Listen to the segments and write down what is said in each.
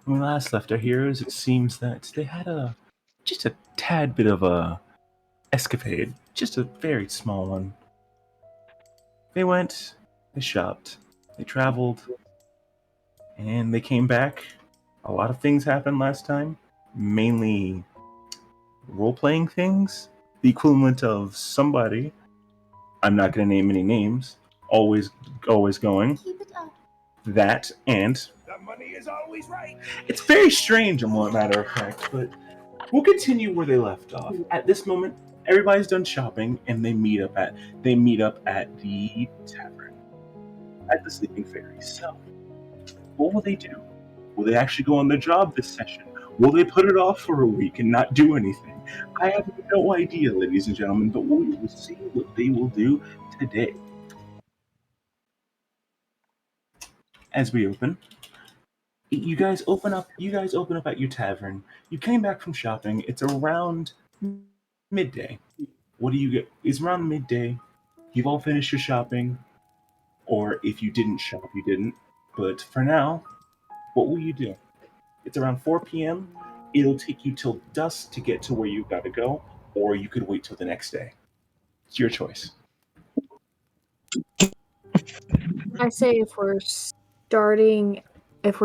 When we last left our heroes, it seems that they had just a tad bit of a escapade, just a very small one. They went, they shopped, they traveled, and they came back. A lot of things happened last time, mainly role-playing things. The equivalent of somebody, I'm not going to name any names, always going. Keep it up. That and The money is always right. it's very strange, a matter of fact, but we'll continue where they left off. At this moment, everybody's done shopping, and they meet up at the tavern at the Sleeping Fairy. So, what will they do? Will they actually go on the job this session? Will they put it off for a week and not do anything? I have no idea, ladies and gentlemen, but we will see what they will do today. As we open, you guys open up at your tavern. You came back from shopping. It's around midday. What do you get? It's around midday. You've all finished your shopping, or if you didn't shop, you didn't. But for now, what will you do? It's around 4 p.m. It'll take you till dusk to get to where you gotta go, or you could wait till the next day. It's your choice. I say if we're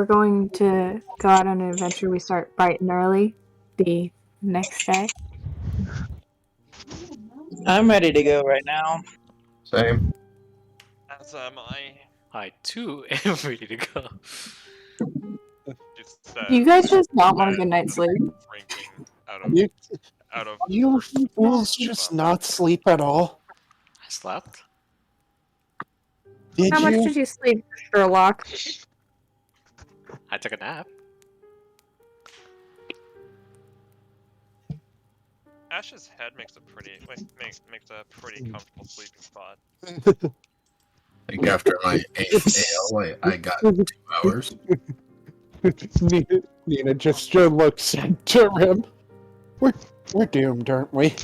going to go out on an adventure, we start bright and early the next day. I'm ready to go right now. Same. As am I. I too am ready to go. Just, You guys just not want a good night's sleep. drinking out of You fools just not sleep at all. I slept. Did How much did you sleep, Sherlock? I took a nap. Ash's head makes a pretty comfortable sleeping spot. I think after my 8th ale, I got 2 hours. Nina just looks at him. We're doomed, aren't we?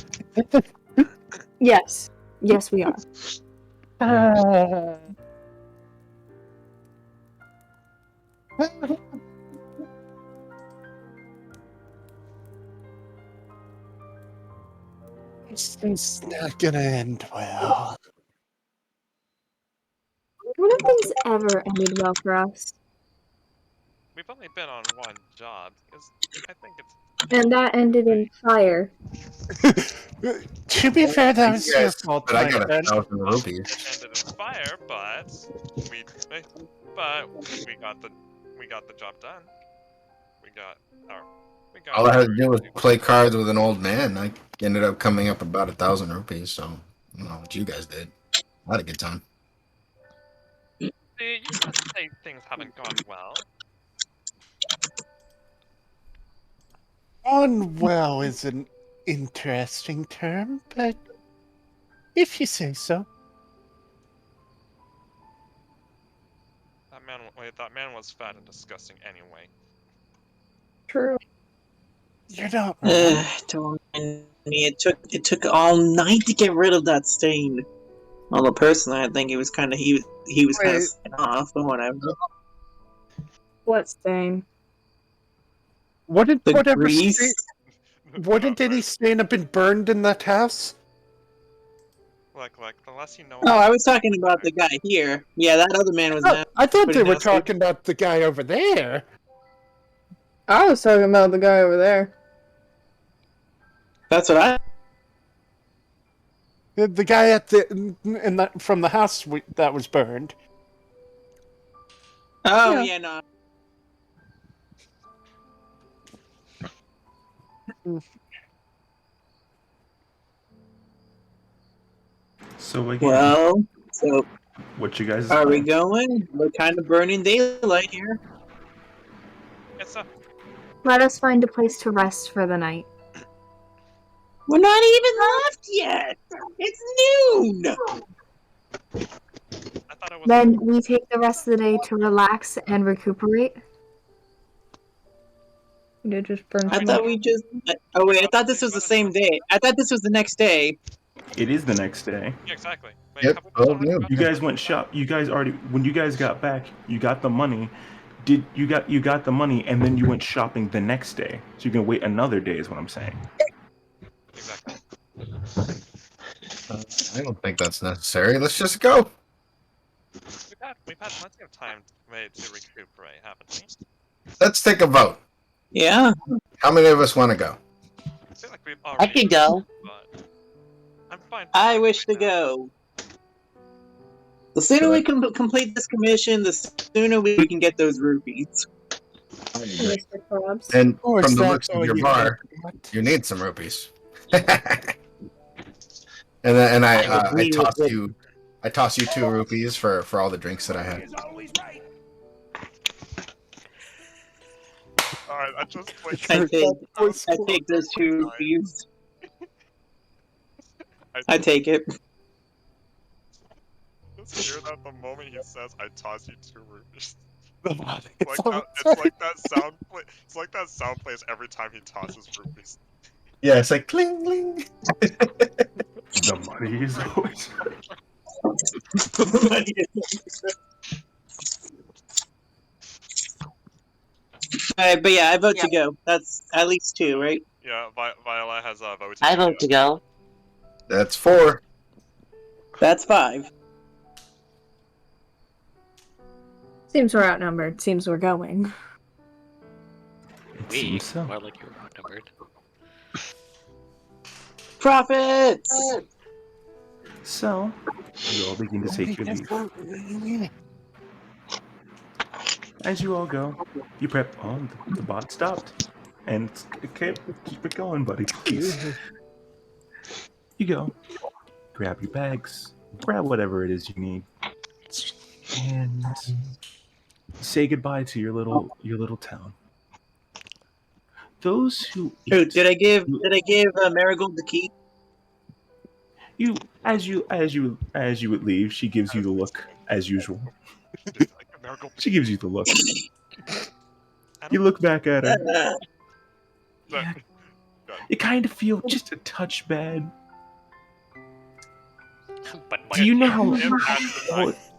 Yes. Yes, we are. It's not gonna end well. When have things ever ended well for us? We've only been on one job, because I think it's... And that ended in fire. To be fair, that was your fault. But I got my friend. 1,000 rupees. It ended in fire, but we got the job done. All I had to do was play cards with an old man. I ended up coming up about 1,000 rupees, so I don't know what you guys did. I had a good time. See, you can't say things haven't gone well. Unwell is an interesting term, but if you say so. That man was fat and disgusting anyway. True. You're not wrong. Don't mind me. It took all night to get rid of that stain. Although personally, I think he was kind of off, but whatever. What stain? Wouldn't The grease. any stain have been burned in that house? Like the less you know. Oh, I was talking about the guy here. Yeah, that other man was. I thought they were nasty. talking about the guy over there. I was talking about the guy over there. That's what I. The guy at from the house that was burned. Oh yeah, no. So again, Well, so what you guys are we going? We're kind of burning daylight here. It's a Let us find a place to rest for the night. We're not even left yet. It's noon. I thought it was. Then we take the rest of the day to relax and recuperate. You just burn. I thought we just. Oh wait, I thought this was the same day. I thought this was the next day. It is the next day. Yeah, exactly. Yep. Oh, yeah. You guys went shop. You guys already, when you guys got back, you got the money. you got the money and then you went shopping the next day, so you can wait another day. Is what I'm saying. Exactly. I don't think that's necessary. Let's just go. We've had plenty of time to recuperate, haven't we? Let's take a vote. Yeah. How many of us want to go? I feel like we've I already. can go. But I'm fine. I wish to go. The sooner we can complete this commission, the sooner we can get those rupees. Mr. Probs. And Or from is the that looks of all your you bar, got? you need some rupees. and I toss you 2 rupees for all the drinks that I Money had. is always right. Alright, I just like. I take those 2 rupees. I take it. Just hear that the moment he says, "I toss you 2 rupees." It's It's like that sound. It's like that sound plays every time he tosses rupees. Yeah, it's like cling cling. The money is always. Alright, but yeah, I vote to go. That's at least 2, right? Yeah, Viola has voted. I vote to go. That's 4. That's 5. Seems we're outnumbered. Seems we're going. It We seems so. more like you're outnumbered. Profits! So you all begin to take your leave. As you all go, you prep. Oh, the bot stopped, and okay, keep it going, buddy, please. You go, grab your bags, grab whatever it is you need, and say goodbye to your little town. Those who Dude, eat, did I give Marigold the key? as you would leave, she gives you the look as usual. Like a miracle. She gives you the look. You look back at her. Yeah, you kind of feel just a touch bad. But Do you know how?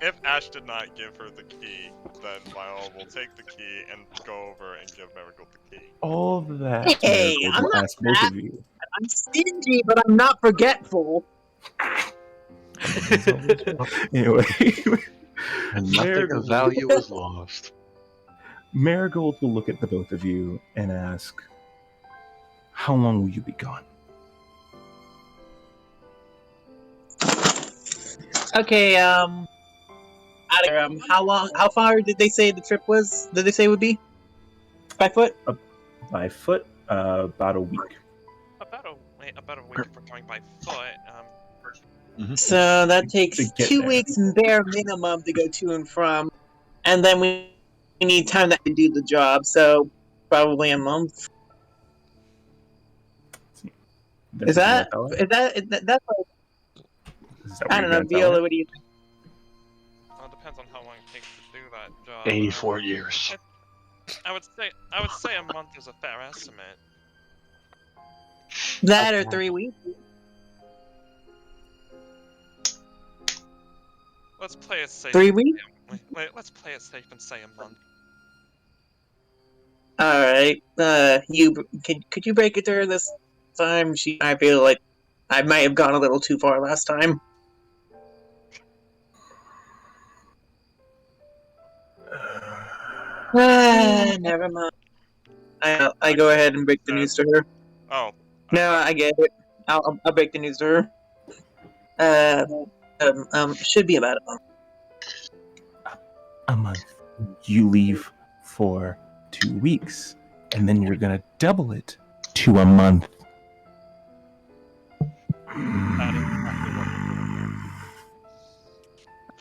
If Ash did not give her the key, then Viola will take the key and go over and give Marigold the key. All that. Hey, Marigold I'm will not ask both bad. of you. I'm stingy, but I'm not forgetful. Anyway, And nothing of Marigold, value is lost. Marigold will look at the both of you and ask, "How long will you be gone?" Okay, how far did they say the trip was? Did they say it would be? By foot? By foot, about a week. About a week if we're going by foot. So that takes To get 2 there. weeks bare minimum to go to and from, and then we need time to do the job. So probably a month. Is that that's like, I don't know, Viola? What do you think? Well, it depends on how long it takes to do that job. 84 years. I would say a month is a fair estimate. That or 3 weeks? Let's play it safe. 3 weeks? Let's play it safe and say a month. All right. Could you break it to her this time? I feel like I might have gone a little too far last time. Never mind. I go ahead and break the news to her. Oh. No, I get it. I'll break the news to her. Should be about a month. A month. You leave for 2 weeks, and then you're gonna double it to a month.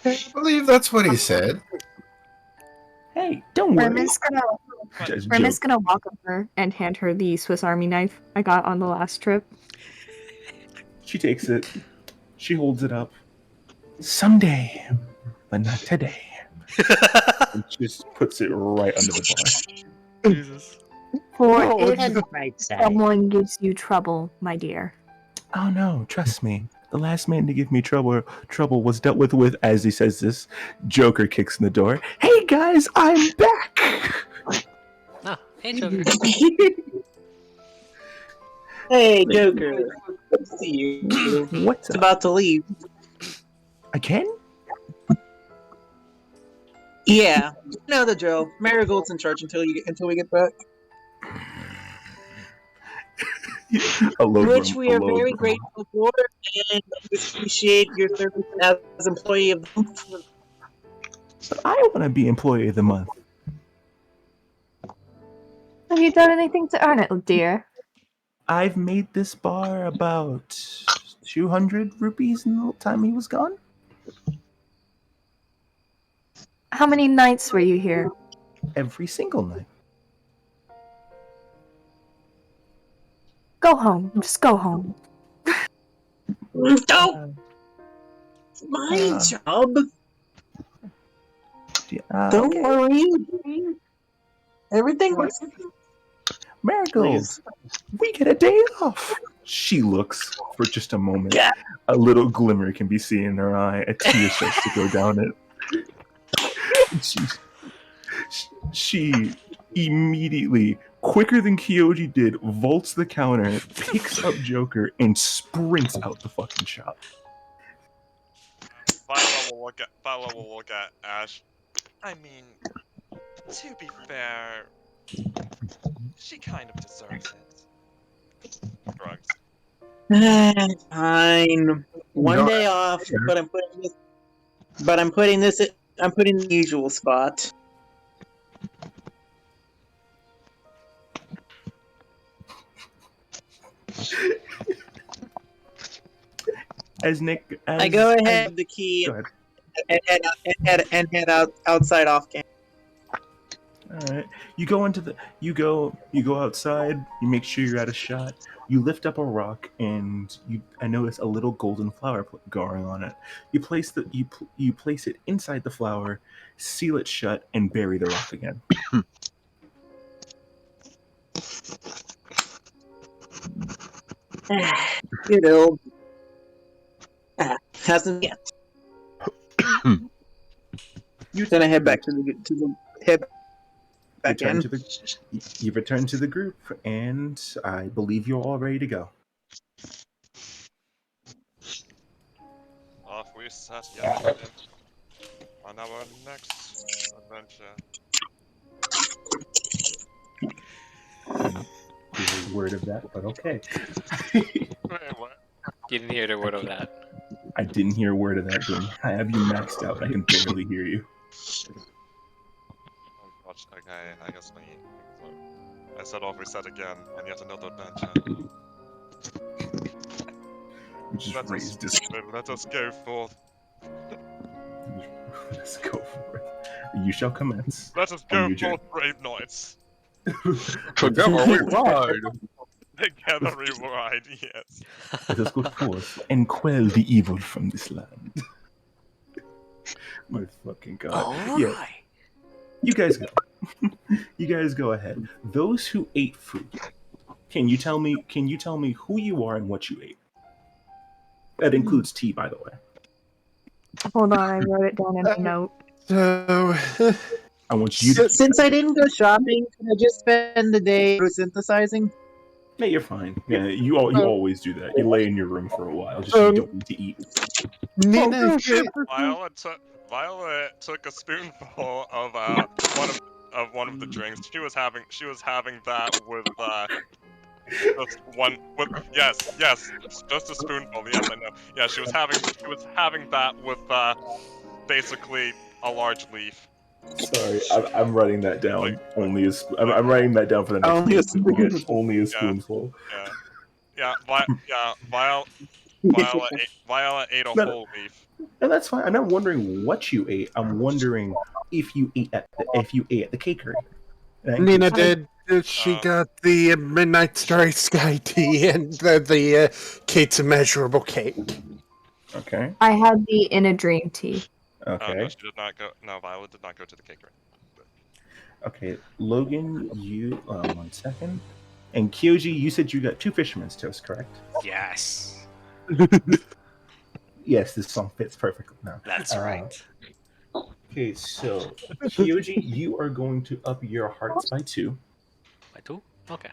I believe that's what he said. Hey, don't worry. Remi's gonna walk over and hand her the Swiss Army knife I got on the last trip. She takes it. She holds it up. Someday, but not today. And she just puts it right under the bar. Jesus. For if someone gives you trouble, my dear. Oh no, trust me. The last man to give me trouble was dealt with, as he says this, Joker kicks in the door. Hey guys, I'm back! Ah, hey, Joker. Hey, Joker. Good to see you. What's It's up? about to leave. Again? Yeah, you know the drill. Marigold's in charge until we get back. Which we are very grateful for, and we appreciate your service as employee of the month. But I want to be employee of the month. Have you done anything to earn it, dear? I've made this bar about 200 rupees in the time he was gone. How many nights were you here? Every single night. Go home. Just go home. No! It's my job. Don't Okay. worry. Everything works. Marigold, we get a day off. She looks for just a moment. Yeah. A little glimmer can be seen in her eye. A tear starts to go down it. She immediately, quicker than Kyoji did, vaults the counter, picks up Joker, and sprints out the fucking shop. Viola will look at Ash. I mean, to be fair, she kind of deserves it. Drugs. Fine. One day off, but I'm putting this in the usual spot. I go ahead with the key and head outside off camp. All right. You go outside. You make sure you're out of shot. You lift up a rock, and I notice a little golden flower growing on it. You place it inside the flower, seal it shut, and bury the rock again. You know, hasn't yet. Then I head back to the head back in. You return to the group, and I believe you're all ready to go. Off we set yet on our next adventure. Hear a word of that, but okay. Wait, what? You didn't hear the word of that. I didn't hear a word of that, Jim. I have you maxed out. I can barely hear you. Oh gosh, okay, I guess I said off we set again, and yet another adventure. Let us go forth. Let's go forth. You shall commence. Let us go forth, brave knights. Together we ride. Together we ride, yes. Let us go forth and quell the evil from this land. My fucking god. All Yeah. right. You guys go. You guys go ahead. Those who ate food, can you tell me who you are and what you ate? That includes tea, by the way. Hold on, I wrote it down in a note. So, I want you to. Since I didn't go shopping, can I just spend the day synthesizing? Yeah, you're fine. Yeah, you always do that. You lay in your room for a while, just so you don't need to eat. Nina, Violet took a spoonful of one of the drinks. She was having that with just one with yes, just a spoonful. Yes, I know. Yeah, she was having that with basically a large leaf. Sorry, I'm writing that down. I'm writing that down for the next. Only a spoonful. Yeah. Violet ate a whole leaf. And that's fine. I'm not wondering what you ate. I'm wondering if you ate at the cakery. Nina did. She got the Midnight Starry Sky tea and the Kate's Immeasurable Cake. Okay. I had the In a Dream tea. Okay. No, she did not go. No, Violet did not go to the cakery. Okay, Logan, you 1 second. And Kyoji, you said you got 2 fisherman's toast, correct? Yes. Yes, this song fits perfectly now. That's right. Okay, so Kyoji, you are going to up your hearts by 2. By 2? Okay.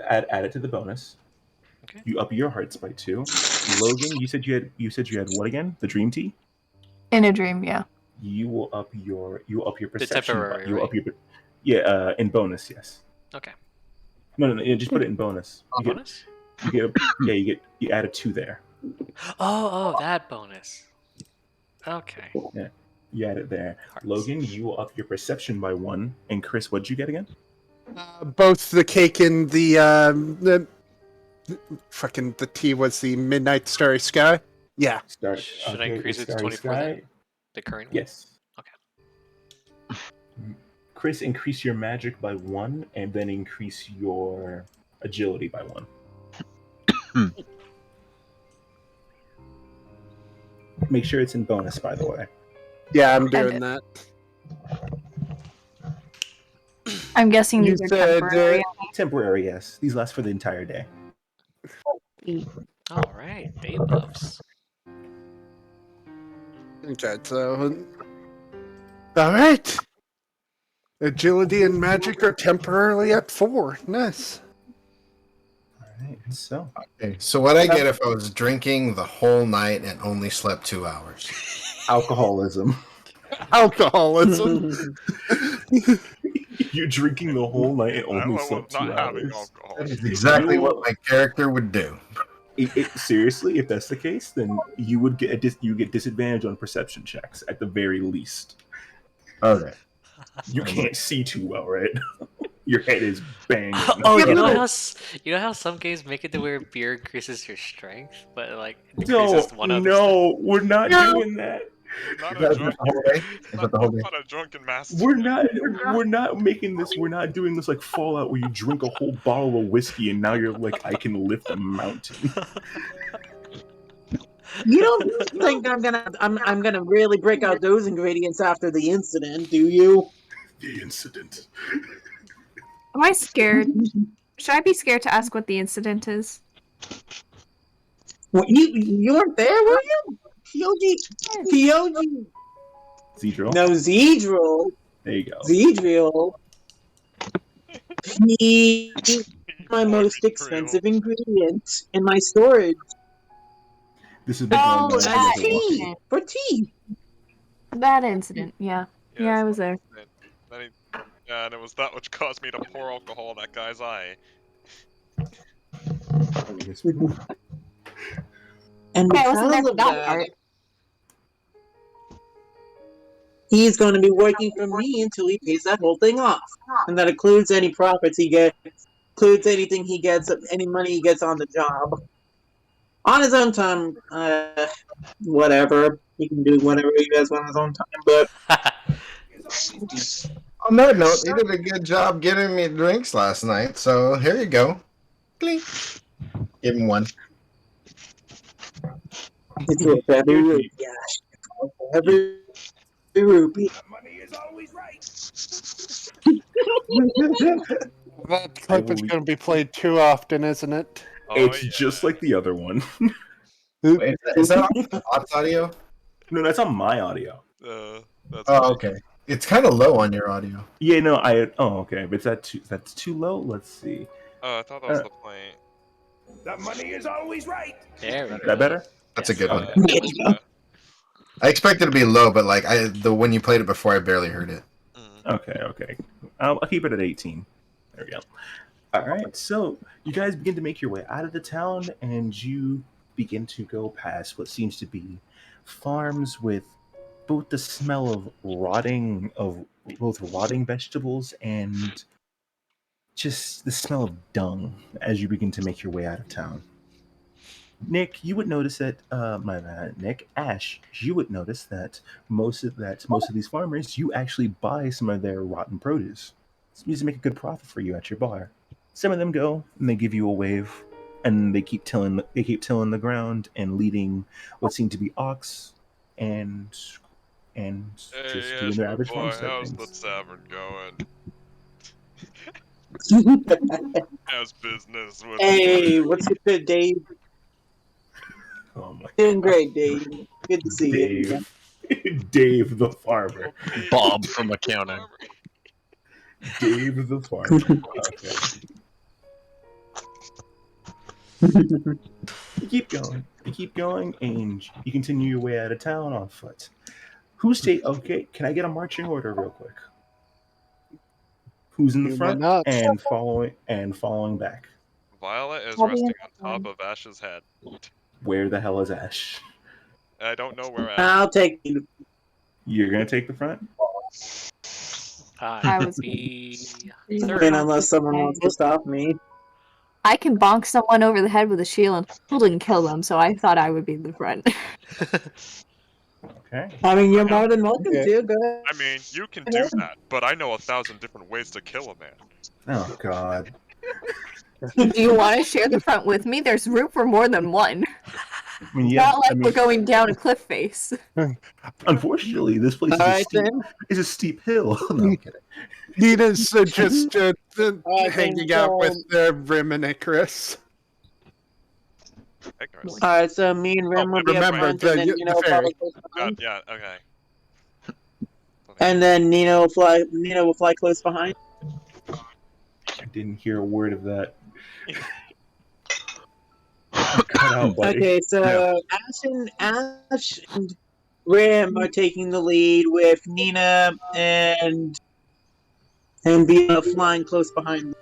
Add it to the bonus. Okay. You up your hearts by 2. Logan, you said you had what again? The dream tea? In a dream, yeah. You will up your perception. temporary, You will up right? your in bonus, yes. Okay. No, yeah, just put it in bonus. You get Bonus? you add a 2 there. Oh, that bonus. Okay. Yeah. You add it there. Hearts. Logan, you will up your perception by 1. And Chris, what'd you get again? Both the cake and the fucking the tea was the Midnight Starry Sky. Yeah. Should I increase it to 24 then? The current one? Yes. Okay. Chris, increase your magic by 1, and then increase your agility by 1. Make sure it's in bonus, by the way. Yeah, I'm doing that. I'm guessing You these are said, temporary. Temporary, yes. These last for the entire day. All right. Day buffs. Okay, so all right. Agility and magic are temporarily at 4. Nice. Alright, so. Okay, so what I get if I was drinking the whole night and only slept 2 hours? Alcoholism. Alcoholism. You're drinking the whole night and only I slept was 2 not having hours. alcohol. That is exactly what my character would do. Seriously, if that's the case, then you would get disadvantage on perception checks at the very least. Okay. You can't see too well, right? Your head is banging. Oh, you know how some games make it to where beer increases your strength, but like decreases one other stuff? We're not doing that. Not Is a that drunk, the whole day? Is that the whole day? not a drunken master. We're not making this. We're not doing this like Fallout where you drink a whole bottle of whiskey and now you're like, I can lift a mountain. You don't think I'm gonna really break out those ingredients after the incident, do you? The incident. Am I scared? Should I be scared to ask what the incident is? What, you weren't there, were you? Kyoji. Zedril? No, Zedril. There you go. Zedril. He's my most expensive ingredient in my storage. This has been Oh, going on that for a while. incident. For tea. That incident, yeah. Yeah, I was there. Yeah, and it was that which caused me to pour alcohol in that guy's eye. And Okay, I wasn't there because for of that that, part. he's going to be working for me until he pays that whole thing off. And that includes any profits he gets, includes anything he gets, any money he gets on the job. On his own time, whatever. He can do whatever he does on his own time, but... On that note, you did a good job getting me drinks last night, so here you go. Clink. Give him 1. It's worth every rupee, gosh. Every rupee. The money is always right. That clip is going to be played too often, isn't it? Oh, It's just like the other one. Wait, is that on Ops audio? No, that's on my audio. That's Oh, okay. It's kind of low on your audio. Yeah, no, okay, but that's too low? Let's see. Oh, I thought that was the point. The money is always right. There we Is go. that better? That's a good one. Yeah. I expected it to be low, but like when you played it before, I barely heard it. Okay. I'll keep it at 18. There we go. All right, so you guys begin to make your way out of the town, and you begin to go past what seems to be farms with both the smell of rotting vegetables and just the smell of dung as you begin to make your way out of town. Nick, you would notice that Ash, you would notice that most of these farmers, you actually buy some of their rotten produce. It means to make a good profit for you at your bar. Some of them go and they give you a wave, and they keep tilling the ground and leading what seem to be ox and just doing their average farm how's things. the tavern going? How's business with Hey, what's your good, Dave? Oh my Doing great, Dave. Good to see you. Dave. Dave the farmer. Bob from accounting. Dave the farmer. Okay. You keep going. You keep going, and you continue your way out of town on foot. Who's okay, can I get a marching order real quick? Who's in the Why front not? and following back? Violet is I'll be resting in on top of Ash's head. Where the hell is Ash? I don't know where Ash. I'll take you. You're gonna take the front? I I would was- be And third. unless someone wants to stop me. I can bonk someone over the head with a shield and still didn't kill them, so I thought I would be in the front. Okay. I mean, you're more than welcome Yeah. to. Go ahead. I mean, you can do that, but I know 1,000 different ways to kill a man. Oh God. Do you want to share the front with me? There's room for more than one. I mean, yeah. Not like I mean, we're going down a cliff face. unfortunately, this place Alright is a steep hill. No, I'm kidding. Nina's just hanging then, out with Rim and Icarus. Icarus. Alright, so me and Rim will be up remember, front, the- and then the Nino will fairy. follow close behind. Yeah, okay. And then Nino will fly close behind. I didn't hear a word of that. Cut out, buddy. Okay, so Ash and Rim are taking the lead with Nina and Via flying close behind them.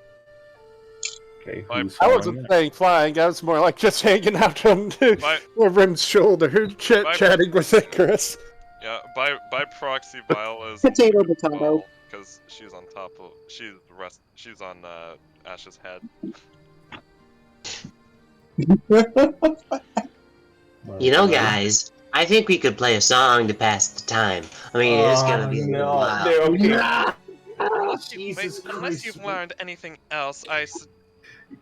Okay, I who's I following wasn't that? saying flying. I was more like just hanging out on By, Rim's shoulder, chatting with Icarus. yeah, by proxy, Viola is Potato, potato. because she's on top of she's on Ash's head. You know, guys, I think we could play a song to pass the time. I mean, it is gonna be a little while. Okay. Unless Jesus Christ. you've learned anything else,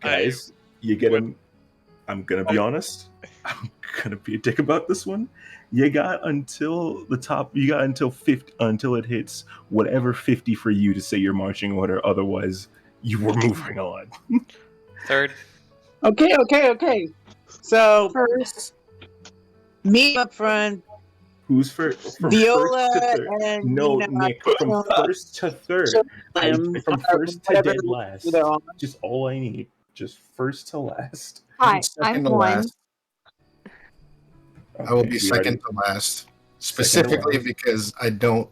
Guys, you get him. I'm gonna be honest. I'm gonna be a dick about this one. You got until the top. You got until 50 until it hits whatever 50 for you to say your marching order. Otherwise, you were moving on. Third. Okay. So First, me up front, Who's first? From Viola first to third. and No, Nina. Nick. From first to third. From first to dead last. Just all I need. Just first to last. hi, Second I'm to one. last. I will Okay, be we second already- to last. Specifically last. because I don't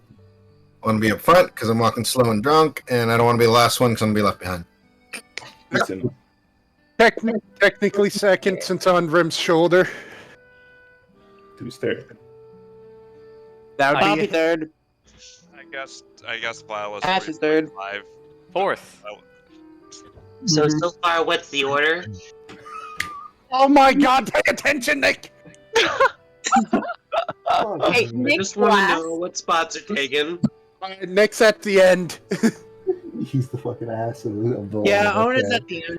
want to be up front because I'm walking slow and drunk, and I don't want to be the last one because I'm going to be left behind. Listen, Technically second, since on Rim's shoulder. who's third? That I'll would be be third. I guess Viola's Ash is third. 5. Fourth. So far, what's the order? Oh my god, pay attention, Nick! Hey, I Nick just want to last. know what spots are taken. Nick's at the end. He's the fucking ass of the Yeah, Ona's at the end.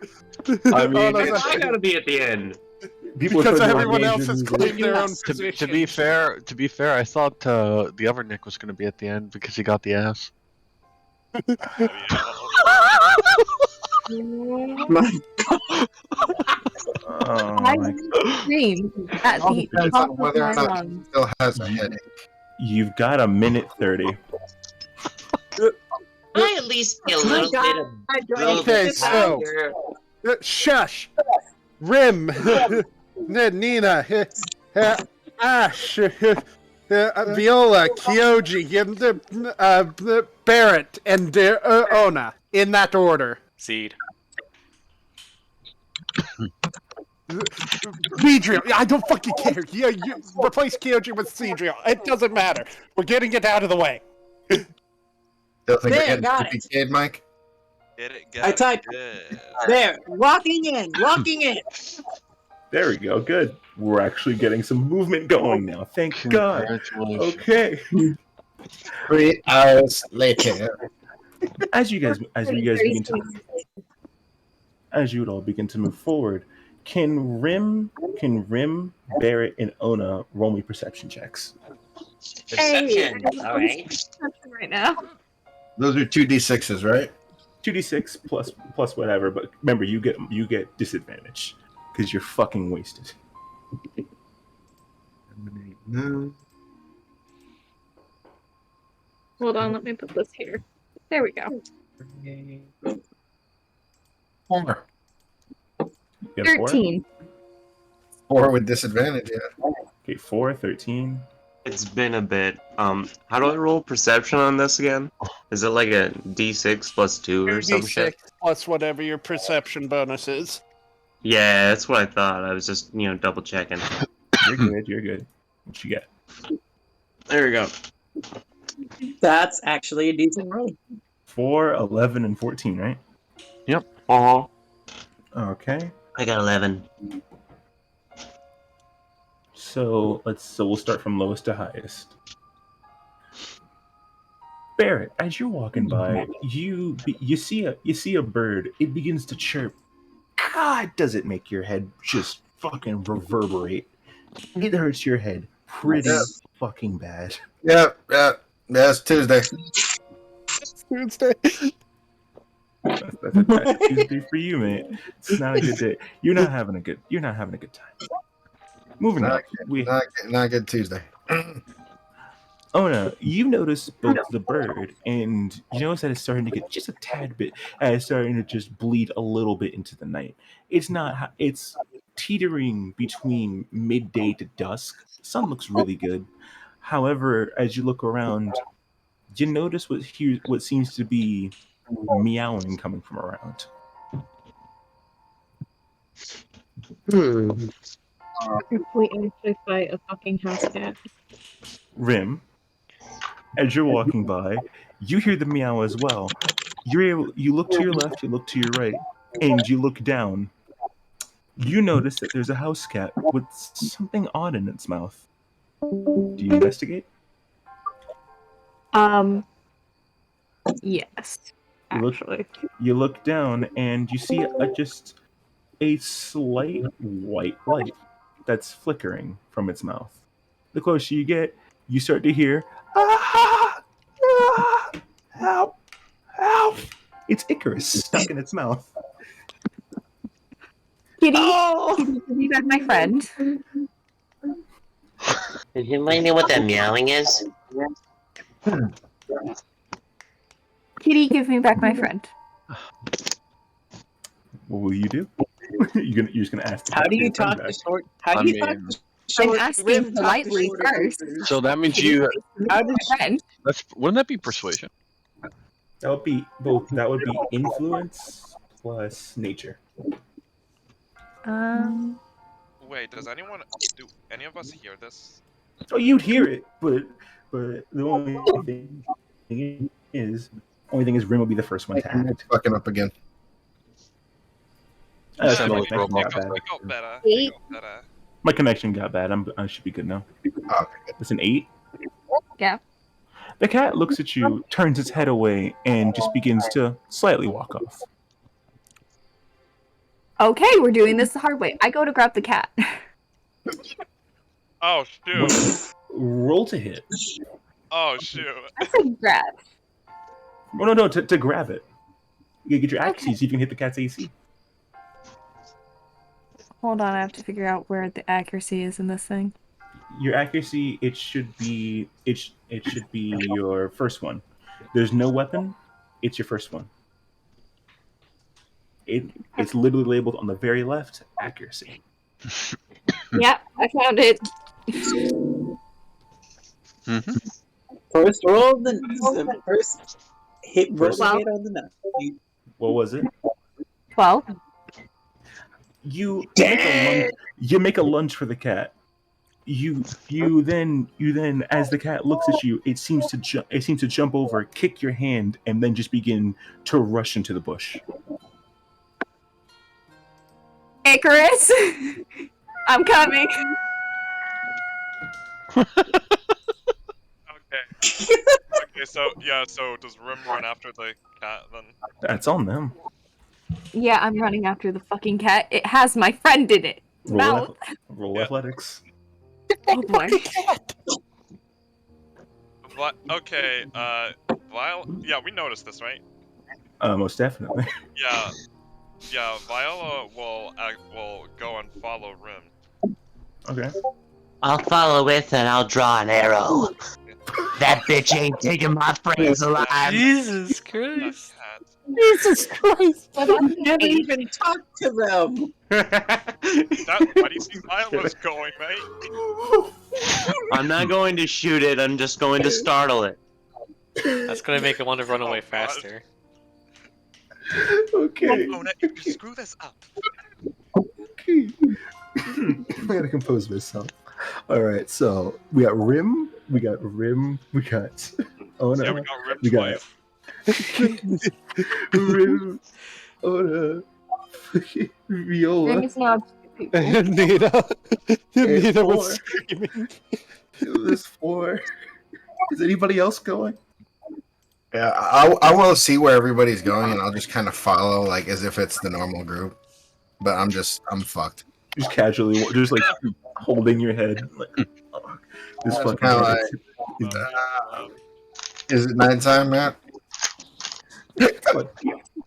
I mean, Why I gotta be at the end? people Because put everyone major else has music. claimed their own To position. be fair, I thought the other Nick was going to be at the end because he got the ass. My Oh I my scream at All the depends top on of whether my or not lungs. he still has a headache. You've got a minute 30. I at least get a My little God. bit of build Okay, up so- here. Shush! Rim! Nina! Ash! Viola! Kyoji! Barrett! And Ona. In that order. Seed. Cedriel! I don't fucking care! Yeah, you replace Kyoji with Cedriel. It doesn't matter. We're getting it out of the way. Still think There, we're getting got it. 50 kid, Mike? Get it, I typed there. Walking in. There we go. Good. We're actually getting some movement going now. Thank God. Congratulations. Okay. 3 hours later. As you guys begin to, as you would all begin to move forward, can Rim, Barrett, and Ona roll me perception checks? Perception. All right. Right now. Those are 2d6s, right? 2d6 plus whatever, but remember you get disadvantage because you're fucking wasted. Hold on, let me put this here. There we go. 4. You have 4? 13. 4 with disadvantage, yeah. Okay, 4, 13. It's been a bit. How do I roll perception on this again? Is it like a D6 plus 2 or some shit? D6 plus whatever your perception bonus is. Yeah, that's what I thought. I was just, double checking. You're good, you're good. What you get? There we go. That's actually a decent roll. 4, 11, and 14, right? Yep. Uh-huh. Okay. I got 11. So we'll start from lowest to highest. Barrett, as you're walking by, you see a bird. It begins to chirp. God, does it make your head just fucking reverberate? It hurts your head pretty fucking bad. Yeah, it's Tuesday. Tuesday. That's a Tuesday for you, mate. It's not a good day. You're not having a good time. Moving on. Not good Tuesday. Ona, you notice both the bird and you notice that it's starting to get just a tad bit, it's starting to just bleed a little bit into the night. It's teetering between midday to dusk. Sun looks really good. However, as you look around, you notice what seems to be meowing coming from around. If we actually fight a fucking house cat. Rim, as you're walking by, you hear the meow as well. You look to your left, you look to your right, and you look down. You notice that there's a house cat with something odd in its mouth. Do you investigate? Yes. Actually. You look down and you see just a slight white light that's flickering from its mouth. The closer you get, you start to hear, "Ah! Ah! Help! Help!" It's Icarus stuck in its mouth. Kitty, Kitty, give me back my friend. Does anybody know what that meowing is? Kitty, give me back my friend. What will you do? You're just gonna ask. How do you talk to short? How do you talk to I'm short? asking Rim talk to politely short first. creatures? So that means Kitty, you. give me back my friend. Wouldn't that be persuasion? That would be both. That would be influence plus nature. Wait, do any of us hear this? Oh, you'd hear it, but the only thing is Rim will be the first one to act. Fucking up again. My Sound like connection robot. got bad. It got better. Eight. It got better. My connection got bad. I should be good now. Oh, okay. It's an 8. Yeah. The cat looks at you, turns its head away, and just begins to slightly walk off. Okay, we're doing this the hard way. I go to grab the cat. Oh shoot! Roll to hit. Oh shoot! That's a grab. Oh, no, to grab it. You get your accuracy so you can hit the cat's AC. Hold on, I have to figure out where the accuracy is in this thing. Your accuracy, it should be your first one. There's no weapon. It's your first one. It's literally labeled on the very left. Accuracy. Yep, I found it. Mm-hmm. First roll of the first hit. First Roll hit on the nut. What was it? 12. You make a lunge for the cat. You then as the cat looks at you, it seems to jump over, kick your hand, and then just begin to rush into the bush. Icarus! I'm coming. Okay. Okay, so does Rim run after the cat then? That's on them. Yeah, I'm running after the fucking cat. It has my friend in it. Mouth. Roll athletics. Oh boy. Okay, yeah, we noticed this, right? Most definitely. Yeah, Viola will go and follow Rim. Okay. I'll follow with and I'll draw an arrow. That bitch ain't taking my friends alive. Jesus Christ. Cat. Jesus Christ! I never even talked to them. Why do you think Milo was going, mate? I'm not going to shoot it, I'm just going to startle it. That's gonna make it want to run away God. faster. Okay. Oh, no, you screw this up. Okay. I gotta compose myself. All right, so we got Rim, we got Ona, Yeah, we got ripped we got twice. Rim, Ona, Viola, Rim is now two people. And Nita and was four. screaming. There's 4. Is anybody else going? Yeah, I will see where everybody's going, and I'll just kind of follow, like as if it's the normal group. But I'm fucked. Just casually, just like holding your head, like oh, this That's fucking. kinda head Is it nighttime, Matt?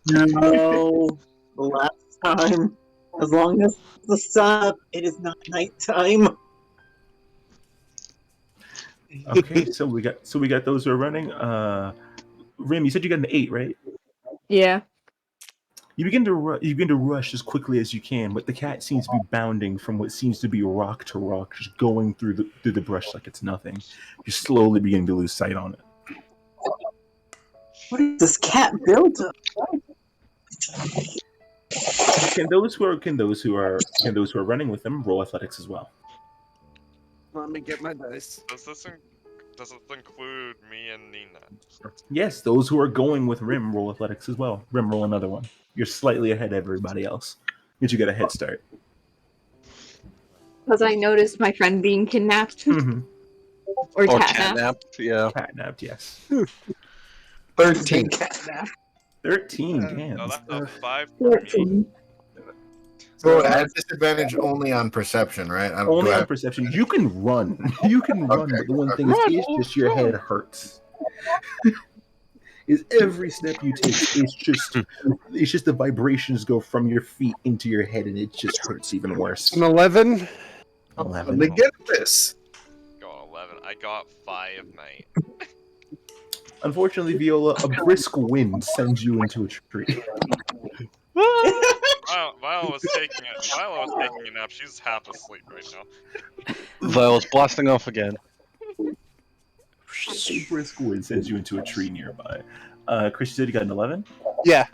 No, the last time. As long as the sun up, it is not nighttime. Okay, so we got those who are running. Rim, you said you got an 8, right? Yeah. You begin to rush as quickly as you can, but the cat seems to be bounding from what seems to be rock to rock, just going through the brush like it's nothing. You're slowly beginning to lose sight on it. What is this cat built of? Can those who are running with them roll athletics as well? Let me get my dice. Does this include me and Nina? Yes, those who are going with Rim roll athletics as well. Rim, roll another one. You're slightly ahead of everybody else. But you get a head start. Because I noticed my friend being kidnapped. Mm-hmm. Or Or catnapped. catnapped, yeah. Catnapped, yes. 13. 13, damn. No, that's a 5 for me. 14. So I have disadvantage only on perception, right? Only on perception. You can run. You can run, Okay. but the one thing is just your head hurts. Is every step you take, it's just the vibrations go from your feet into your head, and it just hurts even worse. An 11. 11. Let me get this. Got 11. I got 5, mate. Unfortunately, Viola, a brisk wind sends you into a tree. Viola was taking a nap. She's half asleep right now. Viola's blasting off again. A brisk wind sends you into a tree nearby. Chris, you said you got an 11? Yeah.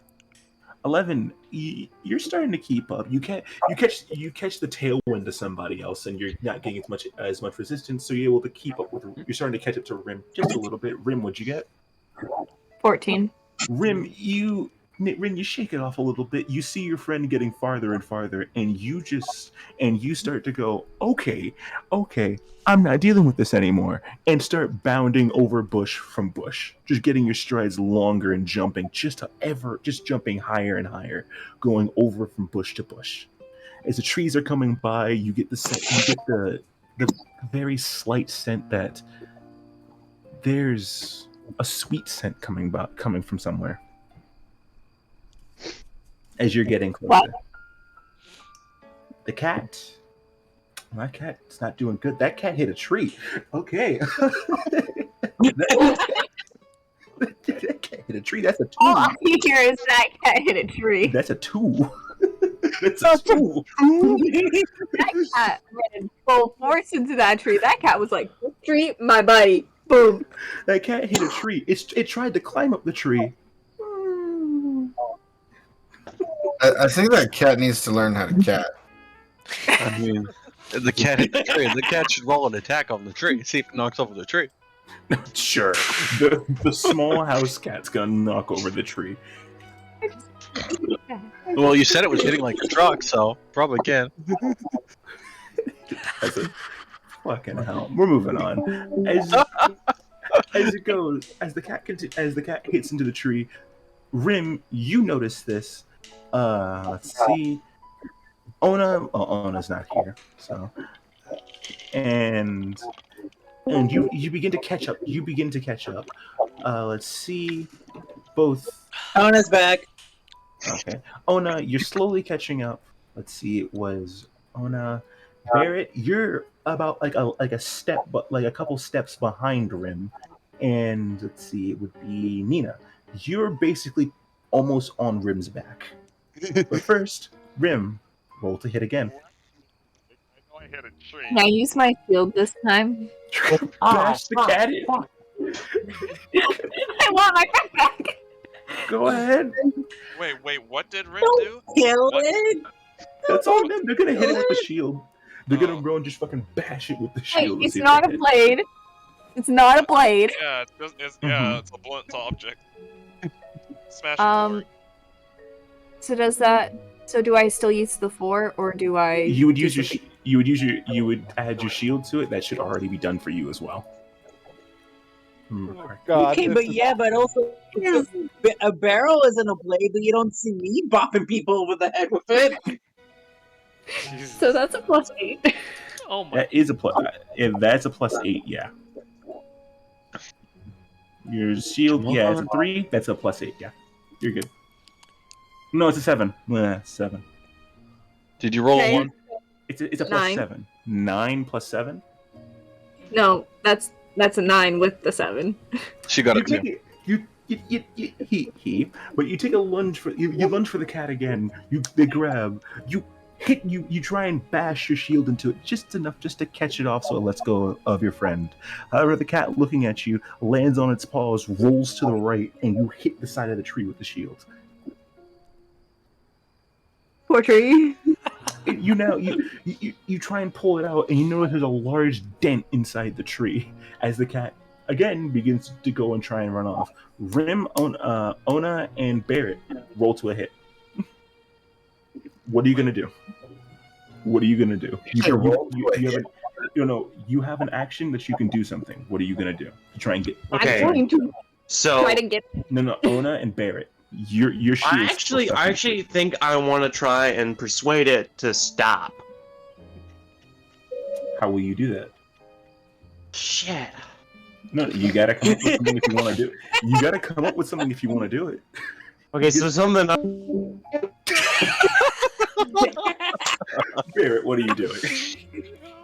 11. You're starting to keep up. You catch the tailwind of somebody else, and you're not getting as much resistance, so you're able to keep up with. You're starting to catch up to Rim just a little bit. Rim, what'd you get? 14. Rim, you shake it off a little bit. You see your friend getting farther and farther, and you start to go, okay, I'm not dealing with this anymore, and start bounding over bush from bush, just getting your strides longer and jumping, just jumping higher and higher, going over from bush to bush. As the trees are coming by, you get the very slight scent that there's a sweet scent coming from somewhere. As you're getting closer. What? The cat. My cat's not doing good. That cat hit a tree. Okay. that cat hit a tree. That's a 2. All I hear is that cat hit a tree. That's a 2. That's a 2. That cat ran full force into that tree. That cat was like, tree, my buddy. Boom. That cat hit a tree. It tried to climb up the tree. I think that cat needs to learn how to cat. I mean, the cat hit the tree. The cat should roll an attack on the tree. See if it knocks over the tree. Sure. The small house cat's gonna knock over the tree. Well, you said it was hitting like a truck, so probably can. As a fucking hell. We're moving on. As it goes, as the cat hits into the tree, Rim, you notice this. Let's see. Ona's not here, so and you begin to catch up. Let's see. Both. Ona's back. Okay. Ona, you're slowly catching up. Let's see. It was Ona. Barrett, you're about like a step, but like a couple steps behind Rim, and let's see, it would be Nina. You're basically almost on Rim's back. But first, Rim, roll to hit again. I know I hit a tree. Can I use my shield this time? Bash the cat in. I want my friend back. Go ahead. Wait, what did Rim Don't do? kill What? it. That's all them. They're gonna hit it with the shield. They're gonna go and just fucking bash it with the Hey, shield. and it's see if not they a hit. blade. It's not a blade. Yeah, it's Mhm. it's a blunt object. Smash it. So does that? So do I still use the 4, or do I? You would do use something? you would add your shield to it. That should already be done for you as well. God, Okay, this but is- yeah, but also a barrel isn't a blade, but you don't see me bopping people over the head with it. So that's a +8. Oh my. That is a plus. That's a +8. Yeah. Your shield, yeah, it's a 3. That's a +8. Yeah, you're good. No, it's a 7. 7. Did you roll Okay. a 1? It's a Nine. +7. 9 + 7. No, that's a 9 with the 7. She got You it too. take it. But you take a lunge for you lunge for the cat again. They grab you. Hit you. You try and bash your shield into it just enough just to catch it off, so it lets go of your friend. However, the cat, looking at you, lands on its paws, rolls to the right, and you hit the side of the tree with the shield. Poor tree. You try and pull it out, and you notice there's a large dent inside the tree as the cat again begins to go and try and run off. Rim, Ona, and Barrett roll to a hit. What are you gonna do? What are you gonna do? You have an action that you can do something. What are you gonna do? To try and get Okay. I'm going to So try to get. no Ona and Barrett. Your shield. I actually think I want to try and persuade it to stop. How will you do that? Shit. No, you gotta come up with something if you want to do it. You gotta come up with something if you want to do it. Okay, so something. Barrett, what are you doing?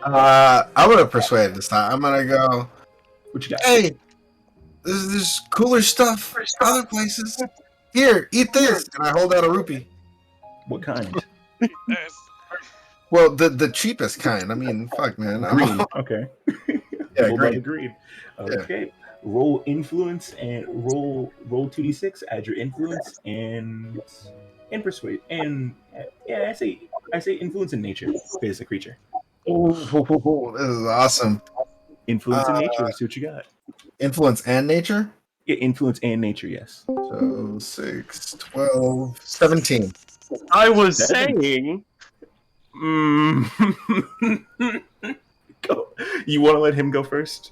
I'm gonna persuade this time. I'm gonna go. What you got? Hey, there's cooler stuff other places. Here, eat this. And I hold out a rupee. What kind? Yes. Well, the cheapest kind. I mean, fuck, man. Green. Okay. Yeah, Roll by the green. green. Okay. Roll influence and roll 2d6. Add your influence and persuade and yeah. I say influence in nature. Phase the creature. Oh, this is awesome. Influence in nature. See what you got. Influence and nature. Yeah, influence and nature. Yes. So 6, 12, 17. I was Seven. saying. Go. You want to let him go first?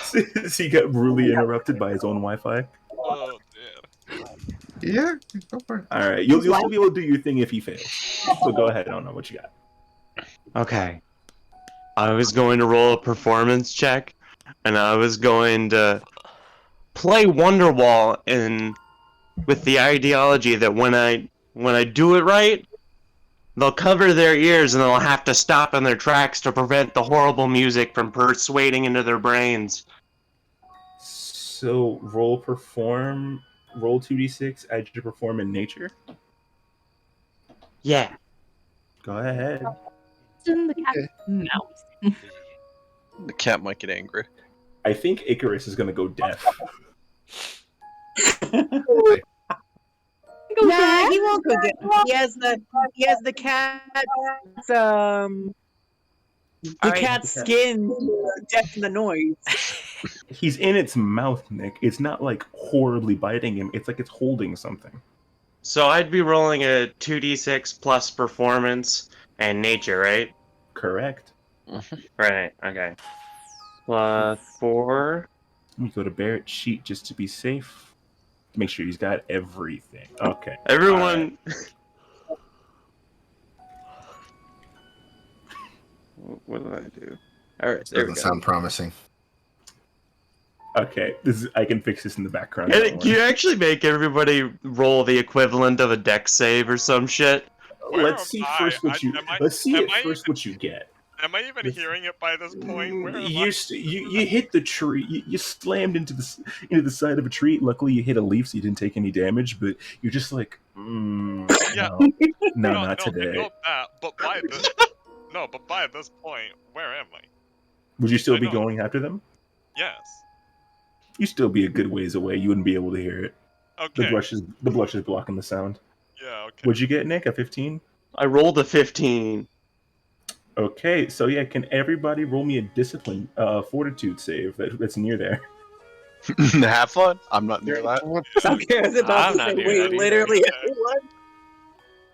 Since he got rudely interrupted by his own Wi-Fi. Oh dear. Yeah, go for it. All right, you'll still be able to do your thing if he fails. So go ahead. I don't know what you got. Okay. I was going to roll a performance check, and I was going to play Wonderwall with the ideology that when I do it right, they'll cover their ears and they'll have to stop in their tracks to prevent the horrible music from persuading into their brains. So roll 2d6. Add your perform in nature. Yeah. Go ahead. It's in the cat's mouth. The cat might get angry. I think Icarus is gonna go deaf. Nah, he won't go get. He has the cat's the Alright. cat's skin deafen the noise. He's in its mouth, Nick. It's not like horribly biting him. It's like it's holding something. So I'd be rolling a 2d6 plus performance and nature, right? Correct. Right, okay. Plus 4. Let me go to Barrett's sheet just to be safe. Make sure he's got everything. Okay. Everyone. What did I do? Alright, there we Doesn't go. sound promising. Okay. I can fix this in the background. And don't can you worry. actually make everybody roll the equivalent of a dex save or some shit? Let's see first what you. Am I- Let's see am at I first what you get. Am I even hearing it by this point? Where am You hit the tree. You slammed into the side of a tree. Luckily, you hit a leaf, so you didn't take any damage. But you're just like, Yeah. no, not today. I know that, but by this point, where am I? Would you still be going after them? Yes. You'd still be a good ways away. You wouldn't be able to hear it. Okay. The blush is blocking the sound. Yeah. Okay. What'd you get, Nick? A 15? I rolled a 15. Okay, so yeah, can everybody roll me a discipline, fortitude save that's near there? Have fun. I'm not near that. Okay, I was about I'm to not say, doing wait, that either. literally everyone?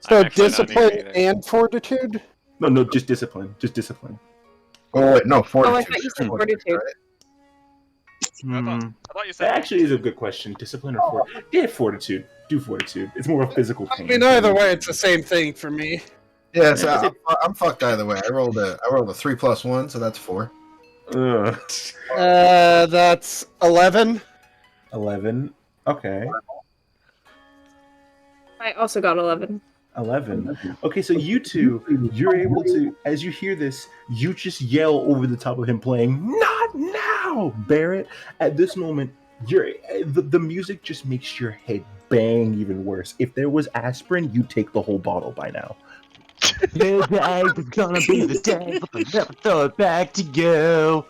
So I'm actually not discipline near either. and fortitude? No, just discipline. Just discipline. Oh wait, no, fortitude. Oh, I thought you said fortitude. Right? I thought you said That actually is a good question. Discipline or fortitude? Yeah, fortitude. Do fortitude. It's more of a physical I pain. mean, either way, it's the same thing for me. Yeah, so I'm fucked either way. I rolled a 3+1, so that's 4. Ugh. That's 11. 11. Okay. I also got 11. 11. Okay, so you two, you're able to, as you hear this, you just yell over the top of him playing, "Not now, Barrett!" At this moment, the music just makes your head bang even worse. If there was aspirin, you'd take the whole bottle by now. Today is gonna be the day, but I'll never throw it back to you.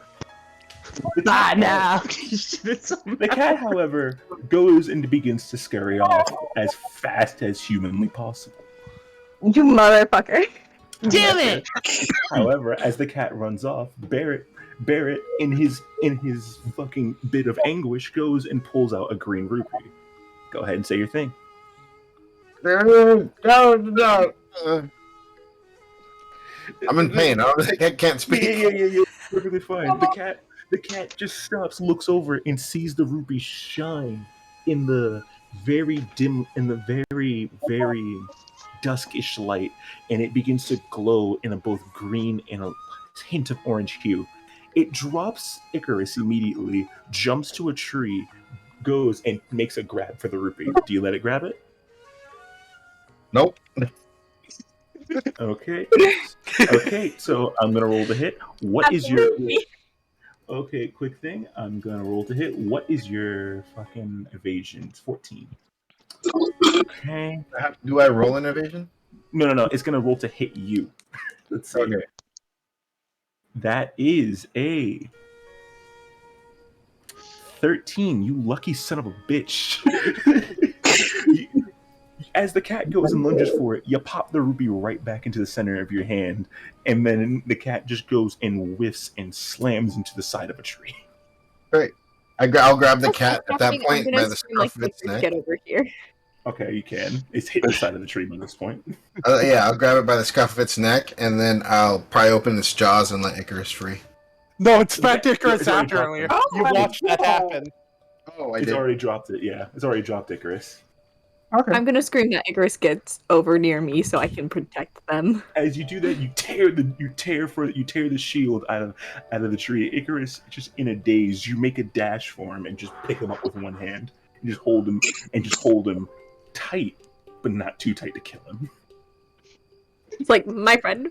Bye now. The cat, however, goes and begins to scurry off as fast as humanly possible. You motherfucker. Damn it! However, as the cat runs off, Barrett, in his fucking bit of anguish, goes and pulls out a green rupee. Go ahead and say your thing. No. I'm in pain. I can't speak. Yeah. Perfectly fine. The cat just stops, looks over, and sees the rupee shine in the very dim, very duskish light, and it begins to glow in a both green and a hint of orange hue. It drops Icarus immediately, jumps to a tree, goes and makes a grab for the rupee. Do you let it grab it? Nope. Okay. Okay, so I'm gonna roll to hit. What is your... Okay, quick thing. I'm gonna roll to hit. What is your fucking evasion? It's 14. Okay. Do I roll an evasion? No. It's gonna roll to hit you. Let's see. Okay. That is a 13. You lucky son of a bitch. As the cat goes and lunges for it, you pop the rupee right back into the center of your hand, and then the cat just goes and whiffs and slams into the side of a tree. Great. I'll grab the cat at that I'm point gonna by the scream, scruff of its neck. Get over here. Okay, you can. It's hitting the side of the tree by this point. Yeah, I'll grab it by the scruff of its neck, and then I'll pry open its jaws and let Icarus free. No, it's back to Icarus It's already after dropped earlier. him. You watched that happen. Oh, It's already dropped it, yeah. It's already dropped Icarus. Okay. I'm gonna scream that Icarus gets over near me so I can protect them. As you do that, you tear the shield out of the tree. Icarus, just in a daze, you make a dash for him and just pick him up with one hand and just hold him tight, but not too tight to kill him. It's like, my friend.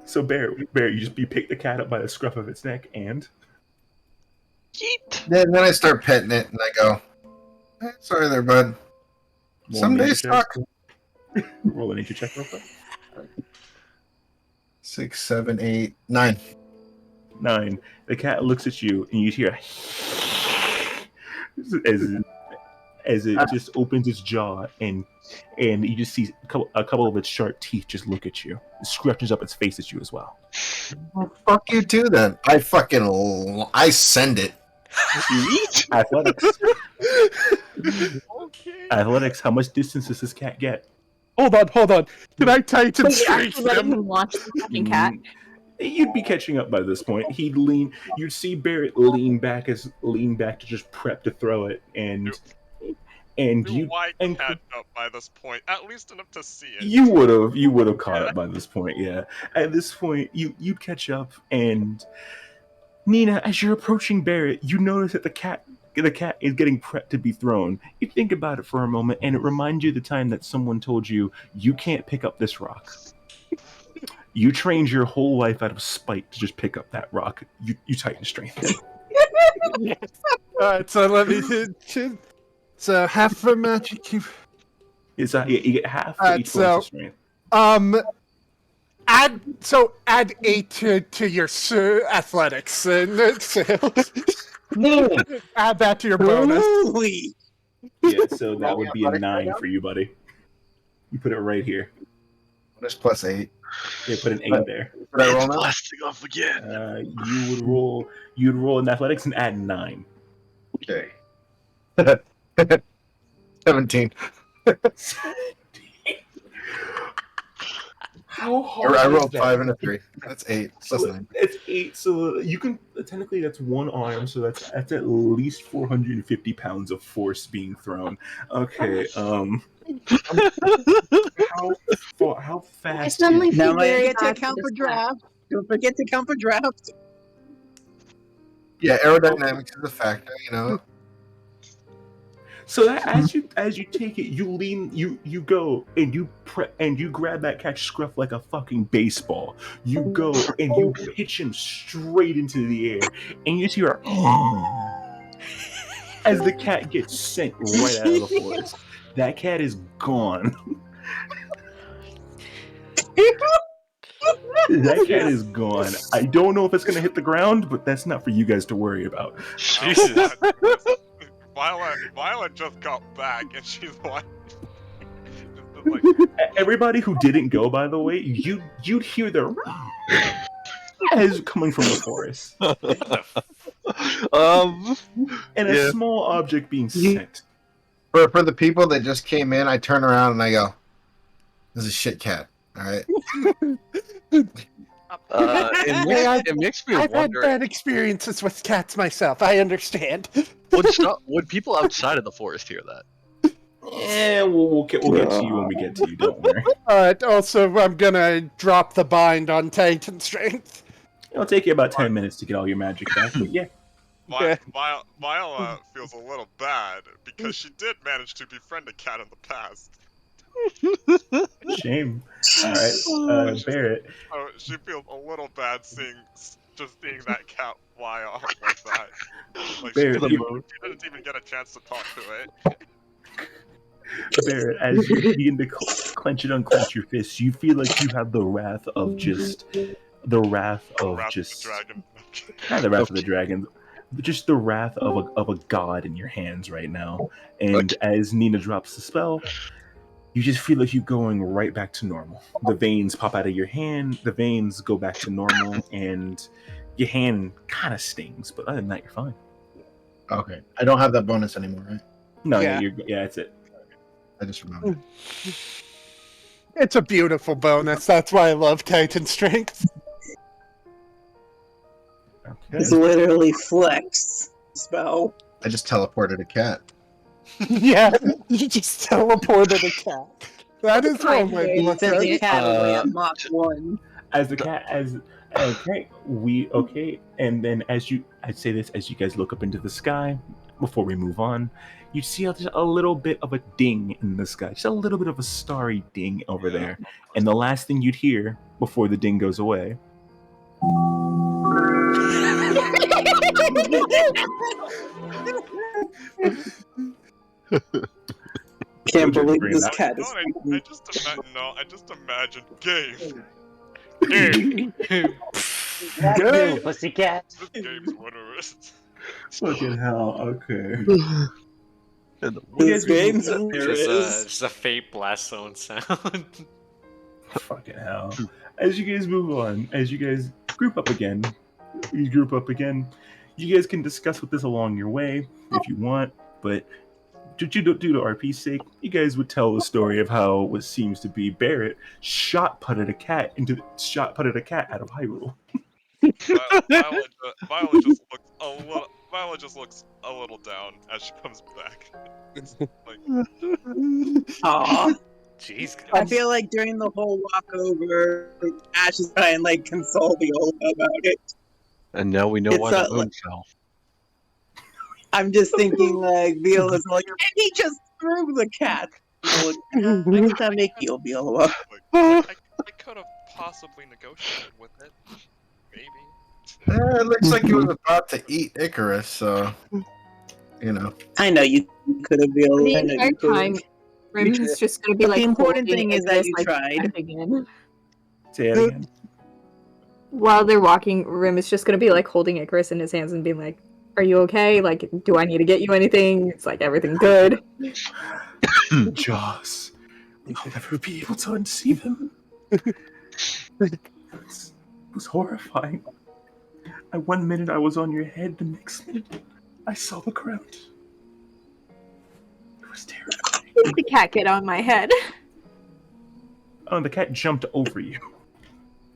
So Bear, you pick the cat up by the scruff of its neck and Yeet. Then I start petting it, and I go, sorry there, bud. Some days suck. Roll a nature check real quick. 6, 7, 8, 9. 9. The cat looks at you, and you hear as it just opens its jaw, and you just see a couple of its sharp teeth just look at you. It scratches up its face at you as well. Well, fuck you too, then. I send it. Athletics. Okay. Athletics. How much distance does this cat get? Hold on. Can I Titan Wait, strike actually let them? him launch the fucking cat. You'd be catching up by this point. You'd see Barrett lean back to just prep to throw it, and you Why catch up by this point? At least enough to see it. you would have caught up by this point. Yeah, at this point you'd catch up, and Nina, as you're approaching Barrett, you notice that the cat the cat is getting prepped to be thrown, you think about it for a moment, and it reminds you of the time that someone told you you can't pick up this rock. You trained your whole life out of spite to just pick up that rock. You tighten strength. Alright, so let me do. So half for magic. You get half for each bonus of strength. Add 8 to your athletics and sales. Add that to your bonus. Holy! Yeah, so that would be a 9 for you, buddy. You put it right here. Bonus plus 8. Yeah, put an 8 there. Did I roll It's now? blasting off again. You'd roll in athletics and add 9. Okay. 17. How hard? I rolled 5 and a 3. That's 8 plus 9. It's 8, so you can technically that's one arm, so that's at least 450 pounds of force being thrown. Okay, how fast? suddenly Now feel I very get to bad account for for this draft. Don't forget to count for draft. Yeah, aerodynamics is a factor, you know. So that as you take it, you lean, you go and you grab that cat's scruff like a fucking baseball. You go and you pitch him straight into the air, and you hear as the cat gets sent right out of the forest. That cat is gone. That cat is gone. I don't know if it's gonna hit the ground, but that's not for you guys to worry about. Jesus. Violet just got back, and she's like, Everybody who didn't go, by the way, you'd hear their as coming from the forest, and a small object being sent. For the people that just came in, I turn around and I go, "This is a shit cat." All right. It makes me I've had wonder. bad experiences with cats myself. I understand. Would people outside of the forest hear that? Yeah, we'll get to you when we get to you. Don't worry. Alright, also, I'm gonna drop the bind on Titan Strength. It'll take you about 10 minutes to get all your magic back, but yeah. Viola feels a little bad because she did manage to befriend a cat in the past. Shame. Alright, Barrett. So she feels a little bad seeing that cat fly off like that. Like Barrett, she didn't even get a chance to talk to it. Barrett, as you begin to clench and unclench your fists, you feel like you have the wrath of the wrath of the dragon. Not the wrath of the dragon, just the wrath of a god in your hands right now. And as Nina drops the spell, you just feel like you're going right back to normal. The veins pop out of your hand, the veins go back to normal, and your hand kind of stings, but other than that, you're fine. Okay. I don't have that bonus anymore, right? No, Yeah. yeah, that's it. I just remembered. It's a beautiful bonus. That's why I love Titan Strength. Okay. It's literally flex spell. I just teleported a cat. Yeah, you just teleported a cat. That is one way to He look sent at the it. cat away at Mach 1. As the cat, and then I'd say this as you guys look up into the sky before we move on, you see just a little bit of a ding in the sky, just a little bit of a starry ding over there, and the last thing you'd hear before the ding goes away. Can't Jojo, believe bring this that. cat is. I just imagine game. Go, pussycat. This game's winners. Fucking hell. Okay. This game's Just a fake blast zone sound. Fucking hell. As you guys move on, as you guys group up again, you guys can discuss with this along your way if you want, but due to RP's sake, you guys would tell the story of how what seems to be Barrett shot putted a cat out of Hyrule. Violet just looks a little down as she comes back. Aw. Jeez, I guys. feel like during the whole walk over, Ash is trying to console Viola about it. And now we know It's why the not moon like- fell. I'm just thinking like Viola's like, and he just threw the cat. Viola, how does that make you, Viola? I could have possibly negotiated with it. Maybe. It looks like he was about to eat Icarus, so you know. I know you could have, Viola. The I know entire you could time, have. Rim's just gonna be But like the important holding thing is that Icarus, you like, tried. stepping in. Say it again. While they're walking, Rim is just gonna be like holding Icarus in his hands and being like, "Are you okay? Like, do I need to get you anything? It's like everything good." The jaws. I'll never be able to unsee them. It was horrifying. One minute I was on your head, the next minute I saw the ground. It was terrifying. The cat get on my head. Oh, the cat jumped over you.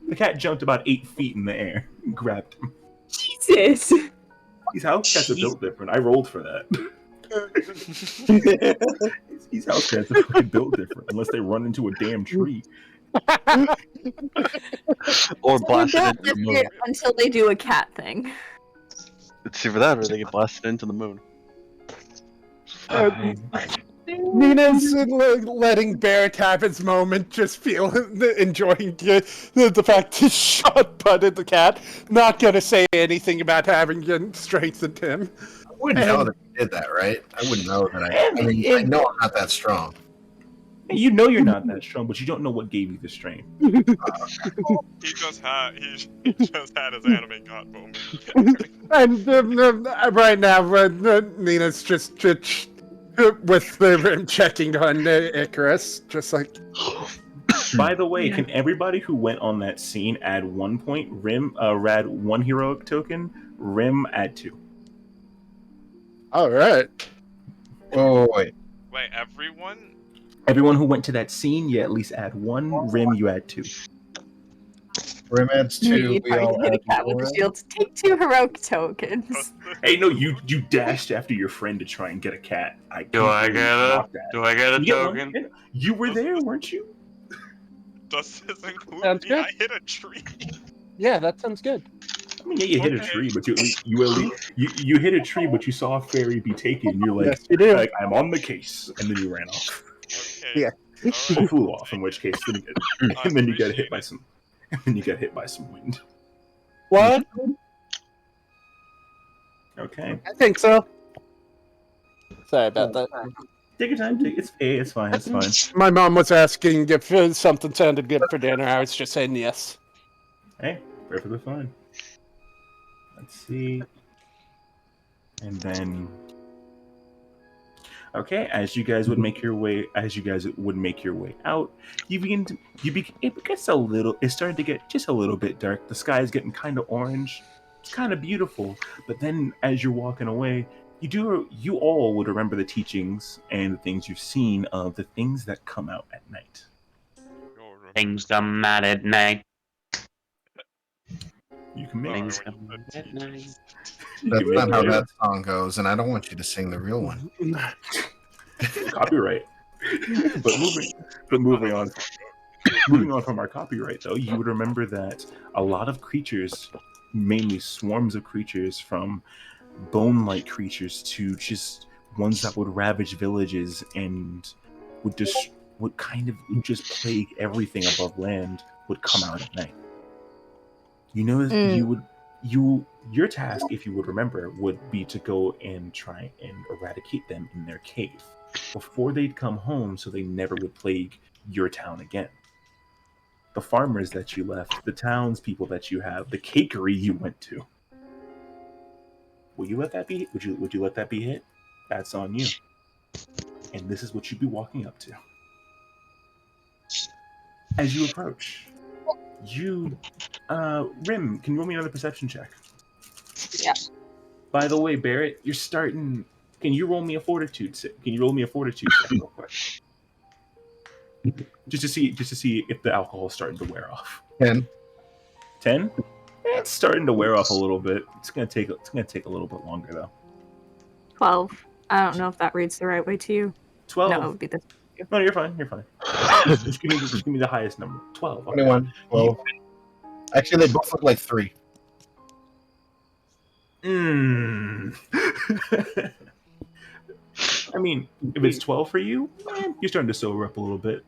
The cat jumped about 8 feet in the air and grabbed him. Jesus. These house cats are built different. I rolled for that. These house cats are fucking built different unless they run into a damn tree. Or So blasted they're into the moon. different until they do a cat thing. It's either that or they get blasted into the moon. Nina's letting Barrett have his moment, just enjoying the fact he shot butted the cat. Not gonna say anything about having strengthened him. I wouldn't know that he did that, right? I wouldn't know that. I know I'm not that strong. You know you're not that strong, but you don't know what gave you the strength. He just had his anime god moment. And right now, Nina's just with the checking on Icarus, just like. By the way, can everybody who went on that scene add 1 point? Rim, Rad 1 heroic token. Rim add 2. All right. Oh wait. Wait, everyone? Everyone who went to that scene, you at least add 1. Rim, you add 2. Rim adds 2. You We all hit a add cat with the 1. shields. Take 2 heroic tokens. Hey, no, you dashed after your friend to try and get a cat. Do I get a You get one. token? Yeah, you were there, weren't you? Does this include Sounds me? good. I hit a tree. Yeah, that sounds good. I mean, yeah, you hit a tree, but you hit a tree, but you saw a fairy be taken. You're like, Yes, you do. like, I'm on the case, and then you ran off. Okay. Yeah. Or flew off. In which case, and then you get hit by some, and then you get hit by some wind. What? Okay, I think so. Sorry about that. take your time. It's fine. It's fine. My mom was asking if something sounded good for dinner. I was just saying yes. Hey, perfectly fine. Let's see. And then, okay, as you guys would make your way out, it gets a little. It's starting to get just a little bit dark. The sky is getting kind of orange. It's kind of beautiful. But then, as you're walking away, you all would remember the teachings and the things you've seen of the things that come out at night. Things come out at night. You can make Things come out at night. That's not how that song goes, and I don't want you to sing the real one. Copyright. but moving on. Moving on from our copyright, though, you would remember that a lot of creatures, mainly swarms of creatures, from bone-like creatures to just ones that would ravage villages and would just plague everything above land, would come out at night. You know, your task, if you would remember, would be to go and try and eradicate them in their cave before they'd come home, so they never would plague your town again. The farmers that you left, the townspeople that you have, the cakery you went to. Will you let that be? Would you let that be hit? That's on you. And this is what you'd be walking up to. As you approach, Rim, can you roll me another perception check? Yeah. By the way, Barrett, you're starting. Can you roll me a fortitude? Can you roll me a fortitude check real quick? Just to see if the alcohol is starting to wear off. 10. 10? It's starting to wear off a little bit. It's gonna take a little bit longer though. 12. I don't know if that reads the right way to you. 12. No, it would be this. No, you're fine. You're fine. just give me the highest number. 12. Okay. 21. 12. Actually, they both look like 3. I mean, if it's 12 for you, you're starting to sober up a little bit.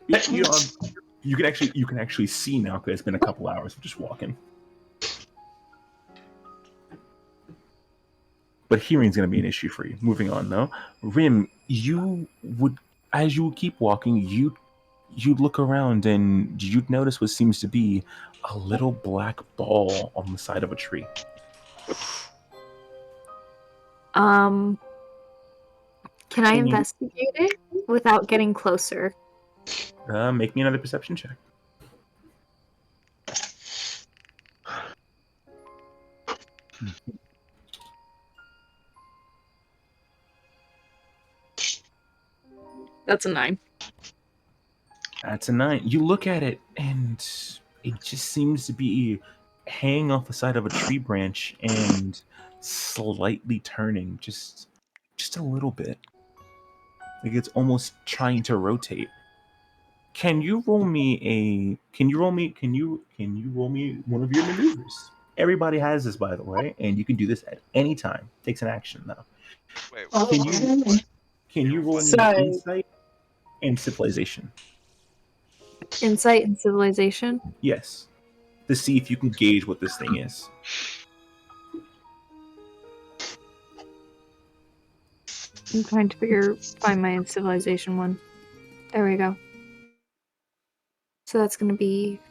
You know, you can actually see now because it's been a couple hours of just walking. But hearing's going to be an issue for you. Moving on, though, Rim, as you keep walking, you'd look around and you'd notice what seems to be a little black ball on the side of a tree. Can I investigate it without getting closer? Make me another perception check. That's a 9. That's a 9. You look at it, and it just seems to be hanging off the side of a tree branch and slightly turning, just a little bit. Like it's almost trying to rotate. Can you roll me one of your maneuvers? Everybody has this, by the way, and you can do this at any time. Takes an action though. Wait, Can you roll me Sorry. insight and civilization? Insight and civilization? Yes. To see if you can gauge what this thing is. I'm trying to find my civilization one. There we go. So that's going to be...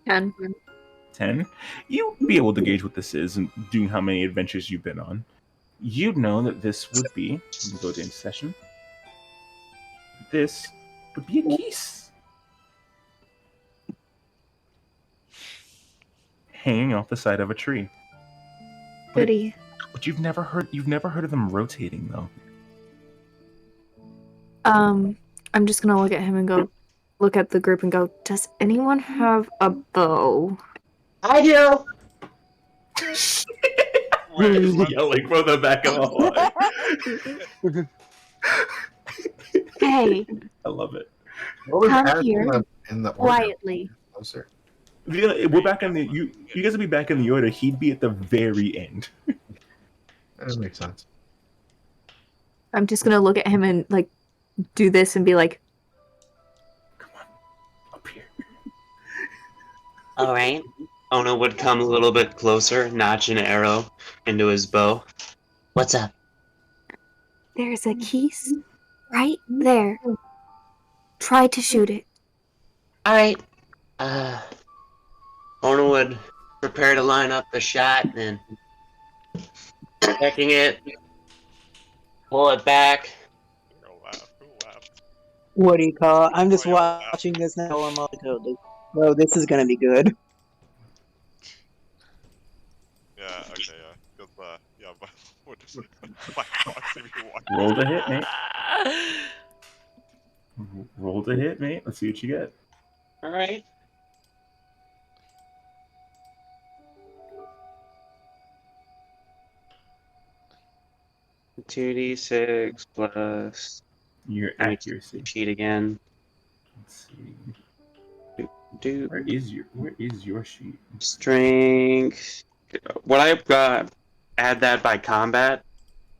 $10. 10. You'd be able to gauge what this is and doing how many adventures you've been on. You'd know that this would be... Let me go to session. This would be a keys. Hanging off the side of a tree. Goody. But you've never heard of them rotating though. I'm just gonna look at him and look at the group and go, does anyone have a bow? I do. Yelling from the back of the line. Hey, I love it. What was Come asked here in the order? quietly. Closer. We're back in the you guys will be back in the order. He'd be at the very end. That makes sense. I'm just gonna look at him and like do this and be like, Come on, up here. All right. Ona would come a little bit closer, notch an arrow into his bow. What's up? there's a keys right there. Try to shoot it. All right. Ona would prepare to line up the shot and checking it, pull it back. Who laughed? What do you call it? I'm just Oh, yeah. watching this now. I'm like, oh, this is gonna be good. Yeah, okay, yeah. Because, yeah, but we're just Black Fox if you want. Roll the hit, mate. Roll the hit, mate. Let's see what you get. All right. Two d6 plus Your accuracy. cheat again. Let's see. Do Where is your sheet? strength. What I've got. Add that by combat.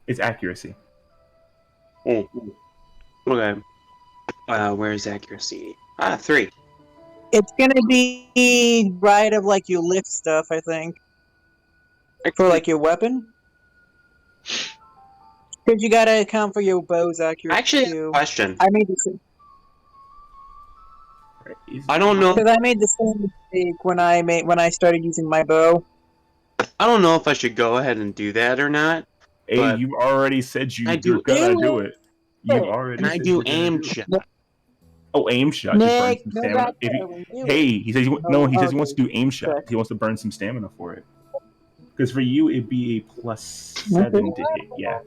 It's accuracy. Oh. Okay. Where's accuracy? 3. It's gonna be right of like you lift stuff, I think, for like your weapon. Because you gotta account for your bow's accuracy Actually, too. question. I made the same. I don't know. Because I made the same mistake when I started using my bow. I don't know if I should go ahead and do that or not. Hey, but you already said you're do gonna aim. do it. You already and I said do you're gonna aim do it. shot. Oh, aim shot. Just burn Nick, some no stamina. Hey, he says he says he wants to do aim shot. Check. He wants to burn some stamina for it. Because for you, it'd be a +7 to hit. Yeah.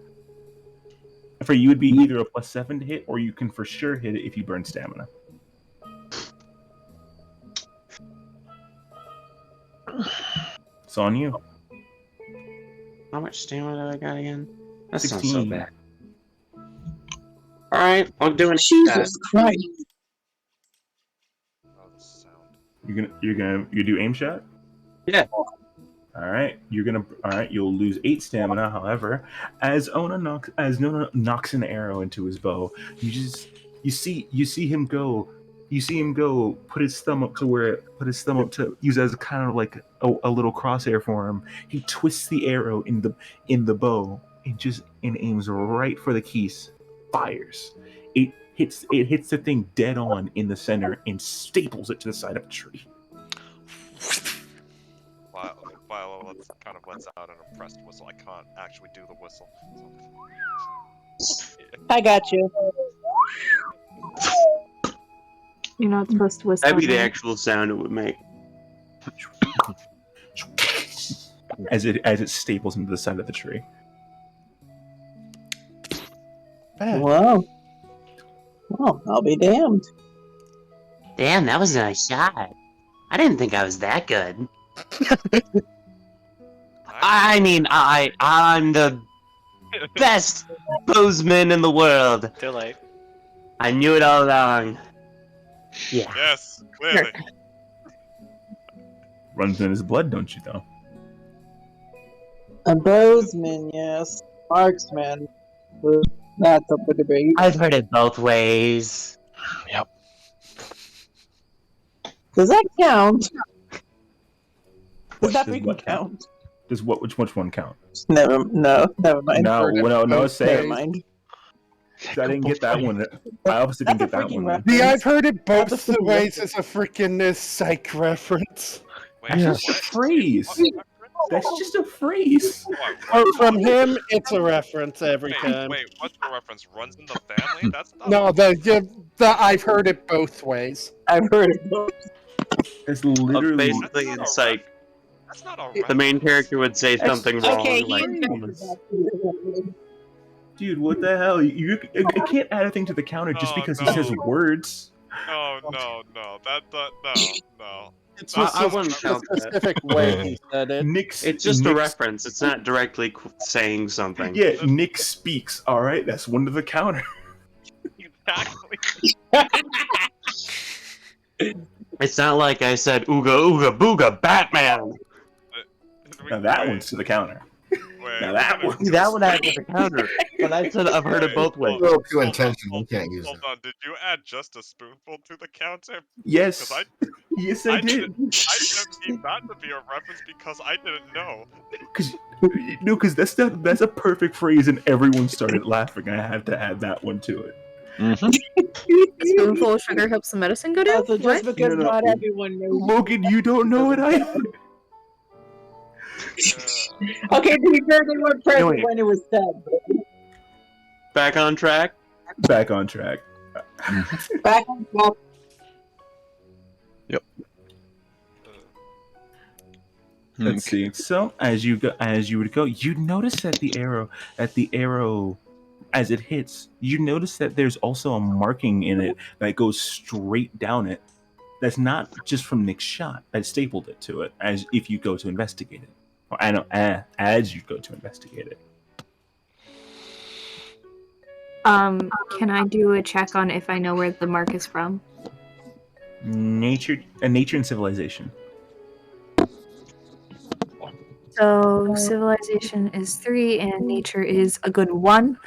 For you, it'd be either a +7 to hit, or you can for sure hit it if you burn stamina. It's on you. How much stamina do I got again? That's 16. not so bad. Alright, I'll do an Jesus Christ. Oh, the sound. You do aim shot. Yeah. All right, you'll lose 8 stamina. However, as Nona knocks an arrow into his bow, you see him go. You see him go. Put his thumb up to use as kind of like a little crosshair for him. He twists the arrow in the bow and aims right for the keys. Fires. It hits the thing dead on in the center and staples it to the side of a tree. Viola lets out an impressed whistle. I can't actually do the whistle. I got you. You're not supposed to whistle. That'd be the right? actual sound it would make. As it staples into the side of the tree. Wow. Well, I'll be damned. Damn, that was a nice shot. I didn't think I was that good. I mean, I'm the best bowsman in the world. Too late. I knew it all along. Yeah. Yes, clearly. Runs in his blood, don't you, though? A bowsman, yes. Marksman. That's up for debate. I've heard it both ways. Yep. Does that count? Does that Does freaking what count? Does which one count? Never mind. No, say Never it. mind. I didn't get that one. I obviously didn't get That's a that one. freaking The I've heard it both That's the a ways as a freaking psych reference. Wait, That's just a what? phrase. That's just a phrase. From him, it's a reference every time. Wait, what's the reference? Runs in the family? That's not. No, the I've heard it both ways. I've heard it both. It's literally Basically, That's not it's a like That's not a the main reference. character would say something wrong. Okay, like, dude. What the hell? You can't add a thing to the counter just because he says words. No. No. It's I just wouldn't a count that. specific way he said it. It's just a reference. It's not directly saying something. Yeah, Nick speaks. All right, that's one to the counter. Exactly. It's not like I said ooga ooga booga Batman. Now that one's to the counter. Now that one. That one had to the counter. But I said I've heard it both ways. A little too intentional. You can't use it. Hold on, did you add just a spoonful to the counter? Yes. 'Cause Yes, I did. I didn't need that to be a reference because I didn't know. Because that's a perfect phrase, and everyone started laughing. I had to add that one to it. A spoonful of sugar helps the medicine go down? Also, just What? because No. not everyone knows. Logan, you don't know it either. Okay, to be fair, they weren't present when it was said. Back on track. Back on track. Back on top. Let's see. So as you would go, you notice that the arrow, as it hits, you notice that there's also a marking in it that goes straight down it. That's not just from Nick's shot. I stapled it to it as if you go to investigate it. Or I know as you go to investigate it. Can I do a check on if I know where the mark is from? Nature and civilization. So civilization is 3 and nature is a good 1.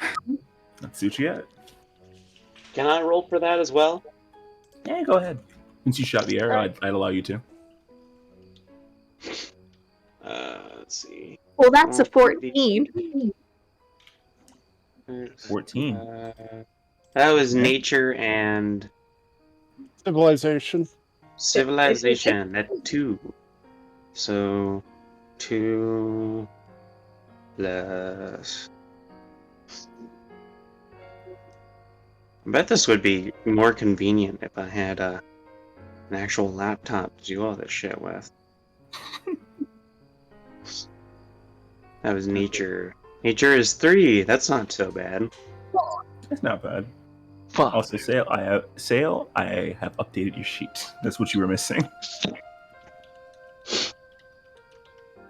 Let's see what you got. Can I roll for that as well? Yeah, go ahead. Since you shot the arrow, I'd allow you to. Let's see. Well, that's a 14. 14. That was nature and Civilization. civilization at 2. So 2 plus. I bet this would be more convenient if I had an actual laptop to do all this shit with. That was nature. Nature is 3. That's not so bad. That's not bad. Fuck. Also, I have updated your sheet. That's what you were missing.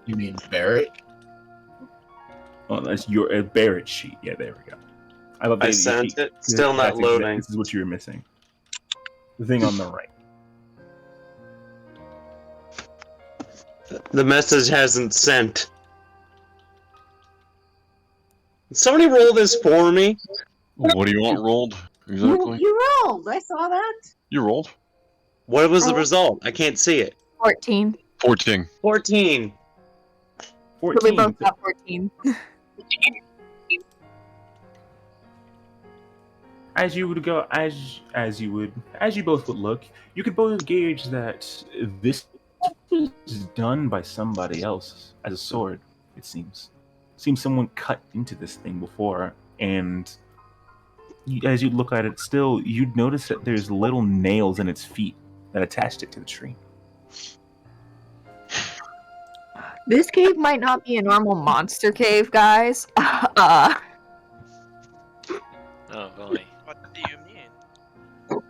You mean Barrett? Oh, that's your Barrett sheet. Yeah, there we go. I love I that sent it. Still not that's loading. This is what you were missing. The thing on the right. The message hasn't sent. Somebody roll this for me. What do you want rolled? Exactly. You rolled. I saw that. You rolled. What was the result? I can't see it. 14. 14. 14. 14. So we both got 14. As you both would look, you could both gauge that this was done by somebody else as a sword. It seems someone cut into this thing before, and as you look at it still, you'd notice that there's little nails in its feet that attached it to the tree. This cave might not be a normal monster cave, guys. Oh boy. What do you mean?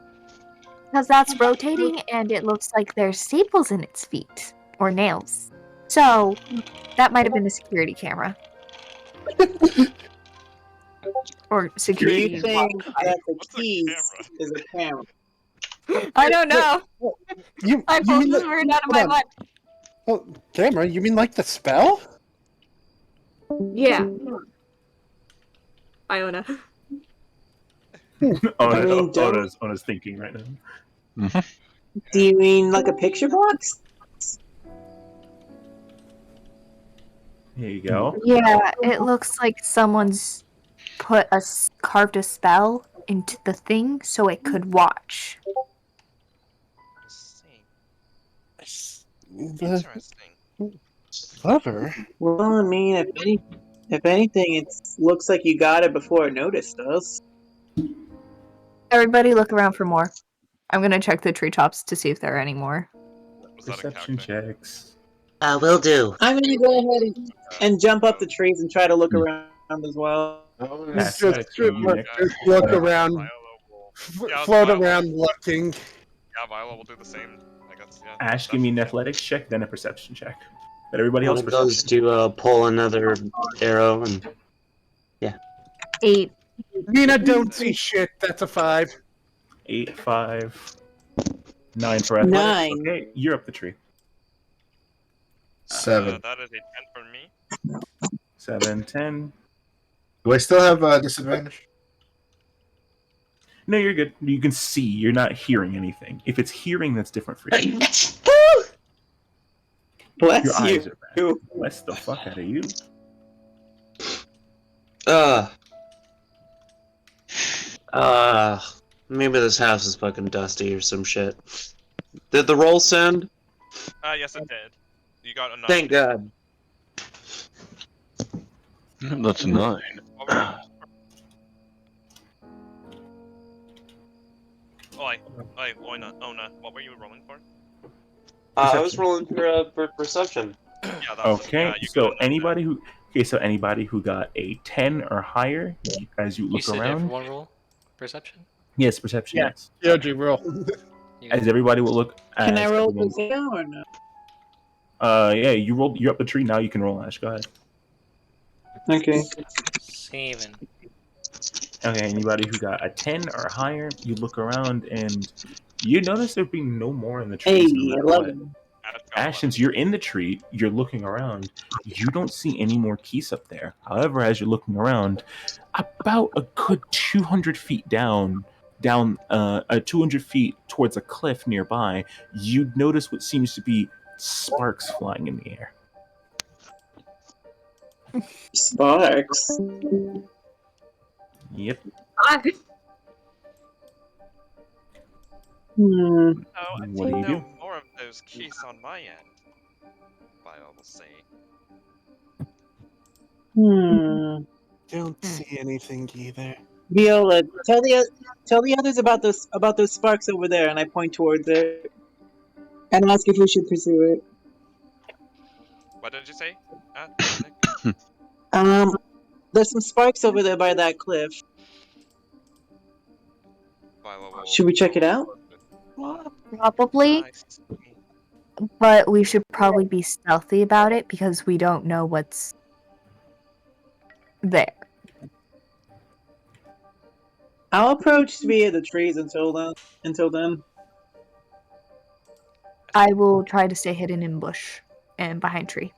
Because that's rotating and it looks like there's staples in its feet. Or nails. So, that might have been a security camera. Or Do security. you think that the What's a keys camera? is a camera? I don't know. You I pulled mean this the, word out of my hold on. butt. Oh, camera? You mean like the spell? Yeah. Iona. Ona's thinking right now. Do you mean like a picture box? Here you go. Yeah, it looks like someone's carved a spell into the thing so it could watch. Interesting. Clever. Well, I mean, if anything, it looks like you got it before it noticed us. Everybody look around for more. I'm gonna check the treetops to see if there are any more. Was that a Perception character? checks. Will do. I'm gonna go ahead and jump up the trees and try to look around as well. Pass Just, that to you, Nick. just look around, Viola will, yeah, float Viola- around looking. Yeah, Viola will do the same. I guess. Yeah. Ash, give me an athletics check, then a perception check. But everybody else One goes perception. to pull another arrow and 8. Nina, don't see shit. That's a 5. 8, 5, 9 for athletics. 9. Okay, you're up the tree. 7. That is a 10 for me. 7, 10. Do I still have disadvantage? No, you're good. You can see. You're not hearing anything. If it's hearing, that's different for you. Bless Your eyes you. are back. Bless the fuck out of you. Maybe this house is fucking dusty or some shit. Did the roll send? Yes, it did. You got a 9. Thank God. That's a 9. Why not? Oh no, what were you rolling for? I was rolling for perception. Yeah, that's Okay, you so got a 9 anybody who got a 10 or higher, as you You look said around. everyone roll perception? Yes, perception. Yeah. Yes. Yoji, roll. As everybody will look. Can I as roll everyone- this now or no? Yeah, you rolled. You're up the tree now. You can roll, Ash. Go ahead. Okay. Saving. Okay, anybody who got a 10 or higher, you look around and you notice there being no more in the trees. Hey, no matter what. 11. Ash, since you're in the tree, you're looking around. You don't see any more keys up there. However, as you're looking around, about a good 200 feet down 200 feet towards a cliff nearby, you notice what seems to be sparks flying in the air. Sparks. Yep. Hmm. Oh, I What do need you no do? more of those keys on my end. Viola will say. Don't see anything either. Viola, tell the others about those sparks over there, and I point towards it, and ask if we should pursue it. What did you say? Nick? There's some sparks over there by that cliff. Viola will Should we check it out? Probably, Nice. but we should probably be stealthy about it because we don't know what's there. I'll approach via the trees until then. I will try to stay hidden in bush and behind tree.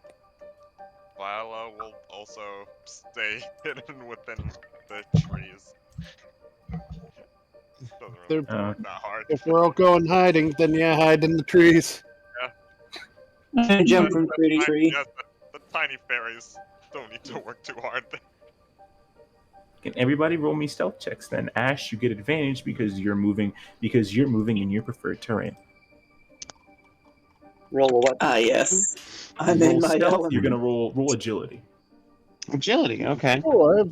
Lila will also stay hidden within the trees. Doesn't really They're- work that hard. If we're all going hiding, then yeah, hide in the trees. Jump from tree to tree. Yes, the tiny fairies don't need to work too hard. Can everybody roll me stealth checks then? Ash, you get advantage because you're moving in your preferred terrain. Roll a what? Yes. I'm in Roll my stealth, element. you're gonna roll agility. Agility, okay. Oh,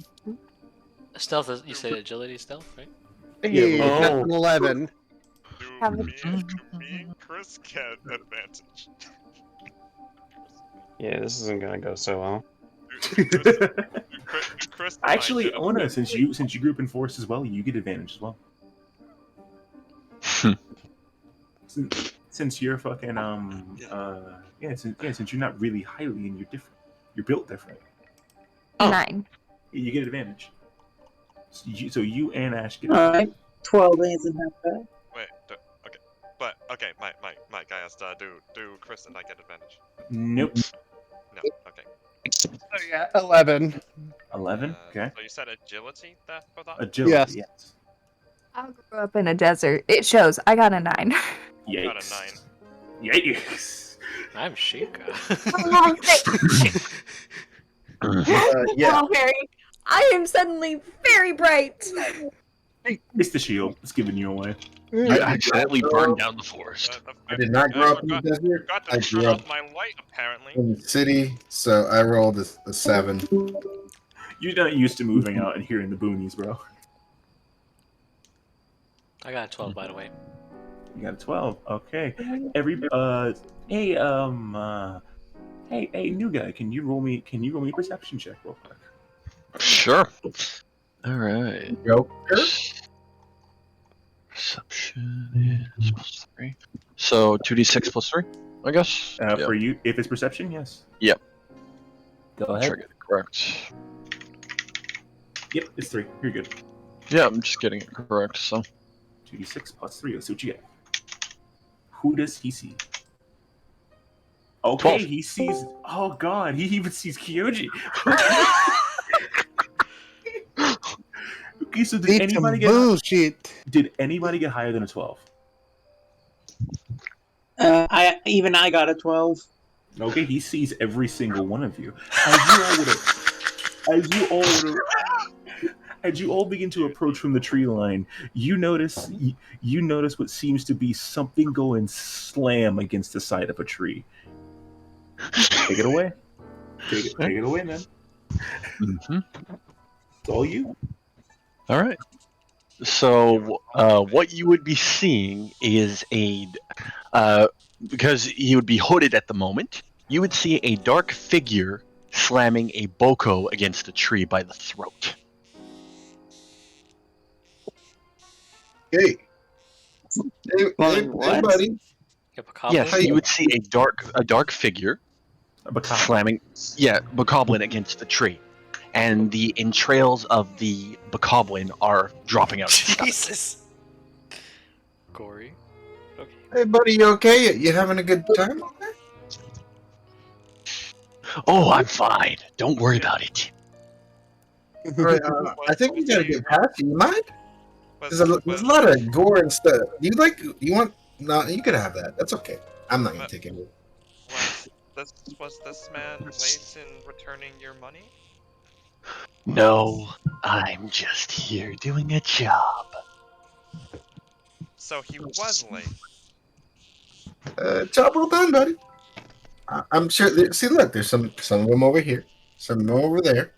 Stealth, you said agility stealth, right? hey, roll that's it. an 11. To me, Chris get advantage. Yeah, this isn't gonna go so well. Chris and I Actually, get Ona, advantage. since you group in force as well, you get advantage as well. Since you're fucking since you're not really highly and you're different, you're built different. Oh. 9. You get advantage. So you and Ash get All advantage. right. 12 isn't that bad. Wait, okay, but okay, Mike, I asked, do Chris and I get advantage? Nope. No, okay. Oh, yeah, 11. 11. Okay. So you said agility for that? Agility. Yes. Yes. I grew up in a desert. It shows. I got a 9. Yikes. Got a 9. Yikes. I'm Sheikah. Yeah. Hello, Fairy. I am suddenly very bright. It's the shield. It's giving you away. You accidentally burned down the forest. I did not grow up in the desert. Forgot I to turn grew up off my light, apparently. in the city, so I rolled a 7. You're not used to moving out and hearing the boonies, bro. I got a 12, by the way. You got a 12. Okay. Hey, new guy. Can you roll me a perception check real quick? Sure. All right. Joker? Perception is +3. So 2d6 +3, I guess. Yeah. For you, if it's perception, yes. Yep. Go Make ahead. sure I get it correct. Yep, it's 3. You're good. Yeah, I'm just getting it correct. So 2d6 +3. Let's see what you get. Who does he see? Okay, 12. he sees. Oh God, he even sees Kyoji. Okay, so did It's anybody some bullshit. Did anybody get higher than a 12? I got a 12. Okay, he sees every single one of you. As you all begin to approach from the tree line, you notice what seems to be something go and slam against the side of a tree. Take it away. Take it away, man. Mhm. It's all you. All right. So what you would be seeing is because you would be hooded at the moment, you would see a dark figure slamming a boko against a tree by the throat. Hey. What? Anybody? Yes, you would see a dark figure slamming, bokoblin against the tree, and the entrails of the bokoblin are dropping out. Jesus. Gory. Okay. Hey, buddy, you okay? You having a good time? Oh, I'm fine. Don't worry about it. All right, I think we gotta get past you. You mind? There's a lot of gore and stuff. You want? No, you could have that. That's okay. I'm not gonna take it. Was this man late in returning your money? No, I'm just here doing a job. So he was late. Job well done, buddy. I'm sure. See, look, there's some of them over here, some of them over there.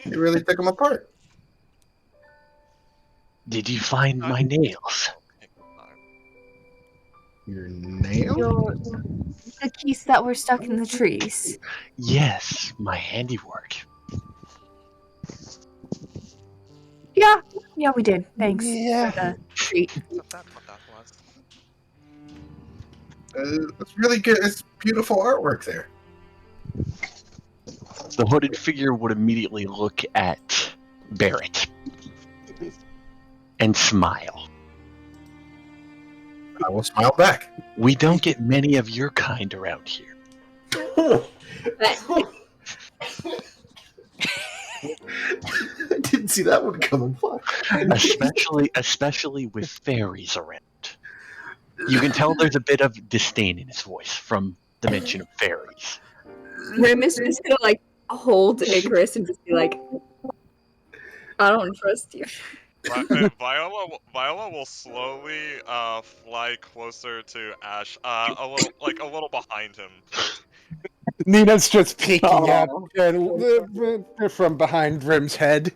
You really took them apart. Did you find my nails? Your nails? The keys that were stuck in the trees. Yes, my handiwork. Yeah, we did. Thanks Yeah. for the treat. That's what that was. It's really good. It's beautiful artwork there. The hooded figure would immediately look at Barrett. and smile. I will smile back. We don't get many of your kind around here. I didn't see that one coming. Fuck. Especially with fairies around. You can tell there's a bit of disdain in his voice from the mention of fairies. Rim is just gonna like hold Icarus and just be like, I don't trust you. Viola will slowly fly closer to Ash, a little behind him. Nina's just peeking at from behind Rim's head.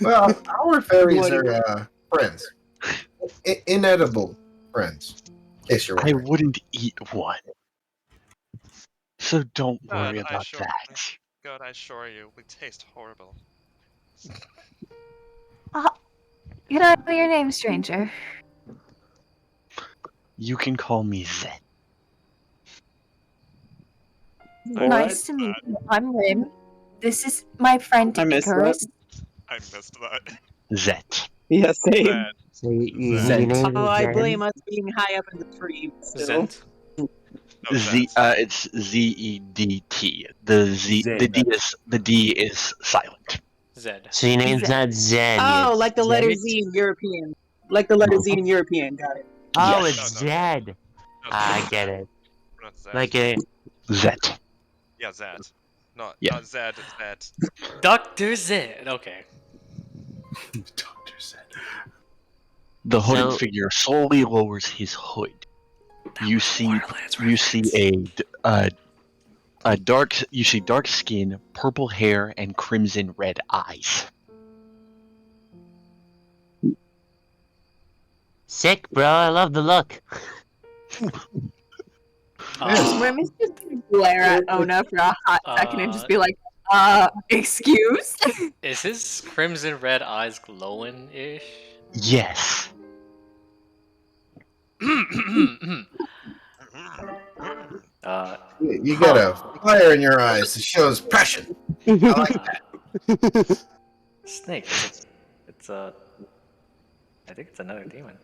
Well, our fairies are friends. Inedible friends. In case you're wondering. I wouldn't eat one. So don't worry about that. God, I assure you, we taste horrible. Can I know your name, stranger? You can call me Zed. Nice to meet you. I'm Rim. This is my friend Icarus. I missed that. Zed. Yes, same. Zed. Oh, I blame us being high up in the tree. Still. It's Z-E-D-T. The D is silent. Zed. So your name's not Zed. Oh, like the letter Z in European. Like the letter Z in European. Got it. Oh, it's Zed. I get it. Like a Zed. Yeah, Zed. Not Zed, it's Zed. Dr. Zed. Okay. Dr. Zed. The hooded figure slowly lowers his hood. You see dark skin, purple hair, and crimson red eyes. sick, bro. I love the look. Rim is just gonna glare at Ona for a hot second and just be like, excuse? Is his crimson red eyes glowing-ish? Yes. You got a fire in your eyes that shows passion. I like that. Snake. It's I think it's another demon.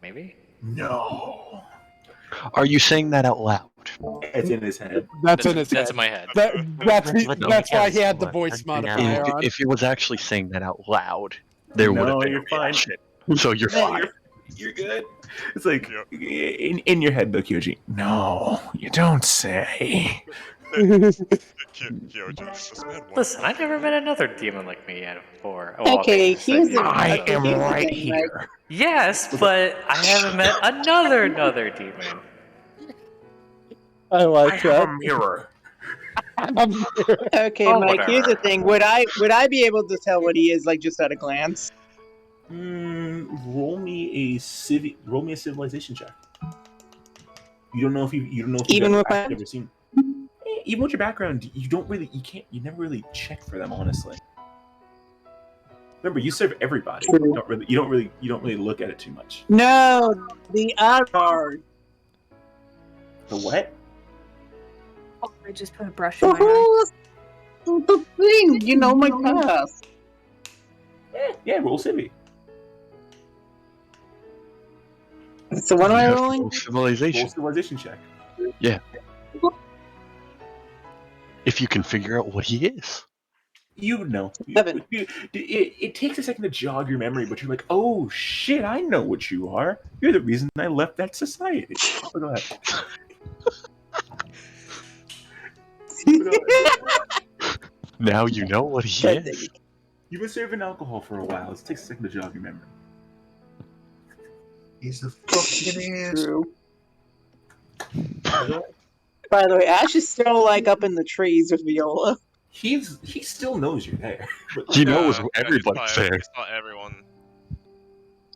Maybe? No. Are you saying that out loud? It's in his head. That's in his head. That's in my head. That's why he had the voice modifier on. If he was actually saying that out loud, there would have been you're fine. So you're fine. You're good. It's like in your head though, Kyoji. No, you don't say. Listen, I never met another demon like me yet before. Okay, here's the. I okay, am here's the right thing, here. Yes, but I haven't met another demon. I like that. A mirror. Okay, Mike. Here's the thing. Would I be able to tell what he is like just at a glance? Roll me a civilization check. You don't know if you Even with my never seen. Even with your background, you never really check for them, honestly. Remember, you serve everybody. You don't really look at it too much. No, the other. The what? Oh, I just put a brush in my eye. The thing, you know my past. Yeah, roll civvy. So what am I rolling? Roll civilization. Roll civilization check. Yeah. If you can figure out what he is. You would know. 7. It takes a second to jog your memory, but you're like, oh shit, I know what you are. You're the reason I left that society. Oh, go ahead. Now you know what he is. You've been serving alcohol for a while. It takes a second to jog your memory. He's a fucking ass. By the way, Ash is still like up in the trees with Viola. He still knows you're there. He knows everybody's there. He saw everyone.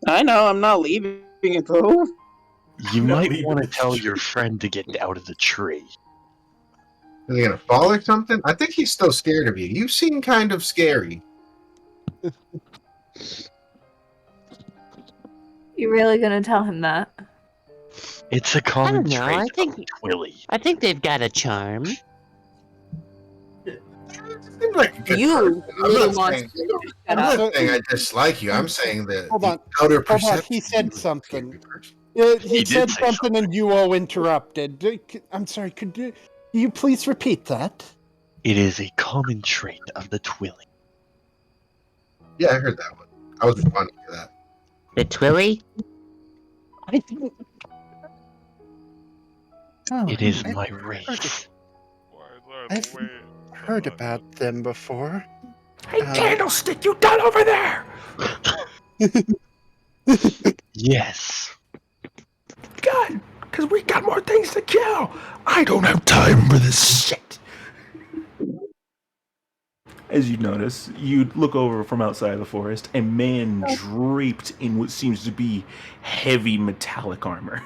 I know. I'm not leaving it though. You might want to tell your friend to get out of the tree. Is he gonna fall or something? I think he's still scared of you. You seem kind of scary. You really gonna tell him that? It's a common I don't know, trait I think- of Twilly. I think they've got a charm. Seems like a good You person. little monster. I'm not saying I dislike you. I'm saying that Hold the on. outer Hold on. perception. He you said would be a something. good person. He did said say something and you all interrupted. I'm sorry, could you please repeat that? It is a common trait of the Twilly. Yeah, I heard that one. I was responding to that. The Twilly? I didn't. Oh, It is I- my race. I've heard about them before. Hey, Candlestick, you done over there? Yes. God, because we got more things to kill. I don't have time for this shit. As you notice, you look over from outside the forest, a man draped in what seems to be heavy metallic armor,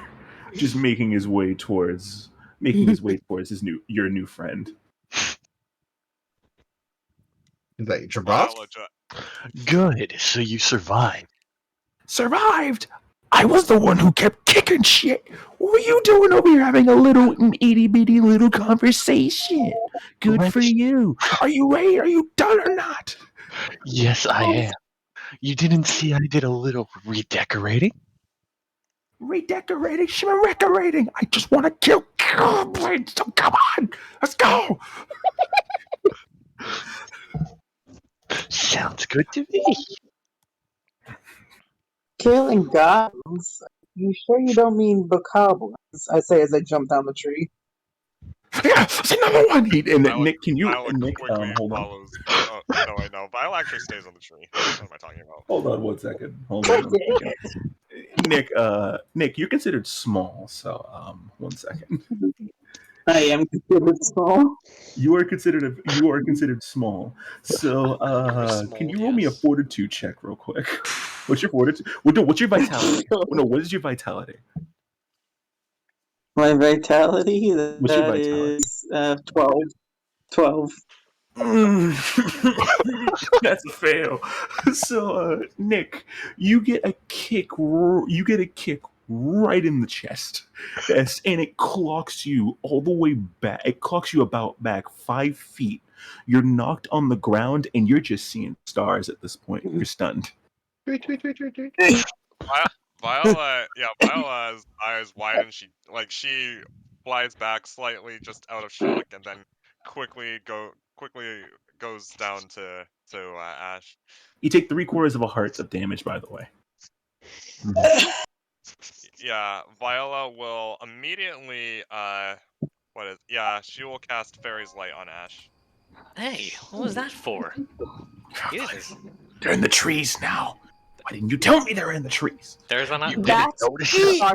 just making his way towards your new friend. Is that your boss? Good. So you survived. Survived? I was the one who kept kicking shit. What were you doing over here having a little itty bitty little conversation? Good for you. Are you ready? Are you done or not? Yes, I am. You didn't see I did a little redecorating? Redecorating, shimmerecorating. I just want to kill goblins. So come on, let's go. Sounds good to me. Killing goblins? You sure you don't mean bokoblins? I say as I jump down the tree. Yeah, it's number one. Nick, can you? Nick, hold on. Follows. No, I know. Viola actually stays on the tree. What am I talking about? Hold on 1 second. Hold on 1 second. Nick, you're considered small, so 1 second. I am considered small. You are considered small. So can you roll me a fortitude check real quick? What's your fortitude? What's your vitality? No, what is your vitality? My vitality? What's your vitality? Is 12. 12. That's a fail. So, Nick, you get a kick. You get a kick right in the chest, yes, and it clocks you all the way back. It clocks you about back 5 feet. You're knocked on the ground, and you're just seeing stars at this point. You're stunned. Viola's eyes widen. She flies back slightly, just out of shock, and then quickly goes down to Ash. You take 3/4 of a heart of damage, by the way. Yeah, Viola will immediately she will cast Fairy's Light on Ash. Hey, what was that for? Jesus. They're in the trees now. Why didn't you tell me they're in the trees? There's an.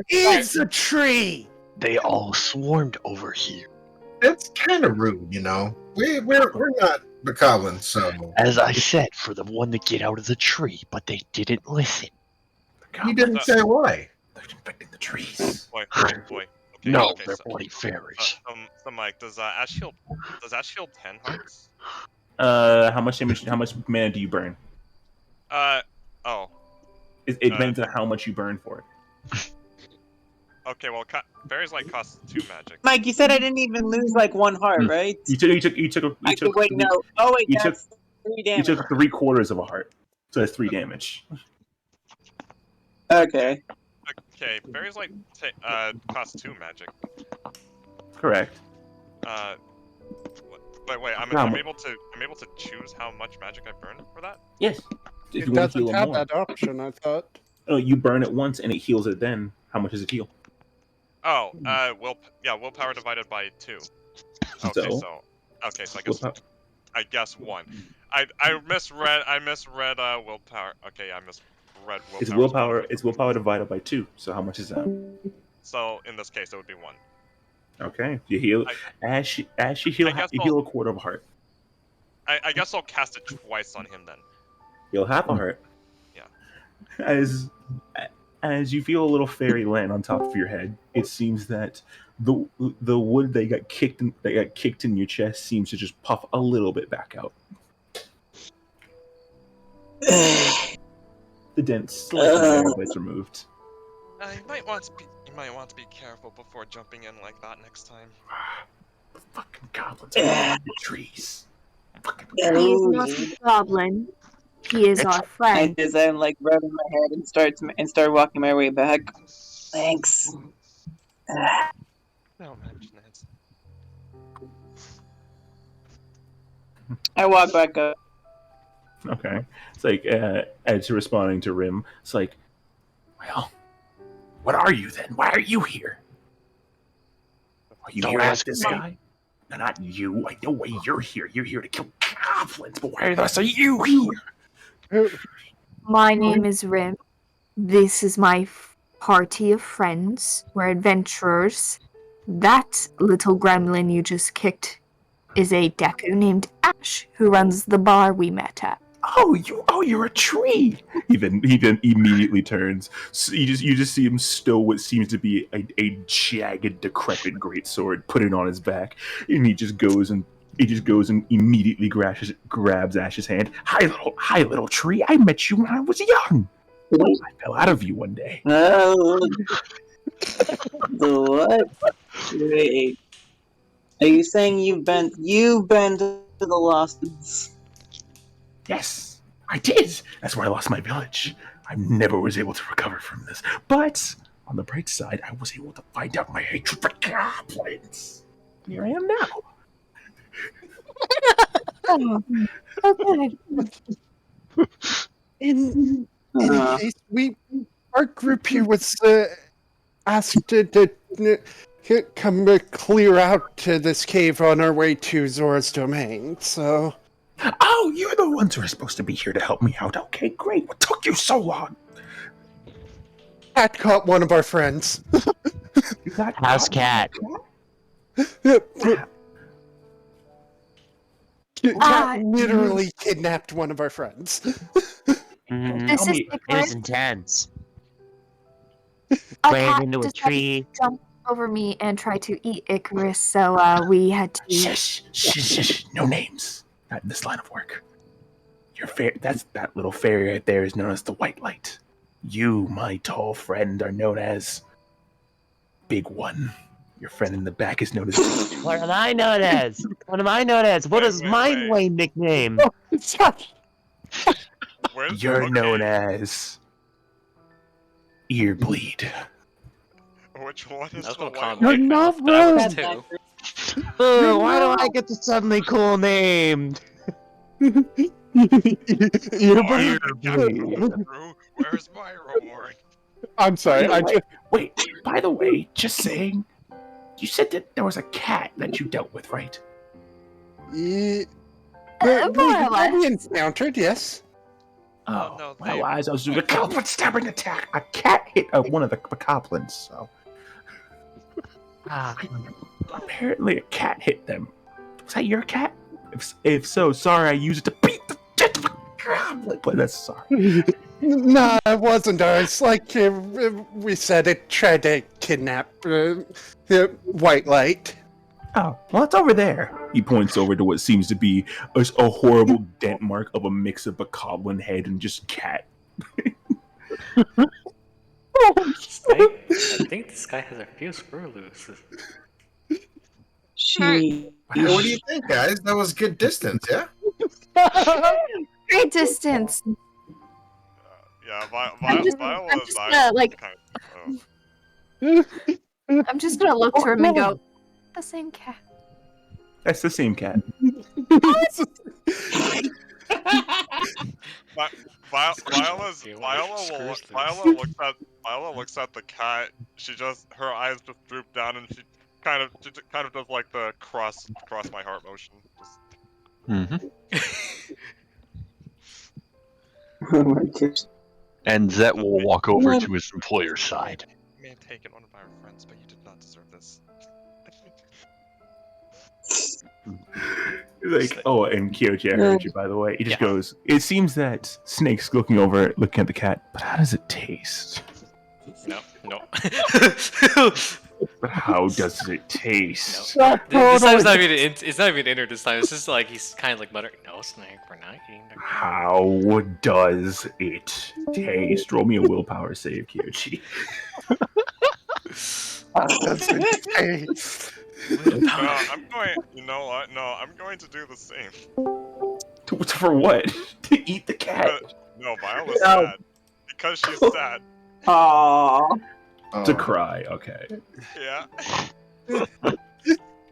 It's a tree. They all swarmed over here. That's kind of rude, you know. We're not bokoblins, so. As I said, for the one to get out of the tree, but they didn't listen. You didn't say why. They're infecting the trees. Boy. Okay, No, okay, they're bloody fairies. So Mike, does Ash shield 10 hearts? How much mana do you burn? It depends on how much you burn for it. Okay, well, Fairy's Light costs 2 magic. Mike, you said I didn't even lose like 1 heart, right? You took. Wait, no. Oh wait, that's 3 damage. You took 3/4 of a heart, so that's 3 damage. Okay. Okay, Fairy's Light costs 2 magic. Correct. Wait. I'm able to choose how much magic I burn for that. Yes. It doesn't have that option, I thought. Oh, you burn it once and it heals it. Then how much does it heal? Oh, willpower divided by 2. Okay, so I guess 1. I misread willpower. Okay, I misread willpower. It's willpower divided by 2. So how much is that? So in this case, it would be 1. Okay, you heal. Ash, you heal 1/4 of a heart. I guess I'll cast it twice on him then. Heal half a heart. Yeah. As you feel a little fairy land on top of your head, it seems that the wood that got kicked in your chest seems to just puff a little bit back out. The dent slightly there, but it's removed. You might want to be careful before jumping in like that next time. The fucking goblins are in the trees. He is not a goblin. He is our friend. I guess I'm like rubbing my head and start walking my way back. Thanks. Don't mention it. I walk back up. Okay. It's like Ed's responding to Rim. It's like, well, what are you then? Why are you here? Are you here as this guy? No, not you. I know why you're here. You're here to kill goblins, but why are the rest of you here? My name is Rim. This is my party of friends. We're adventurers. That little gremlin you just kicked is a Deku named Ash, who runs the bar we met at. You're a tree. He then immediately turns. So you just see him stow what seems to be a jagged, decrepit greatsword, put it on his back, and he just goes and immediately grabs Ash's hand. Hi, little tree. I met you when I was young. I fell out of you one day. What? Wait. Are you saying you've been to the Losteds? Yes, I did. That's where I lost my village. I never was able to recover from this. But on the bright side, I was able to find out my hatred for goblins. Here I am now. Okay. In case our group here was asked to come clear out to this cave on our way to Zora's domain, so... Oh, you're the ones who are supposed to be here to help me out. Okay, great. What took you so long? Cat caught one of our friends. House cat. Cat literally kidnapped one of our friends. This is It was intense. A Ran cat into a decided tree. to jump over me and try to eat Icarus, so we had to... Shush. No names. Not in this line of work. That little fairy right there is known as the White Light. You, my tall friend, are known as Big One. Your friend in the back is known as... What am I known as? What am I known as? What is my lame nickname? You're known as... Earbleed. Which one is That's the what one? You're not wrong. Why do I get the suddenly cool name? Where's my reward? I'm sorry. Wait, by the way, just saying, you said that there was a cat that you dealt with, right? more or less. We encountered, yes. Oh, no, well, as I was doing a goblin stabbing attack, a cat hit one of the goblins, so... Apparently a cat hit them. Was that your cat? If so, sorry I used it to beat the shit of a goblin, but that's sorry. No, it wasn't ours. Like we said, it tried to kidnap White Light. Oh, well, it's over there. He points over to what seems to be a horrible dent mark of a mix of a goblin head and just cat. I think this guy has a few screw loose. What do you think, guys? That was good distance, yeah? Great distance. Yeah, I'm just gonna, like... I'm just gonna look to him and go, the same cat. That's the same cat. Viola looks at the cat. Her eyes just droop down, and she kind of does like the cross my heart motion. Oh my gosh. And Zet will walk over to his employer's side. You may have taken one of our friends, but you did not deserve this. Like, oh, and Kyoji, I heard you, by the way. He just goes, it seems that Snake's looking at the cat, but how does it taste? No. But how does it taste? No. This time it's not even enter this time. It's just like he's kind of like muttering, "No, Snake, we're not eating the cat." How does it taste? Roll me a willpower save, Kyoji. How does it taste? I'm going. You know what? No, I'm going to do the same. For what? To eat the cat? No, Viola's sad. Because she's sad. Aww. To cry, okay. Yeah.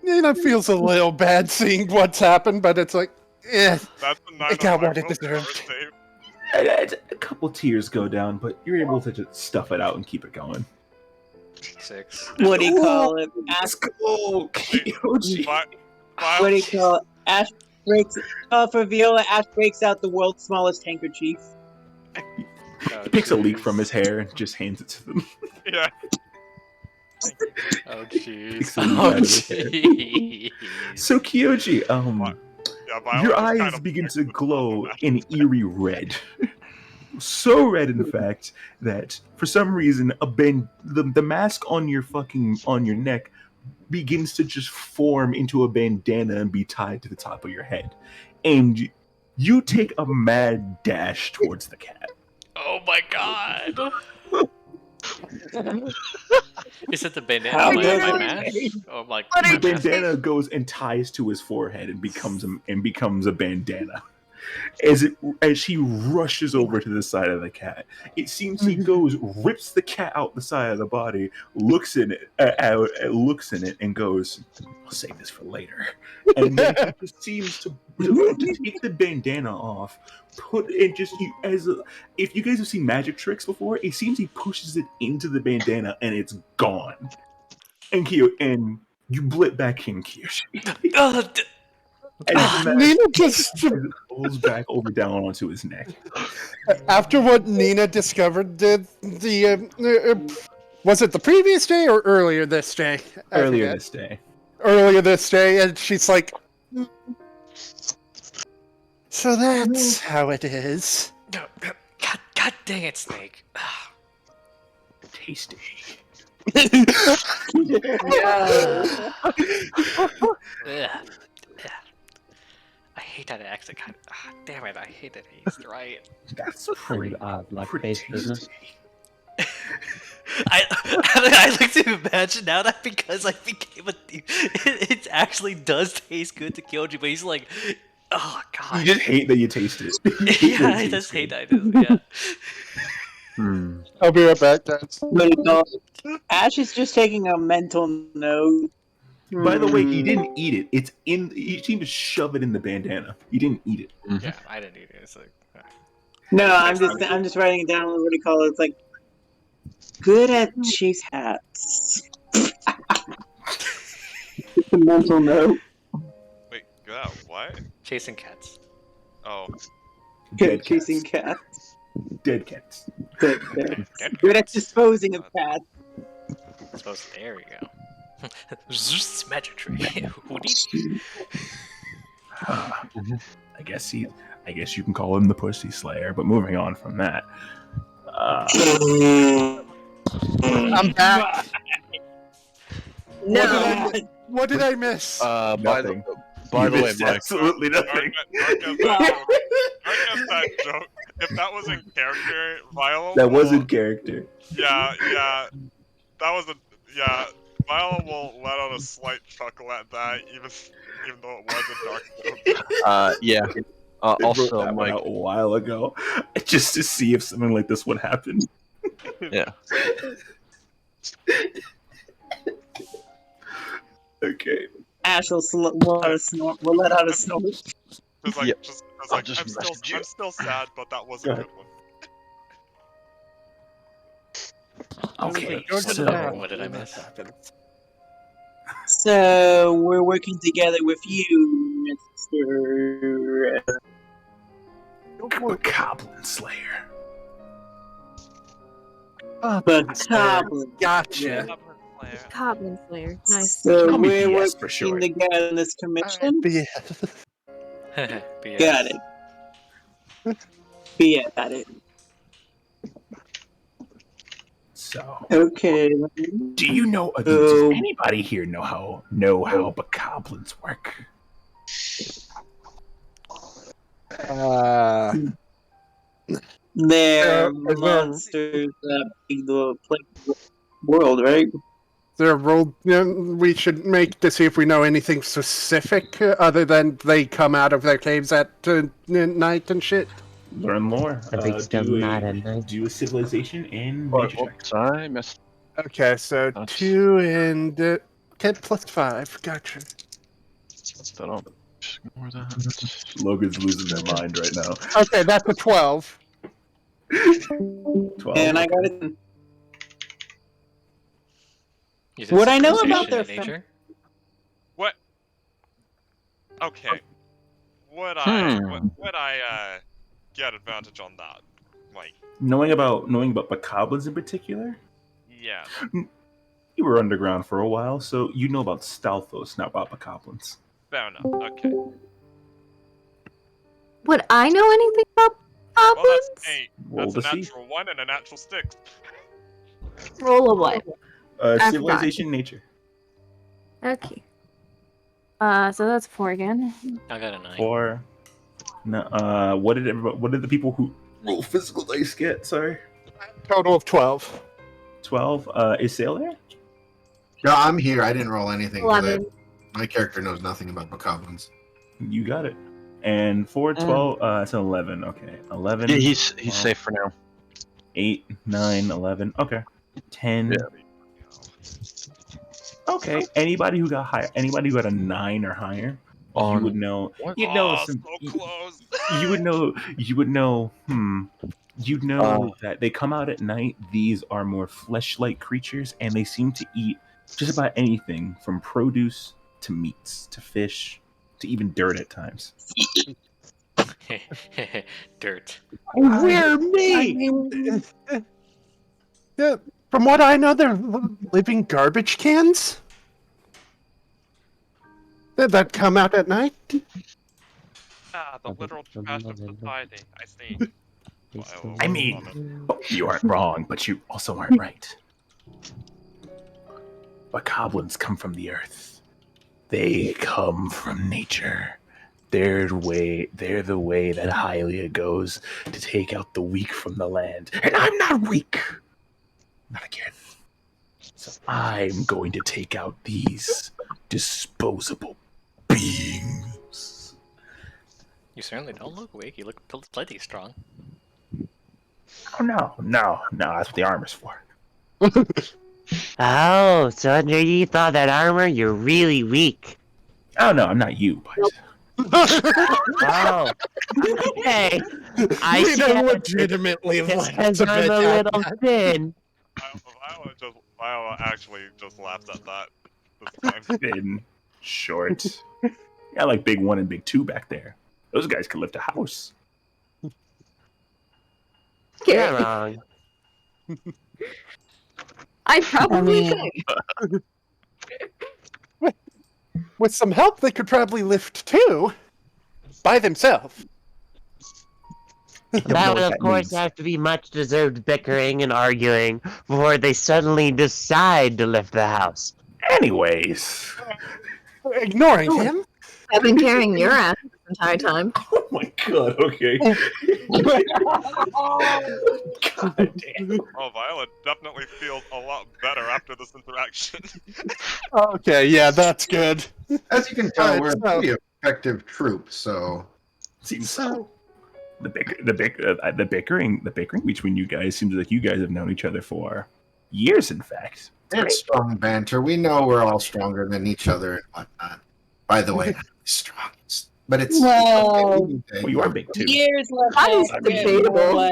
Nina feels a little bad seeing what's happened, but it's like, That's the it got what it deserved. A couple tears go down, but you're able to just stuff it out and keep it going. 6. What do you call it? Let's go, Kyoji. What do you call it? Ash breaks. For Viola, Ash breaks out the world's smallest handkerchief. He picks a leak from his hair and just hands it to them. Yeah. Oh jeez. So Kyoji, your eyes kind of begin to glow in eerie red. So red, in fact, that for some reason the mask on your neck begins to just form into a bandana and be tied to the top of your head, and you take a mad dash towards the cat. Oh my god! Is it the bandana my mask? Oh my! The bandana goes and ties to his forehead and becomes a bandana. As he rushes over to the side of the cat, it seems he rips the cat out the side of the body, looks in it, and goes, "I'll save this for later." And then he just seems to take the bandana off, if you guys have seen magic tricks before, it seems he pushes it into the bandana and it's gone. And you blip back in, Kyoshi. Nina just pulls back over down onto his neck. After what Nina discovered, did was it the previous day or earlier this day? Earlier this day, and she's like, so that's how it is. God dang it, Snake. Tasty. I hate that accent. Damn it, I hate that he's right. That's pretty odd, like face business. I like to imagine now that because I became it actually does taste good to Kyoji, but he's like, oh god. You just hate that you taste it. Yeah, I just hate that. Yeah. I'll be right back, guys. Ash is just taking a mental note. By the way, he didn't eat it. You seem to shove it in the bandana. You didn't eat it. Yeah, I didn't eat it. It's like no, I'm just writing it down. What do you call it? It's like good at chase hats. Just a mental note. Wait, good at what? Chasing cats. Oh. Good at chasing cats. Dead cats. Good at disposing of cats. There we go. Zzz, magic trick. I guess you can call him the Pussy Slayer. But moving on from that, I'm back. No. What did I miss? Nothing. By the way, Mike, absolutely nothing. That joke. If that was in character, Viola. That was in character. Yeah. That was Viola will let out a slight chuckle at that, even though it was a dark joke. Yeah. Also, that Mike, a while ago, just to see if something like this would happen. Yeah. Okay. Ash will let out a snort. Just like, I'm still sad, but that was a good one. Okay, what did I miss? So we're working together with you, Mr. Goblin Slayer. Goblin. Gotcha. Goblin Slayer. Nice. So Call me we're BS working for short. together in this commission. Got it. Got it. So, okay. do you know? Does anybody here know how bokoblins work? They're monsters that plague the world, right? there a roll we should make to see if we know anything specific other than they come out of their caves at night and shit? Learn more. Do a civilization and nature check. I missed. Okay, so 2 and 10 plus 5. Gotcha. Ignore that. Logan's losing their mind right now. Okay, that's a 12. 12. And I got it. What I know about their nature? What? Okay. Would I get advantage on that? Like, Knowing about bokoblins in particular? yeah. You were underground for a while, so you know about Stalthos, not about bokoblins. Fair enough. Okay. Would I know anything about Well, goblins? that's 8. Roll That's a to see. natural 1 and a natural 6. Roll a what? Civilization, nature. Okay. So that's 4 again. I got a 9. 4. No. What did the people who roll physical dice get? Sorry. Total of 12. 12. Is Sail there? No, I'm here. I didn't roll anything. 11. My character knows nothing about bokoblins. You got it. And 4, 12. It's an 11. Okay, 11. Yeah, he's safe for now. 8, 9, 11. Okay, 10. Yeah. Okay. Anybody who got higher, anybody who got a 9 or higher, you would know. You'd know some. So close. You would know. You'd know that they come out at night. These are more flesh-like creatures, and they seem to eat just about anything from produce to meats to fish to even dirt at times. Dirt. Where me? Yeah, from what I know, they're living garbage cans that come out at night. Ah, the literal trash of society. I see. I mean, you aren't wrong, but you also aren't right. Bokoblins come from the earth. They come from nature. They're the way that Hylia goes to take out the weak from the land. And I'm not weak. Not again. So I'm going to take out these disposable beings. You certainly don't look weak. You look plenty strong. Oh, no. That's what the armor's for. Oh, so underneath all that armor, you're really weak. Oh, no, I'm not you, but... Oh, okay. I We see don't it. legitimately It's like 'cause to I'm a bet little thin. Viola actually just laughed at that this time. Thin, short. Yeah, like Big 1 and Big 2 back there. Those guys could lift a house. You're wrong. I probably could. With some help, they could probably lift 2 by themselves. That would, of course, have to be much deserved bickering and arguing before they suddenly decide to lift the house. Anyways. Ignoring him? I've been carrying your ass this entire time. Oh my god, okay. God damn. Oh, Viola definitely feels a lot better after this interaction. Okay, yeah, that's good. As you can tell, Alright, we're a so- pretty effective troop, so... Seems so. The bickering between you guys seems like you guys have known each other for years, in fact. It's strong banter. We know we're all stronger than each other and whatnot. By the way, I'm the strongest. But it's... Well, Well, you are big too. years left That is out, debatable.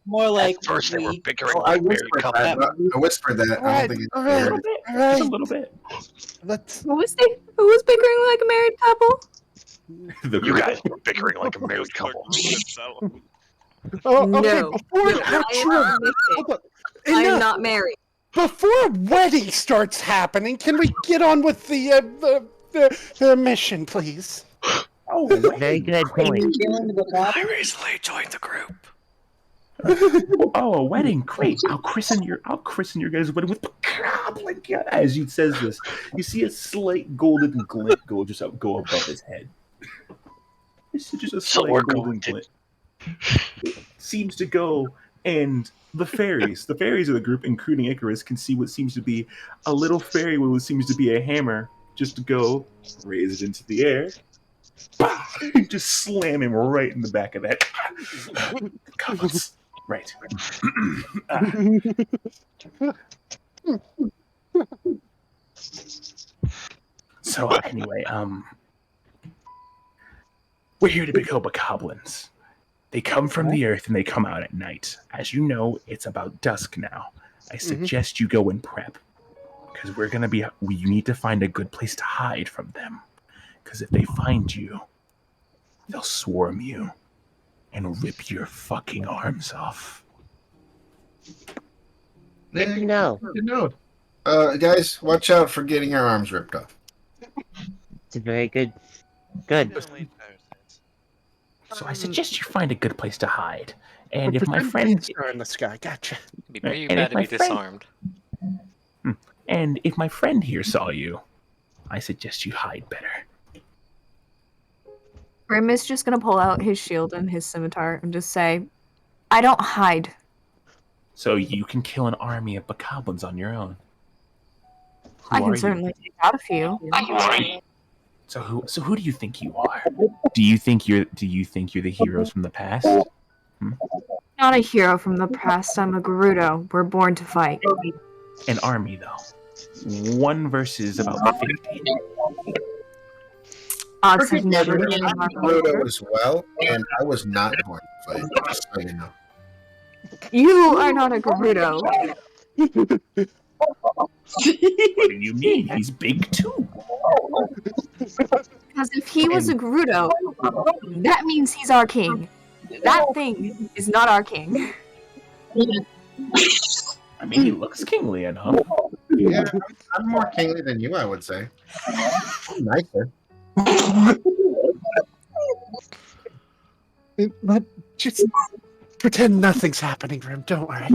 More like At first, they were we- bickering Oh, I like married whispered couple. that. I whispered that. I don't think it's Alright, A little bit. Just a little bit. Let's... Who was bickering like a married couple? You guys were bickering like a married couple. Oh, okay, No. before No, actual... I am Hold on. I am Enough. not married. Before wedding starts happening, can we get on with the mission, please? Oh, Very good point. I recently joined the group. Oh, a wedding! Great. I'll christen your guys' wedding with Goblin. As you says this, you see a slight golden glint go above his head. It's just a So slight we're golden going to- glint. It seems to go And the fairies of the group, including Icarus, can see what seems to be a little fairy with what seems to be a hammer just go, raise it into the air, just slam him right in the back of that. Goblins. Right. So anyway, we're here to become goblins. They come from the earth and they come out at night. As you know, it's about dusk now. I suggest you go and prep. Because you need to find a good place to hide from them. Because if they find you, they'll swarm you and rip your fucking arms off. Good to know. Good to know. Guys, watch out for getting your arms ripped off. It's a very good. Good. So I suggest you find a good place to hide. And if my Pretend friend... star in the sky, gotcha. It'd be pretty bad to be disarmed. And if my friend here saw you, I suggest you hide better. Grim is just gonna pull out his shield and his scimitar and just say, I don't hide. So you can kill an army of bokoblins on your own. I can certainly take out a few. So who do you think you are? Do you think you're the heroes from the past? Not a hero from the past, I'm a Gerudo. We're born to fight. An army, though. 1 versus about 50. Odds have never been been in my Gerudo as well, and I was not born to fight, just so you know. You are not a Gerudo. What do you mean? He's big too. Because if he was a Gerudo, that means he's our king. That thing is not our king. I mean, he looks kingly enough. Yeah, I'm more kingly than you, I would say. I'm nicer. But just pretend nothing's happening, Grim. Don't worry.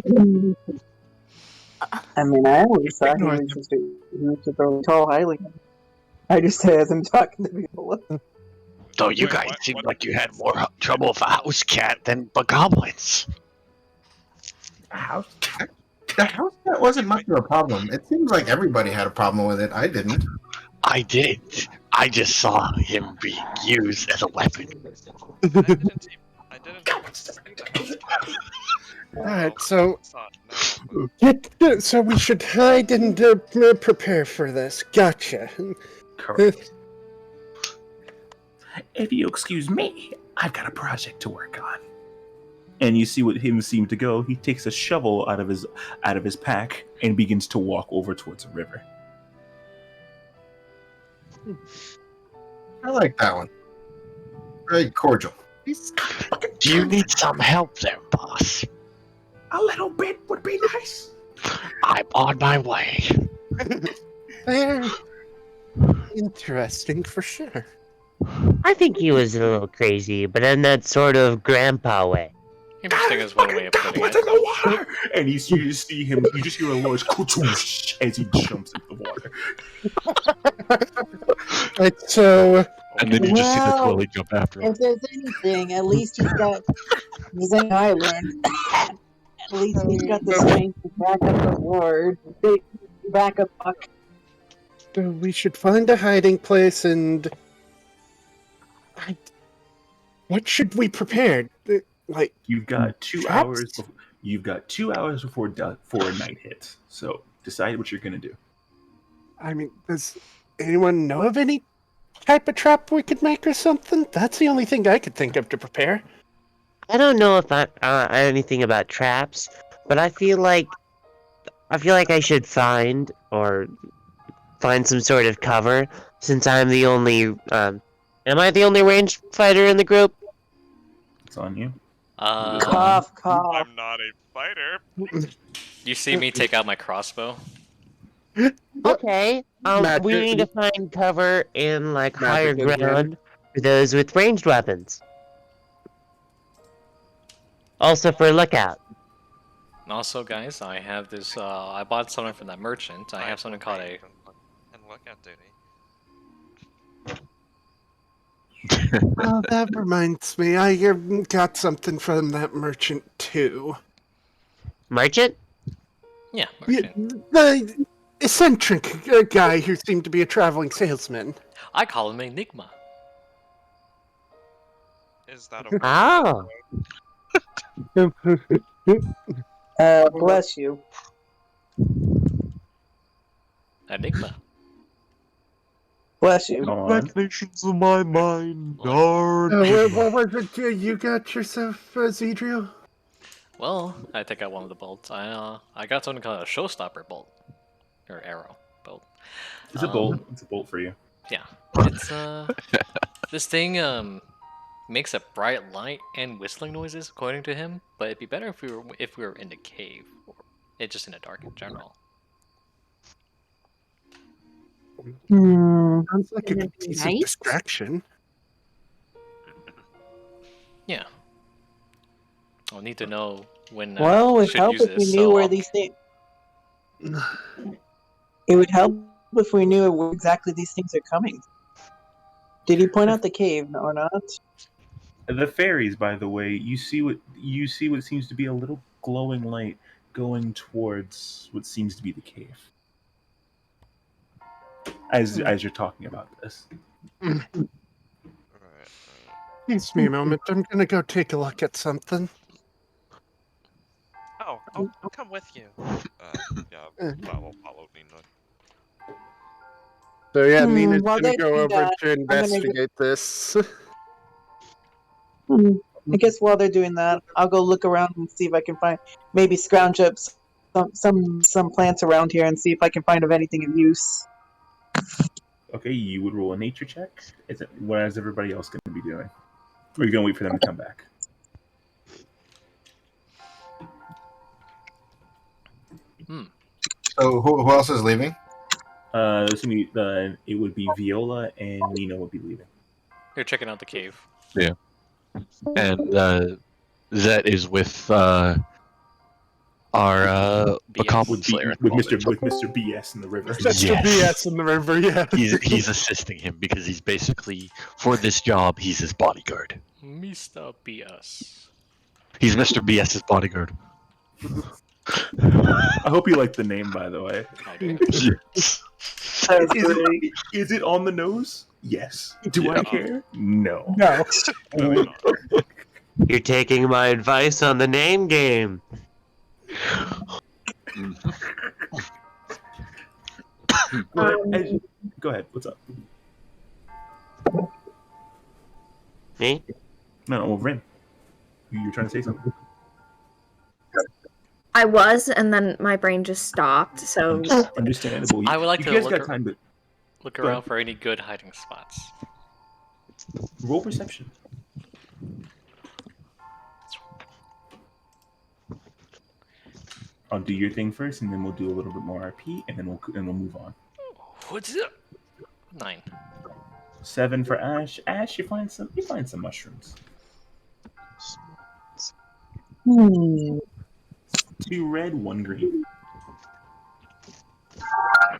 I mean, I always thought he was just a tall highling. I just had him talking to people. So you guys seem like you had more trouble with a house cat than bokoblins. A house cat? The house cat wasn't much of a problem. It seems like everybody had a problem with it. I didn't. I did. I just saw him being used as a weapon. I didn't. Alright, so we should hide and prepare for this. Gotcha. Correct. If you excuse me, I've got a project to work on. And you see what him seem to go. He takes a shovel out of his pack and begins to walk over towards a river. I like that one. Very cordial. Do you need some help there, boss? A little bit would be nice. I'm on my way. Very interesting for sure. I think he was a little crazy, but in that sort of grandpa way. Interesting is one way of putting What's it. in the water? And you just see him. You just hear a large "koochoosh" as he jumps into the water. Right, so. And then you just see the Twilly jump after him. If there's anything, at least he's got. He's an I learned. At least he's got the strength to back up the ward. Big backup buck. So we should find a hiding place and. What should we prepare? Like you've got 2 hours. You've got 2 hours before night hits. So decide what you're gonna do. I mean, does anyone know of any type of trap we could make or something? That's the only thing I could think of to prepare. I don't know if I anything about traps, but I feel like I should find some sort of cover since I'm the only. Am I the only ranged fighter in the group? It's on you. Cough, cough. I'm not a fighter. You see me take out my crossbow? Okay. We need to find cover in higher ground for those with ranged weapons. Also for lookout. And also, guys, I have this. I bought something from that merchant. I have something called a. And lookout duty. Oh, that reminds me. I got something from that merchant too. Merchant? Yeah, Yeah, merchant. the eccentric guy who seemed to be a traveling salesman. I call him Enigma. Is that a word? Oh. Bless you. Enigma. Bless you. Congratulations on my mind, dark. What was it you got yourself, Zedrio? Well, I take out one of the bolts. I got something called a showstopper bolt. Or arrow bolt. It's a bolt. It's a bolt for you. Yeah. It's this thing makes a bright light and whistling noises according to him, but it'd be better if we were in the cave or it just in the dark in general. Sounds like a Gonna be decent nice. distraction. Yeah. I'll need to know when Well, it would should help use if we this, knew so where I'll- these things. It would help if we knew where exactly these things are coming. Did he point out the cave or not? The fairies, by the way, you see what seems to be a little glowing light going towards what seems to be the cave. As you're talking about this. Excuse me a moment. I'm gonna go take a look at something. Oh, I'll come with you. Yeah, that will follow Nina. So yeah, Nina's while gonna they're go doing over that, to I'm gonna investigate this. I guess while they're doing that, I'll go look around and see if I can find, maybe scrounge up some plants around here and see if I can find of anything of use. Okay, you would roll a nature check. What is everybody else going to be doing? Or are you going to wait for them to come back? So who else is leaving? It would be Viola and Nina would be leaving. You're checking out the cave. Yeah. And Zet is with our Goblin Slayer. with Mr. BS in the river. Mr. BS in the river, yeah. He's assisting him because he's basically, for this job, he's his bodyguard. Mr. BS. He's Mr. BS's bodyguard. I hope you like the name, by the way. Yes. Is it on the nose? Yes. Do I care? No. No. You're taking my advice on the name game. Go ahead. What's up? Me? No, Rin. You were trying to say something. I was, and then my brain just stopped. So Understandable. I would like you to guys look, got time to look around for any good hiding spots. roll perception. I'll do your thing first, and then we'll do a little bit more RP, and then we'll move on. What's it? 9. 7 for Ash. Ash, you find some mushrooms. 2 red, 1 green.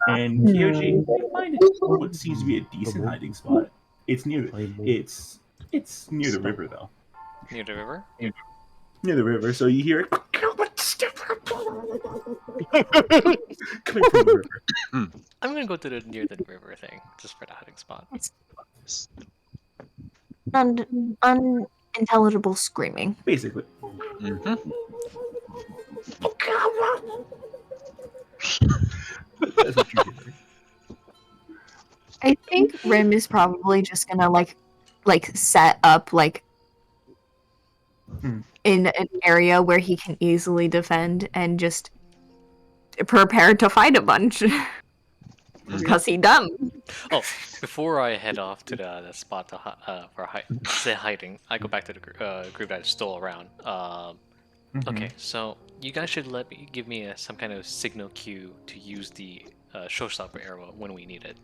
And Kyoji, you find what seems to be a decent hiding spot. It's near the river though. Near the river? Near the river, so you hear it coming from the river. I'm gonna go to the near the river thing, just for the hiding spot. Unintelligible screaming. Basically. That's what you're doing. I think Rim is probably just gonna like set up in an area where he can easily defend and just prepare to fight a bunch. Because he dumb. Oh, before I head off to the spot to hiding, I go back to the group that's still around. Okay, so you guys should give me some kind of signal cue to use the showstopper arrow when we need it.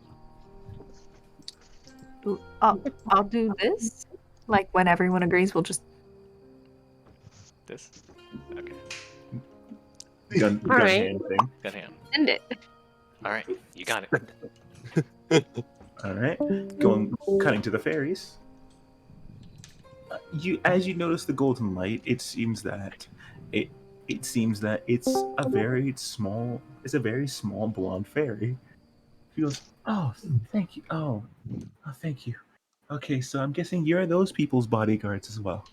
I'll do this. Like when everyone agrees, we'll just this. Okay. Gun hand thing. Gun hand. end it. All right, you got it. All right, cutting to the fairies. As you notice the golden light, it seems that it seems that it's a very small blonde fairy. She goes, "Oh, thank you. Oh, thank you. Okay, so I'm guessing you're those people's bodyguards as well."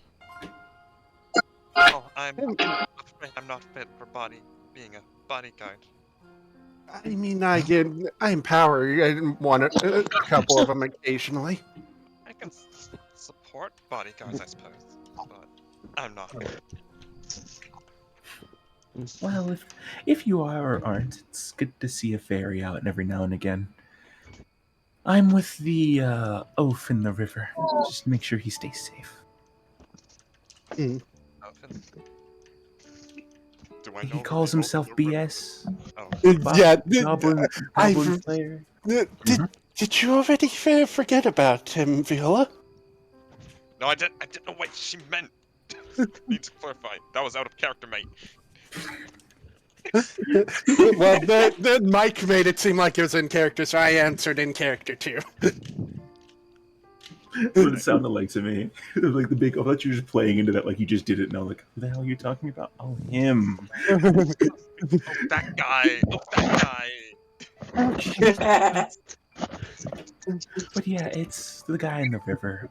Oh, I'm afraid I'm not fit for being a bodyguard. I mean, I empower a couple of them occasionally. I can support bodyguards, I suppose, but I'm not. Well, if you are or aren't, it's good to see a fairy out every now and again. I'm with the oaf in the river. Just make sure he stays safe. Mm. Do I know He calls himself BS. Yeah, Goblin Slayer. Did you already forget about him, Viola? No, I didn't know what she meant. Need to clarify. That was out of character, mate. Well, then Mike made it seem like it was in character, so I answered in character too. That's what it sounded like to me. It was like the big. I thought you were just playing into that, like you just didn't know. Like, who the hell are you talking about? Oh, him. That guy. But yeah, it's the guy in the river.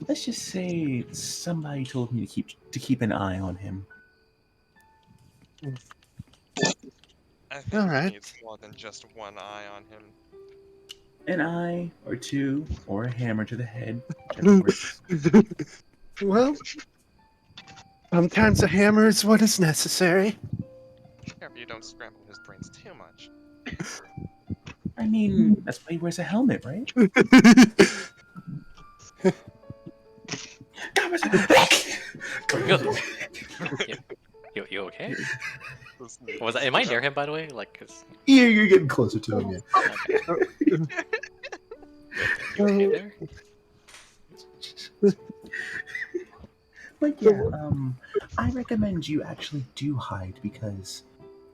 Let's just say somebody told me to keep an eye on him. I think All he right. needs more than just one eye on him. An eye or two, or a hammer to the head. Well, sometimes a hammer is what is necessary. Careful you don't scramble his brains too much. I mean, that's why he wears a helmet, right? You okay? Was that, am I near him, by the way? Like, cause... Yeah, you're getting closer to him. Yeah. You okay there? But yeah, I recommend you actually do hide because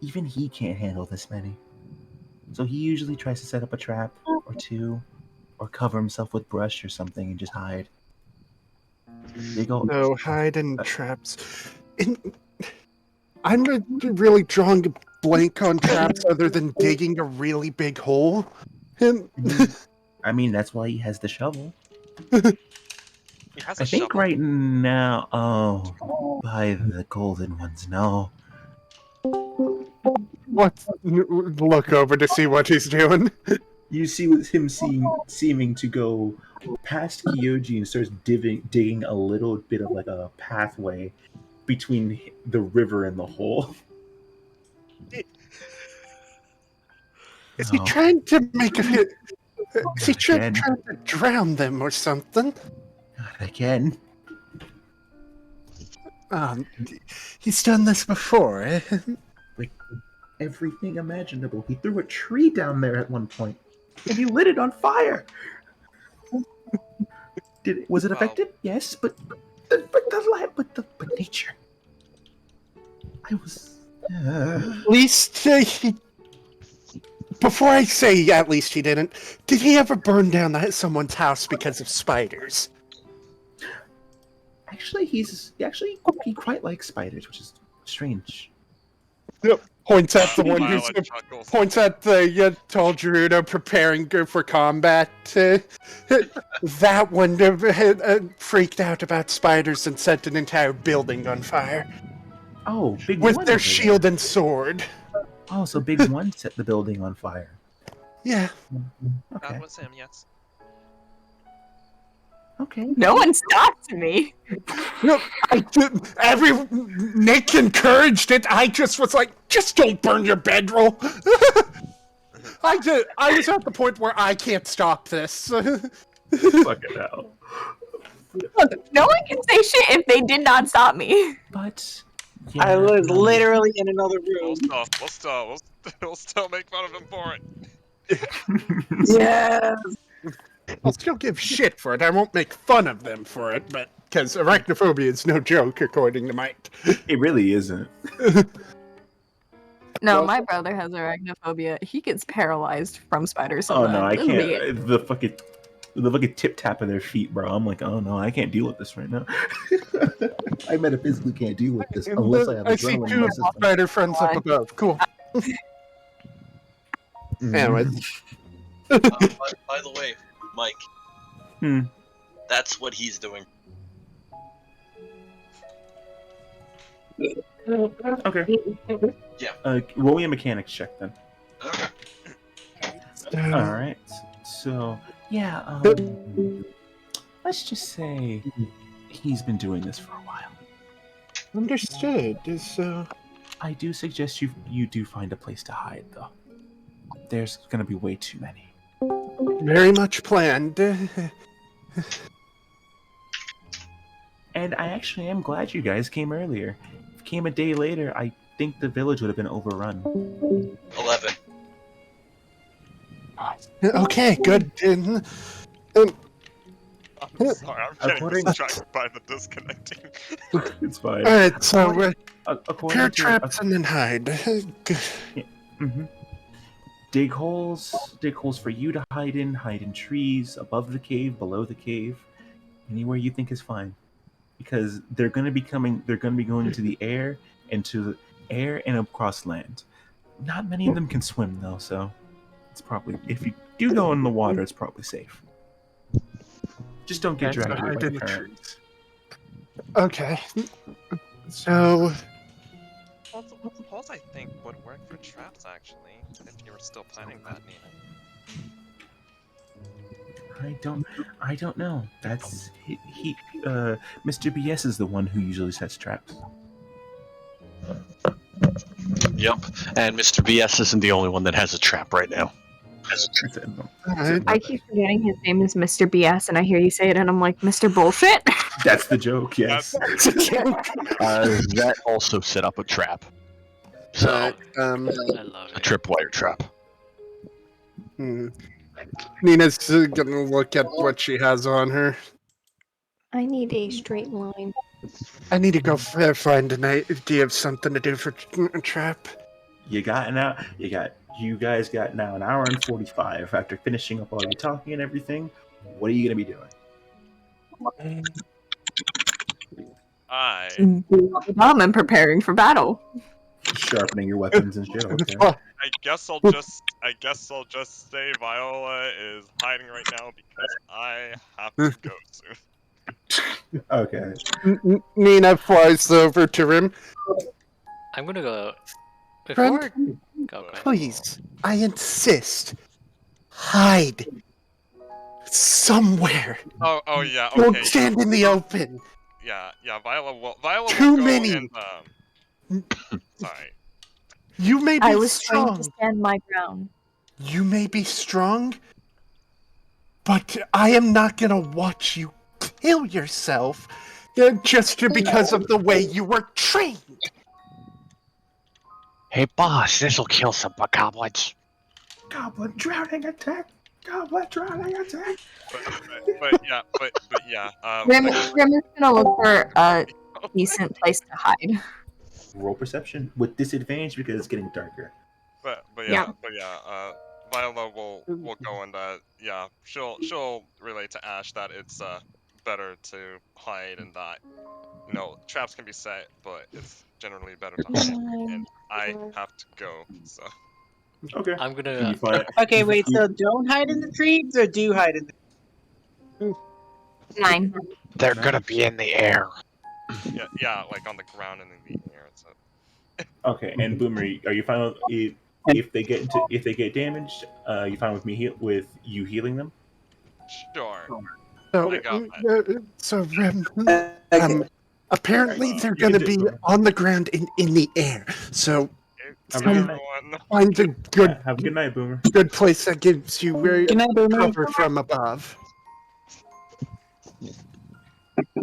even he can't handle this many. So he usually tries to set up a trap or two, or cover himself with brush or something and just hide. They go. No, hide in traps. I'm really drawing a blank on traps other than digging a really big hole. I mean, that's why he has the shovel. He has I a think shovel. right now. Oh, by the golden ones, no. What? Look over to see what he's doing. You see with him seeming to go past Kyoji and starts digging a little bit of like a pathway between the river and the hole. Is he trying to make a hit? Is he trying to drown them or something? Not again. He's done this before, eh? Like everything imaginable. He threw a tree down there at one point, and he lit it on fire. Was it affected? Yes, but nature. I was. At least he. Before I say at least he didn't, did he ever burn down someone's house because of spiders? Actually, he quite likes spiders, which is strange. Yep. Points at the one who's points at the tall Gerudo preparing for combat. That one freaked out about spiders and set an entire building on fire. Oh, big with one their over shield there. and sword. Oh, so Big One set the building on fire. Yeah. Okay. That was him, yes. Okay. No one stopped me. No, Nick encouraged it. I just was like, just don't burn your bedroll. I was at the point where I can't stop this. Fuck it out. Look, no one can say shit if they did not stop me. But yeah, I was literally in another room. We'll still make fun of him for it. Yes. I'll still give shit for it. I won't make fun of them for it, but because arachnophobia is no joke, according to Mike. It really isn't. No, my brother has arachnophobia. He gets paralyzed from spiders. Oh no, I can't. The the fucking tip tap of their feet, bro. I'm like, oh no, I can't deal with this right now. I metaphysically can't deal with this unless I have I see adrenaline in two my of my system. spider friends up above. Cool. Anyways. By the way, Mike. That's what he's doing. Okay. Yeah. Roll me a mechanics check then. Okay. All right. So yeah, let's just say he's been doing this for a while. Understood. So I do suggest you do find a place to hide, though. There's gonna be way too many. very much planned. And I actually am glad you guys came earlier. If you came a day later, I think the village would have been overrun. 11. Okay, good. I'm sorry, I'm getting distracted by the disconnecting. It's fine. Alright, so we're according pair to- traps and then hide. Yeah. Dig holes for you to hide in trees, above the cave, below the cave, anywhere you think is fine. Because they're gonna be going into the air, and across land. Not many of them can swim though, so it's probably, if you do go in the water, it's probably safe. Just don't get dragged away by the current. Okay. So Holes I think would work for traps actually, if you were still planning that, Nina. I don't know. That's Mr. BS is the one who usually sets traps. Yep. And Mr. BS isn't the only one that has a trap right now. I keep forgetting his name is Mr. BS, and I hear you say it, and I'm like, Mr. Bullshit? That's the joke, yes. That also set up a trap. So, I love a tripwire trap. Nina's gonna look at what she has on her. I need a straight line. I need to go find an idea of something to do for a trap. You guys got now an hour and 45 after finishing up all your talking and everything. What are you gonna be doing? I'm preparing for battle. Sharpening your weapons and shit. Okay. I guess I'll just say Viola is hiding right now because I have to go soon. Okay. Nina flies over to him. I'm gonna go. Friend, please, I insist. Hide. Somewhere. Oh yeah, okay. Don't stand in the open. Yeah, Viola will go Too many. and, sorry. You may be I was strong. trying to stand my ground. You may be strong, but I am not gonna watch you kill yourself just because of the way you were trained. Hey, boss, this'll kill some goblins. Goblin drowning attack. Goblin drowning attack. But yeah. Grim is gonna look for a decent place to hide. Roll perception with disadvantage because it's getting darker. But Viola will go and she'll relate to Ash that it's better to hide and that traps can be set, but it's generally better to hide. And I have to go, so. Okay. I'm gonna. Okay, wait. So don't hide in the trees, or do hide in the? 9. They're gonna be in the air. Yeah, like on the ground and in the air. So. Okay, and Boomer, are you fine with if they get damaged? You fine with with you healing them? Sure. So apparently they're going to be on the ground in the air. So find a good have a good night, Boomer. Good place that gives you cover from above.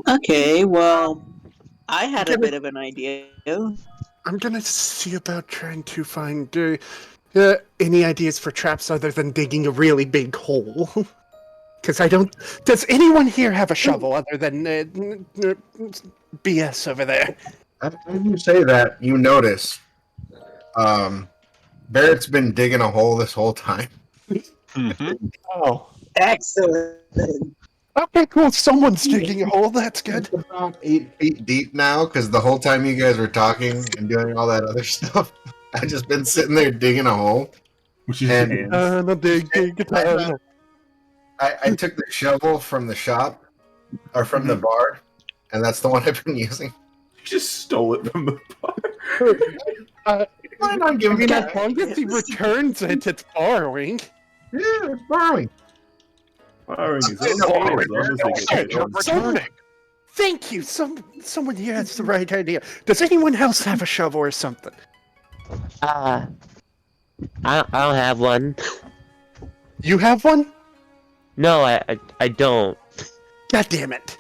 Okay, well, I had a bit of an idea. I'm gonna see about trying to find any ideas for traps other than digging a really big hole. Because I don't. Does anyone here have a shovel other than BS over there? When you say that, you notice Barrett's been digging a hole this whole time. Oh. Excellent. Okay, cool. Someone's digging a hole. That's good. It's about 8 feet deep now, because the whole time you guys were talking and doing all that other stuff, I've just been sitting there digging a hole. Which is And dig. I took the shovel from the shop, or from the bar, and that's the one I've been using. You just stole it from the bar. Why not give him as long as he returns it, it's borrowing. Yeah, it's borrowing. Borrowing is okay as long as they get it. Returning. Thank you. Someone here has the right idea. Does anyone else have a shovel or something? I don't have one. You have one? No, I don't. God damn it.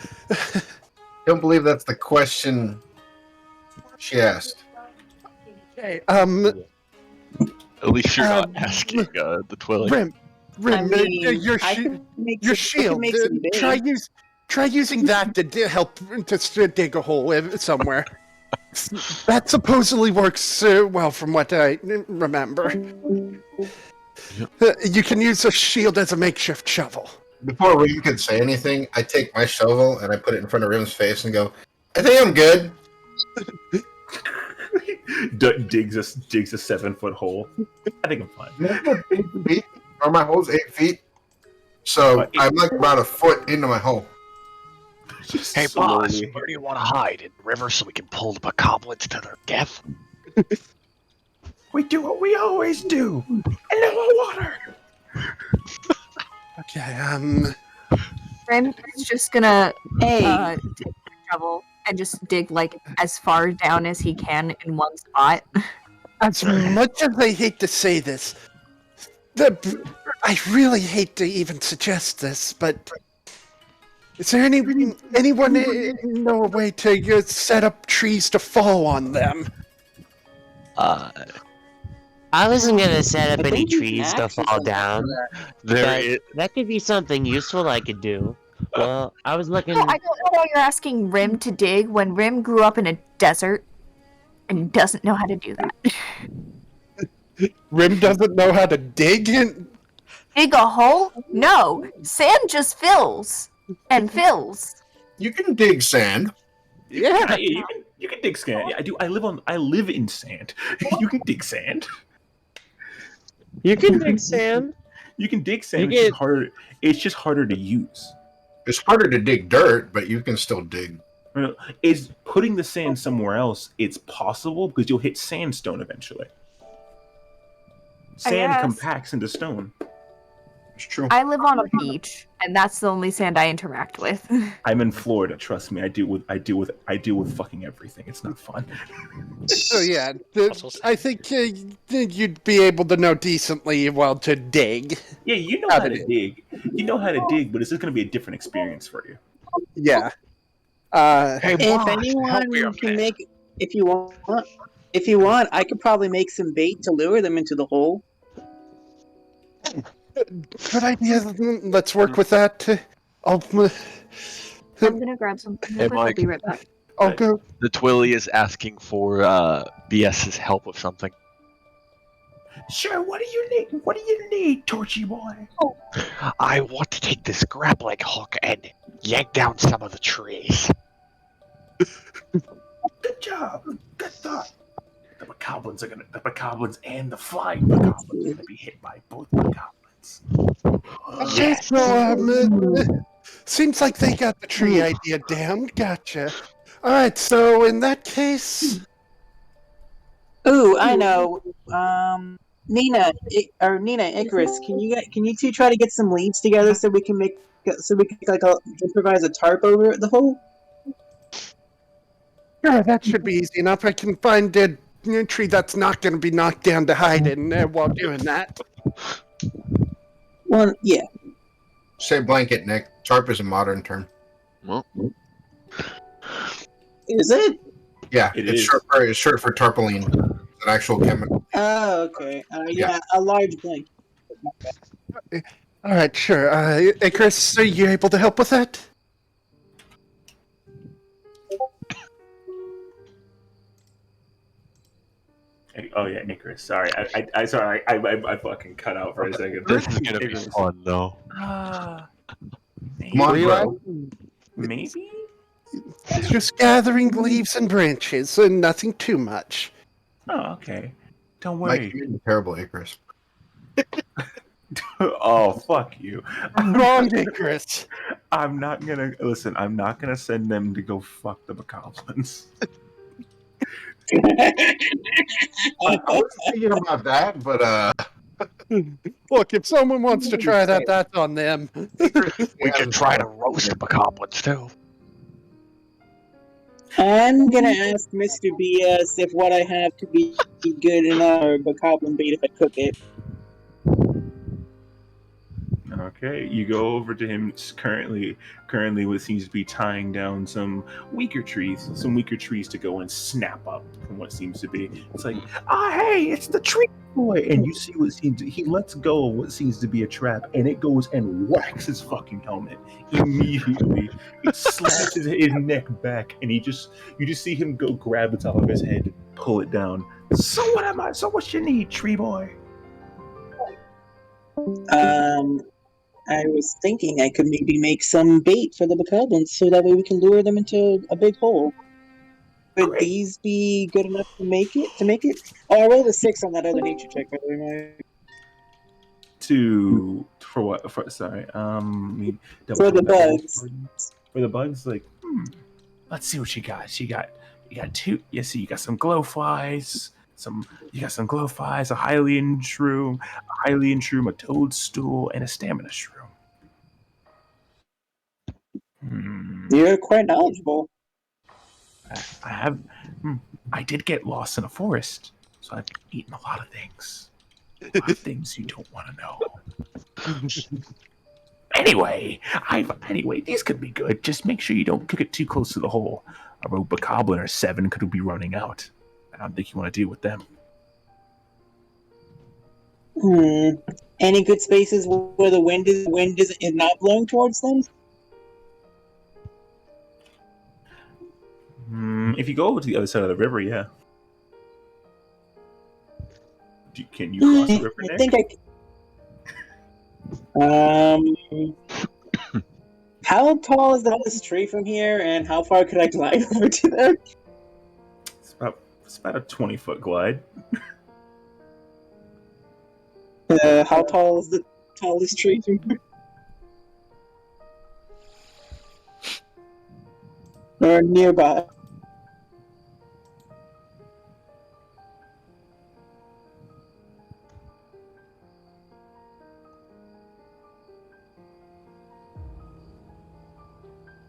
Don't believe that's the question she asked. Okay, At least you're not asking the Twilly. Rim, your shield. Try using that to help to dig a hole somewhere. That supposedly works well, from what I remember. You can use a shield as a makeshift shovel. Before Rim could say anything, I take my shovel and I put it in front of Rim's face and go, I think I'm good. digs a 7-foot hole. I think I'm fine. Or my hole's 8 feet. So I'm like about a foot into my hole. Hey, boss, where do you want to hide? In the river so we can pull the bokoblins to their death? We do what we always do. In the water. Okay, Rim is just gonna take the shovel and just dig like as far down as he can in one spot. As much as I hate to say this, I really hate to even suggest this, but is there anyone know a way to set up trees to fall on them? I wasn't gonna set up any trees to fall down. That could be something useful I could do. Well, I was looking. No, I don't know why you're asking Rim to dig when Rim grew up in a desert and doesn't know how to do that. Rim doesn't know how to dig? Dig a hole? No, sand just fills and fills. You can dig sand. Yeah, you can dig sand. Yeah, I do. I live in sand. You can dig sand. You can dig sand. You can dig sand. It's just harder. It's just harder to use. It's harder to dig dirt, but you can still dig. Is putting the sand somewhere else? It's possible because you'll hit sandstone eventually. Sand compacts into stone. It's true. I live on a beach, and that's the only sand I interact with. I'm in Florida. Trust me. I deal with fucking everything. It's not fun. So yeah, I think you'd be able to know decently well to dig. Yeah, you know how to dig. You know how to dig, but it's just going to be a different experience for you. Yeah. Hey, if anyone can make, if you want, I could probably make some bait to lure them into the hole. Good idea. Let's work with that. I'm gonna grab something. Hey, I'll Mike. be right back. I'll go. The Twilly is asking for BS's help with something. Sure, what do you need? What do you need, Torchy boy? I want to take this grappling hook and yank down some of the trees. Good job. Good thought. The bokoblins and the flying bokoblins are gonna be hit by both bokoblins. Yes. So, seems like they got the tree idea down. Gotcha. All right. So in that case, Ooh, I know. Nina, Icarus, can you two try to get some leaves together so we can improvise a tarp over the hole? sure, that should be easy enough. I can find a tree that's not going to be knocked down to hide in while doing that. Well, yeah. Say blanket, Nick. Tarp is a modern term. Well, Is it? Yeah, It it's is. short for tarpaulin. It's an actual chemical. Oh, okay. Yeah, a large blanket. All right, sure. Chris, are you able to help with that? Oh yeah, Icarus. Sorry, I fucking cut out for a second. This is gonna be fun, though. Maybe, Come on, bro. Maybe. It's just gathering leaves and branches and nothing too much. Oh, okay. Don't Mike, worry. you're terrible, Icarus. Oh, fuck you. Wrong, Icarus. I'm not gonna listen. I'm not gonna send them to go fuck the goblins. I was thinking about that, but Look, if someone wants to try that, that's on them. We could try to roast the goblins too. I'm gonna ask Mr. BS if what I have to be good enough for bokoblin bait if I cook it. Okay, you go over to him. Currently, what seems to be tying down some weaker trees to go and snap up from what seems to be. It's like, hey, it's the tree boy, and you see what seems. He lets go of what seems to be a trap, and it goes and whacks his fucking helmet immediately. It slashes his neck back, and you just see him go grab the top of his head, pull it down. So what you need, tree boy? I was thinking I could maybe make some bait for the bokoblins so that way we can lure them into a big hole. Would these be good enough to make it? Oh, I rolled a 6 on that other nature check, by the way, Mike. For what? Sorry. For the bugs. For the bugs, like, let's see what you got. You got two. You see, you got some glowflies. You got some glowflies, a Hylian shroom, a toadstool, and a stamina shroom. You're quite knowledgeable. I did get lost in a forest, so I've eaten a lot of things. A lot of things you don't want to know. Anyway, these could be good. Just make sure you don't cook it too close to the hole. A bokoblin or 7 could be running out. I don't think you want to deal with them. Any good spaces where the wind is not blowing towards them? If you go over to the other side of the river, yeah. Can you cross the river, Nick? I think how tall is the tallest tree from here, and how far could I glide over to them? It's about a 20-foot glide. How tall is the tallest tree from here? Or nearby?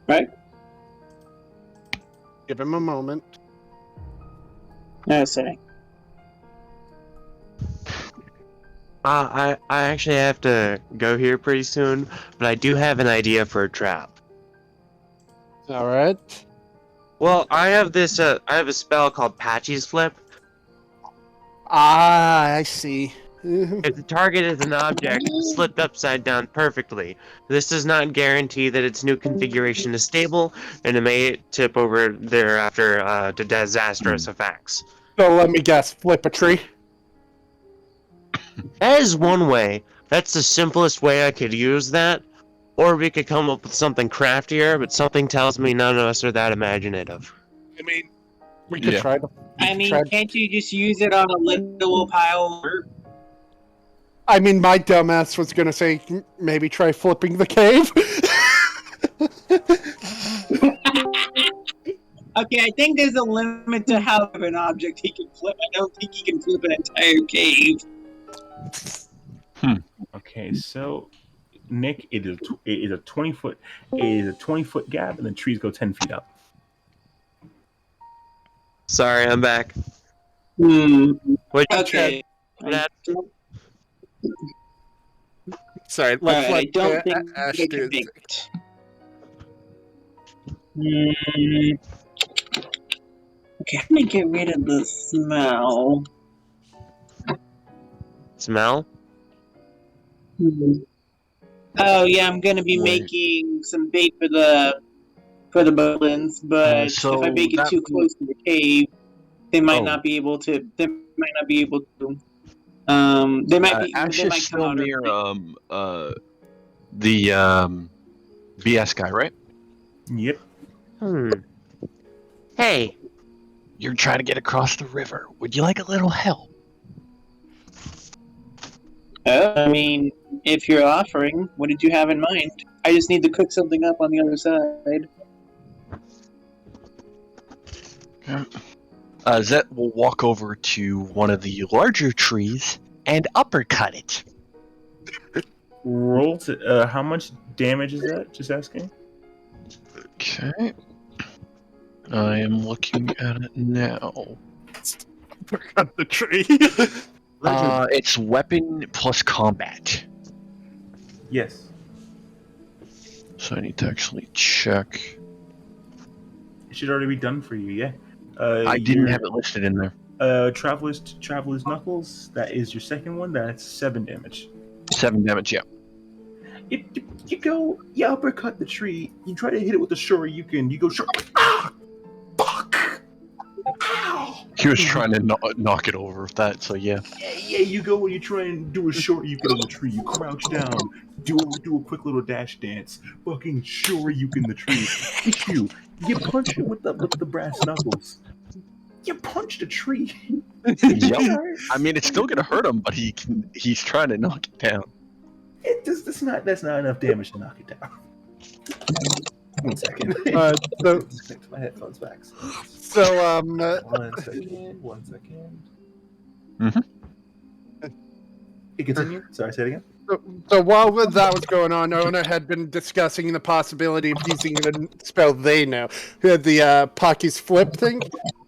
Right? Give him a moment. No, sorry. I actually have to go here pretty soon, but I do have an idea for a trap. All right. Well, I have this. I have a spell called Patchy's Flip. I see. If the target is an object, it's flipped upside down perfectly. This does not guarantee that its new configuration is stable, and it may tip over thereafter to disastrous effects. So let me guess, flip a tree? That is one way. That's the simplest way I could use that. Or we could come up with something craftier, but something tells me none of us are that imaginative. I mean, we could try to... Can't you just use it on a little pile of dirt? I mean, my dumbass was gonna say, maybe try flipping the cave. Okay, I think there's a limit to how of an object he can flip. I don't think he can flip an entire cave. Okay, so Nick, it is a 20-foot gap, and the trees go 10 feet up. Sorry, I'm back. Okay. Sorry, let's I don't think Ash they do can it. Okay, let me get rid of the smell. Smell? Oh yeah, I'm gonna be making some bait for the goblins, but if I make it too close to the cave, they might not be able to. They might not be able to. They might be. Ash They is might come still out near the BS guy, right? Yep. Hey, you're trying to get across the river. Would you like a little help? I mean, if you're offering, what did you have in mind? I just need to cook something up on the other side. Zet will walk over to one of the larger trees and uppercut it. Roll to. How much damage is that? Just asking. Okay. I am looking at it now. Uppercut the tree. It's weapon plus combat. Yes. So I need to actually check. It should already be done for you. Yeah. I didn't have it listed in there. Traveler's Knuckles. That is your second one. That's 7 damage. 7 damage. Yeah. You uppercut the tree. You try to hit it with the Shoryuken. You go ah, fuck. Ow. He was trying to knock it over with that. So yeah. Yeah. You go and you try and do a Shoryuken on the tree. You crouch down. Do a quick little dash dance. Fucking Shoryuken the tree. You punch it with the brass knuckles. You punched a tree. Yep. I mean, it's still gonna hurt him, but he's trying to knock it down. That's not enough damage to knock it down. 1 second. So Disconnect my headphones back. So 1 second. You continue. Sorry, say it again. So while that was going on, Ona had been discussing the possibility of using the spell they know, the Pocky's flip thing.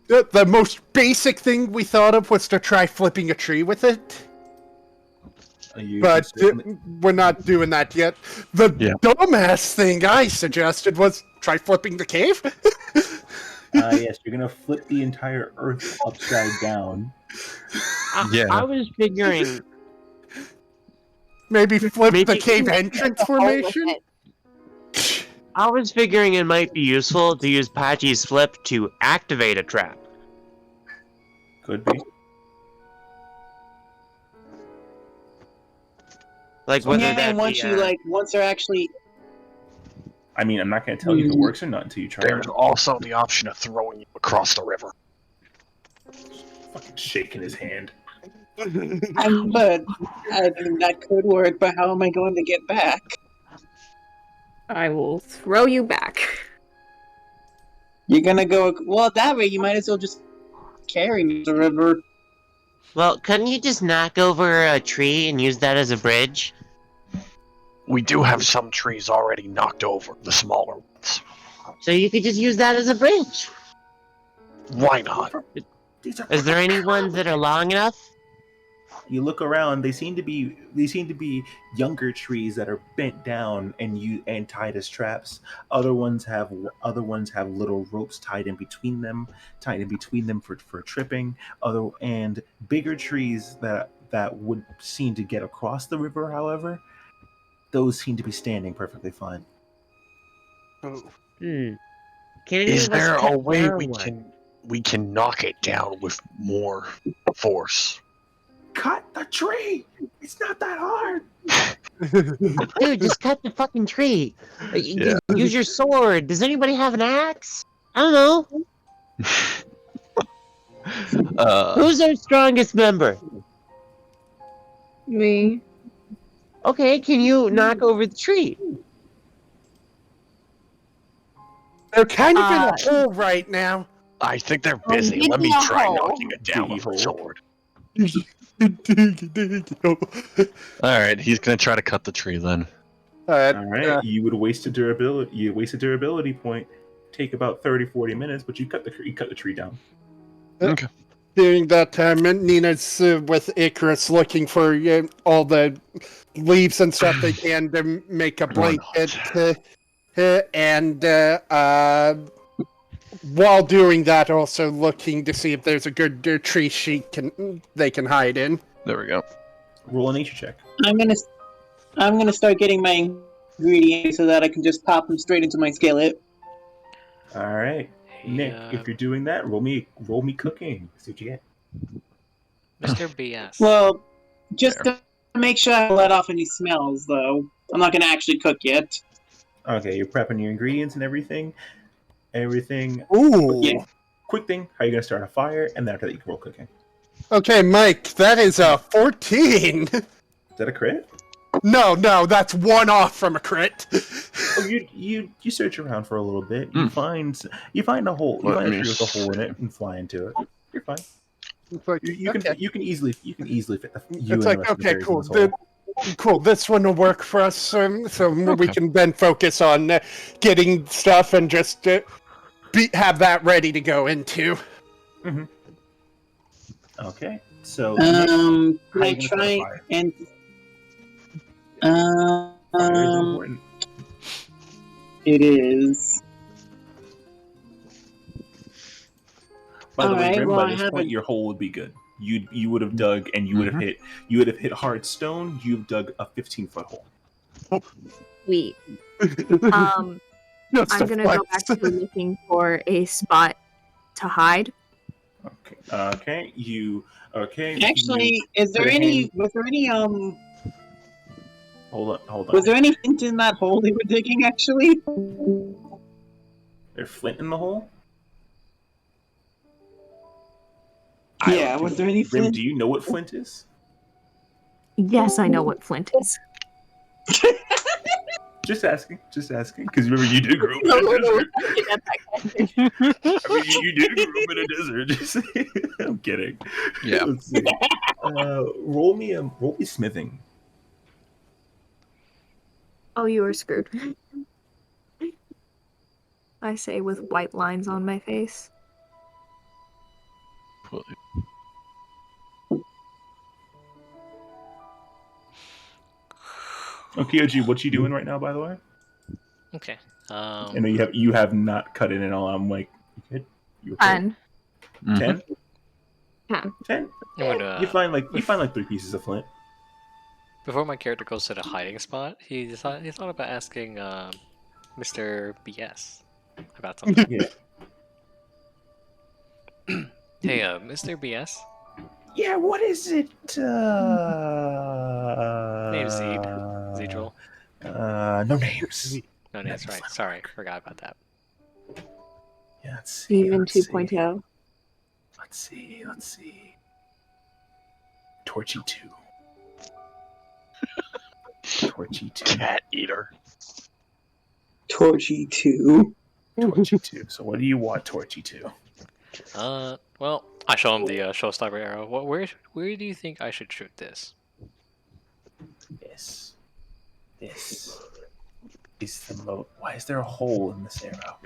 The most basic thing we thought of was to try flipping a tree with it. But we're not doing that yet. The dumbass thing I suggested was try flipping the cave. Yes, you're gonna flip the entire earth upside down. I was figuring maybe flip the cave entrance formation. I was figuring it might be useful to use Patchy's flip to activate a trap. Could be. Like whether and once they're actually. I mean, I'm not going to tell you if it works or not until you try it. There's also the option of throwing you across the river. Fucking shaking his hand. But I mean, that could work. But how am I going to get back? I will throw you back. You're gonna go. Well, that way you might as well just carry me to the river. Well, couldn't you just knock over a tree and use that as a bridge? We do have some trees already knocked over, the smaller ones. So you could just use that as a bridge. Why not? Is there any ones that are long enough? You look around; they seem to be younger trees that are bent down and tied as traps. Other ones have little ropes tied in between them for tripping. And bigger trees that would seem to get across the river, however, those seem to be standing perfectly fine. Is there a way we can knock it down with more force? Cut the tree! It's not that hard! Dude, just cut the fucking tree. Use your sword. Does anybody have an axe? I don't know. Who's our strongest member? Me. Okay, can you knock over the tree? They're kind of in a hole right now. I think they're busy. Let me try knocking it down with my sword. Alright, he's gonna try to cut the tree then. Alright, you would waste a durability point. Take about 30-40 minutes, but you cut the tree down. Okay. During that time, Nina's with Icarus looking for all the leaves and stuff they can to make a blanket. And while doing that, also looking to see if there's a good tree they can hide in. There we go. Roll a nature check. I'm gonna start getting my ingredients so that I can just pop them straight into my skillet. All right, Nick. If you're doing that, roll me cooking. See what you get. Mr. BS. Well, just to make sure I don't let off any smells, though. I'm not gonna actually cook yet. Okay, you're prepping your ingredients and everything. Ooh. Yeah. Quick thing, how are you gonna start a fire, and then after that you can roll cooking. Okay, Mike, that is a 14. Is that a crit? No, that's one off from a crit. Oh, you search around for a little bit. You find a hole. You find a tree with a hole in it and fly into it. You're fine. It's like, You can easily fit the you it's and the like, rest of the okay, fairies in cool. this hole. Cool, this one will work for us, so we can then focus on getting stuff and just have that ready to go into. Mm-hmm. Okay, so Can I try and fire is important. It is. By the way, Alright, Grim, well, by this point, your hole would be good. You would have dug, and you would have hit hard stone. You've dug a 15-foot hole. Sweet. I'm gonna go back to looking for a spot to hide. Okay. Actually, was there any Hold on. was there any flint in that hole they were digging? Actually, There's flint in the hole. yeah. Was there any Grim, flint? do you know what flint is? Yes, I know what flint is. Just asking, because remember you did grow up in a desert. I mean, you did grow up in a desert. Just I'm kidding. Yeah. Let's see. Roll me smithing. Oh, you are screwed. I say with white lines on my face. Okay, OG, what you doing right now, by the way? Okay. I know you have not cut it in all. I'm like, you good? You okay? 10. 10? 10. You find like 3 pieces of flint. Before my character goes to the hiding spot, he thought about asking Mr. BS about something. Yeah. Hey, Mr. BS. Yeah, what is it? Name's Zed. Zedril. No names. No names, right. Sorry, forgot about that. Yeah, let's see. Even 2.0. Let's see. Torchy 2. Torchy 2. Cat eater. Torchy 2. Torchy 2. So what do you want, Torchy 2? Well, I show him the showstopper arrow. Where do you think I should shoot this? This is the Why is there a hole in this arrow?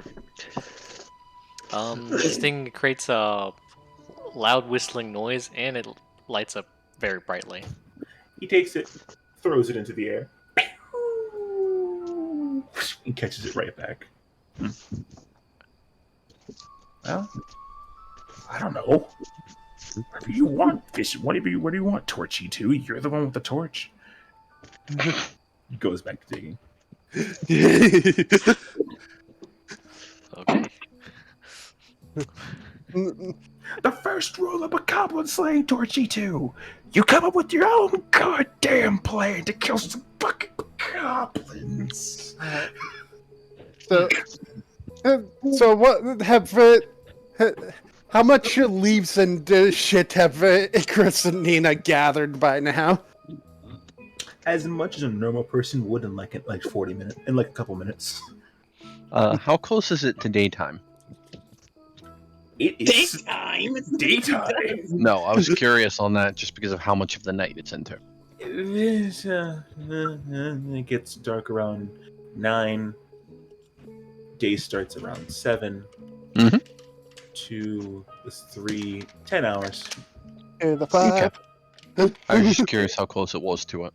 This thing creates a loud whistling noise, and it lights up very brightly. He takes it, throws it into the air, and catches it right back. Well, I don't know. Whatever you want, Fish. What do you want, Torchy 2? You're the one with the torch. He goes back to digging. Okay. The first rule of a goblin slaying, Torchy 2. You come up with your own goddamn plan to kill some fucking goblins. So what have how much leaves and shit have Icarus and Nina gathered by now? As much as a normal person would in like 40 minutes, in like a couple minutes. How close is it to daytime? It is daytime. It's daytime. No, I was curious on that just because of how much of the night it's into. It gets dark around 9. Day starts around 7. 2 is 3, 10 hours. The 5. Okay. I was just curious how close it was to it.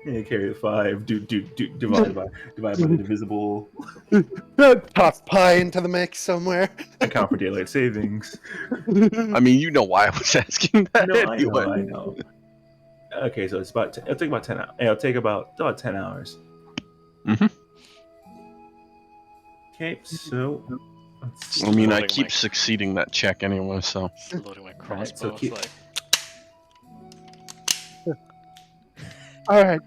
Yeah, carry the 5. Divide by the divisible. Toss pi into the mix somewhere. Account for daylight savings. I mean, you know why I was asking that. No, I know. Okay, so it'll take about 10 hours. It'll take about 10 hours. Okay, so I mean, I keep succeeding that check anyway, so. Loading my crossbow. Right, so Alright.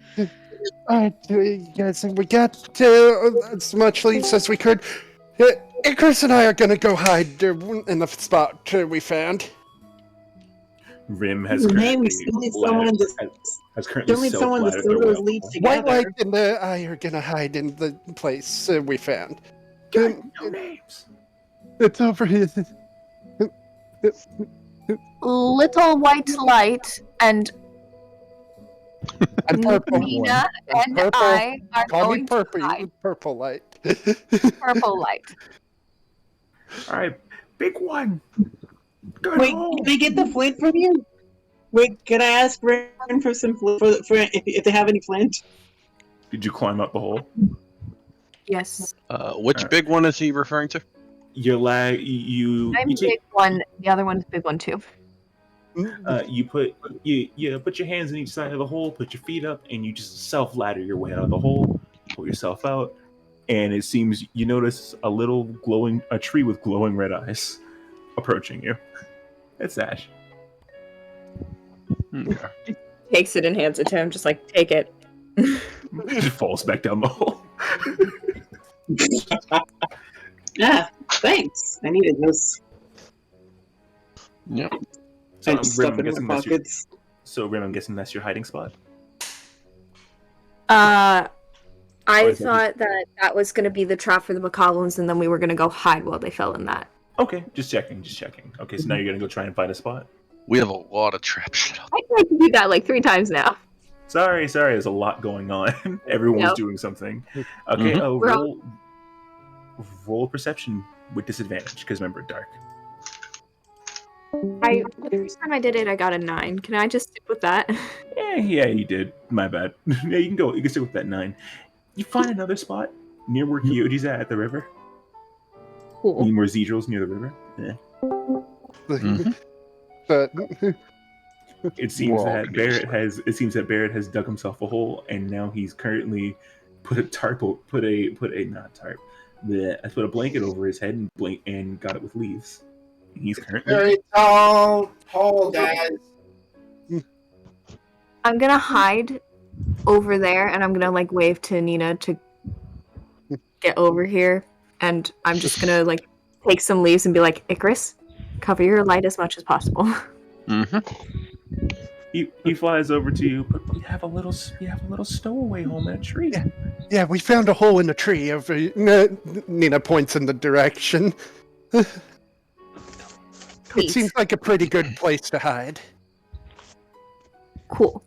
Alright, you guys think we got as much leads as we could? Chris and I are gonna go hide in the spot we found. Rim has Maybe currently we still need someone to has currently still need someone to self-laddered sew their way those up. leads White together. Light and I are gonna hide in the place we found. God, no names. It's over here. Little White Light and And purple. Nina and purple. I are Call me going purple. to hide. Purple Light. Purple Light. All right, big one. Good Wait, hole. can I get the flint from you? Wait, can I ask Ren for some flint for if they have any flint? Did you climb up the hole? Yes. Which big one is he referring to? You I'm you big one. The other one's big one too. you put your hands on each side of the hole, put your feet up, and you just self ladder your way out of the hole, pull yourself out, and it seems you notice a tree with glowing red eyes approaching you. It's Ash. Okay. Takes it and hands it to him, just like, take it. Just falls back down the hole. Yeah, thanks. I needed those. Yep. So, And stuff in my pockets. Rim, I'm guessing that's your hiding spot? I Or is that thought that was going to be the trap for the Bokoblins, and then we were going to go hide while they fell in that. Okay, just checking. Okay, so now you're gonna go try and find a spot? We have a lot of traps set up. I tried to do that like 3 times now. Sorry, there's a lot going on. Everyone's doing something. Okay, roll perception with disadvantage, because remember, dark. The first time I did it, I got a 9. Can I just stick with that? Yeah, you did. My bad. Yeah, you can stick with that 9. You find another spot near where Kyoji's at the river. Cool. You mean where Zedril's near the river? Yeah. But It seems that Barrett has dug himself a hole, and now he's currently put a blanket over his head and got it with leaves. And he's currently Very tall guys. I'm gonna hide over there, and I'm gonna like wave to Nina to get over here, and I'm just gonna like take some leaves and be like, Icarus, cover your light as much as possible. Mm-hmm. He flies over to you, but we have a little stowaway home in a tree. yeah, we found a hole in a tree. Nina points in the direction. It seems like a pretty good place to hide. Cool.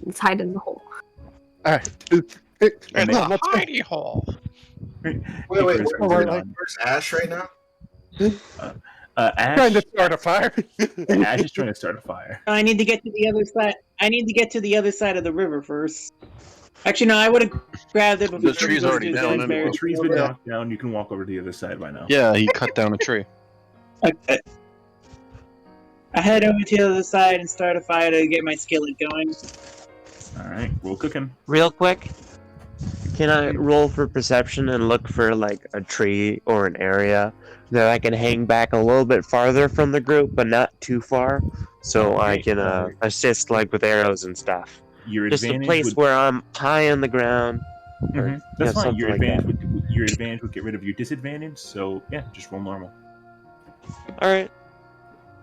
Let's hide in the hole. Alright. And a hidey hole. Wait, where's Ash right now? Ash Trying to start a fire. Ash is trying to start a fire. I need to get to the other side. I need to get to the other side of the river first. Actually, no, I would have grabbed it before. The tree's already down. The tree's been knocked down. You can walk over to the other side by now. Yeah, he cut down a tree. Okay. I head over to the other side and start a fire to get my skillet going. All right, roll cooking. Real quick, can I roll for perception and look for like a tree or an area that I can hang back a little bit farther from the group, but not too far, so I can assist like with arrows and stuff. Your Just a advantage place where I'm high on the ground. Or, That's fine. something Your like that. advantage would get rid of your disadvantage. So yeah, just roll normal. All right.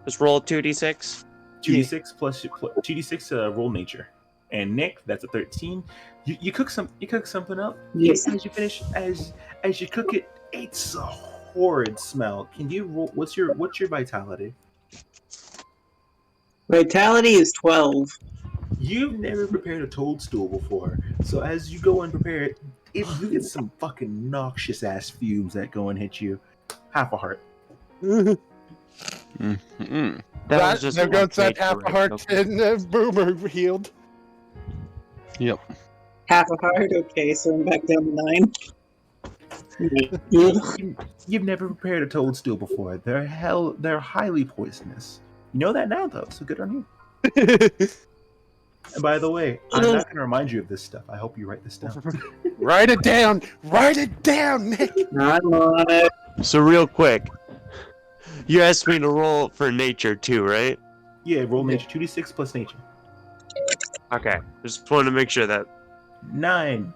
Just roll 2d6. 2d6 plus 2d6. Roll nature. And Nick, that's a 13. You cook something up. Yes. As you finish, as you cook it, it's a horrid smell. Can you roll? What's your vitality? Vitality is 12. You've never prepared a toadstool before, so as you go and prepare it, if you get some fucking noxious ass fumes that go and hit you, half a heart. Mm-hmm. There goes that half a heart and Boomer healed. Yep. Half a heart? Okay, so I'm back down to 9. You've never prepared a toadstool before. They're highly poisonous. You know that now, though, so good on you. And by the way, I'm not going to remind you of this stuff. I hope you write this down. Write it down! Write it down, Nick! I'm on it. So real quick, you asked me to roll for nature too, right? Yeah, roll nature. 2d6 plus nature. Okay, just wanted to make sure that 9.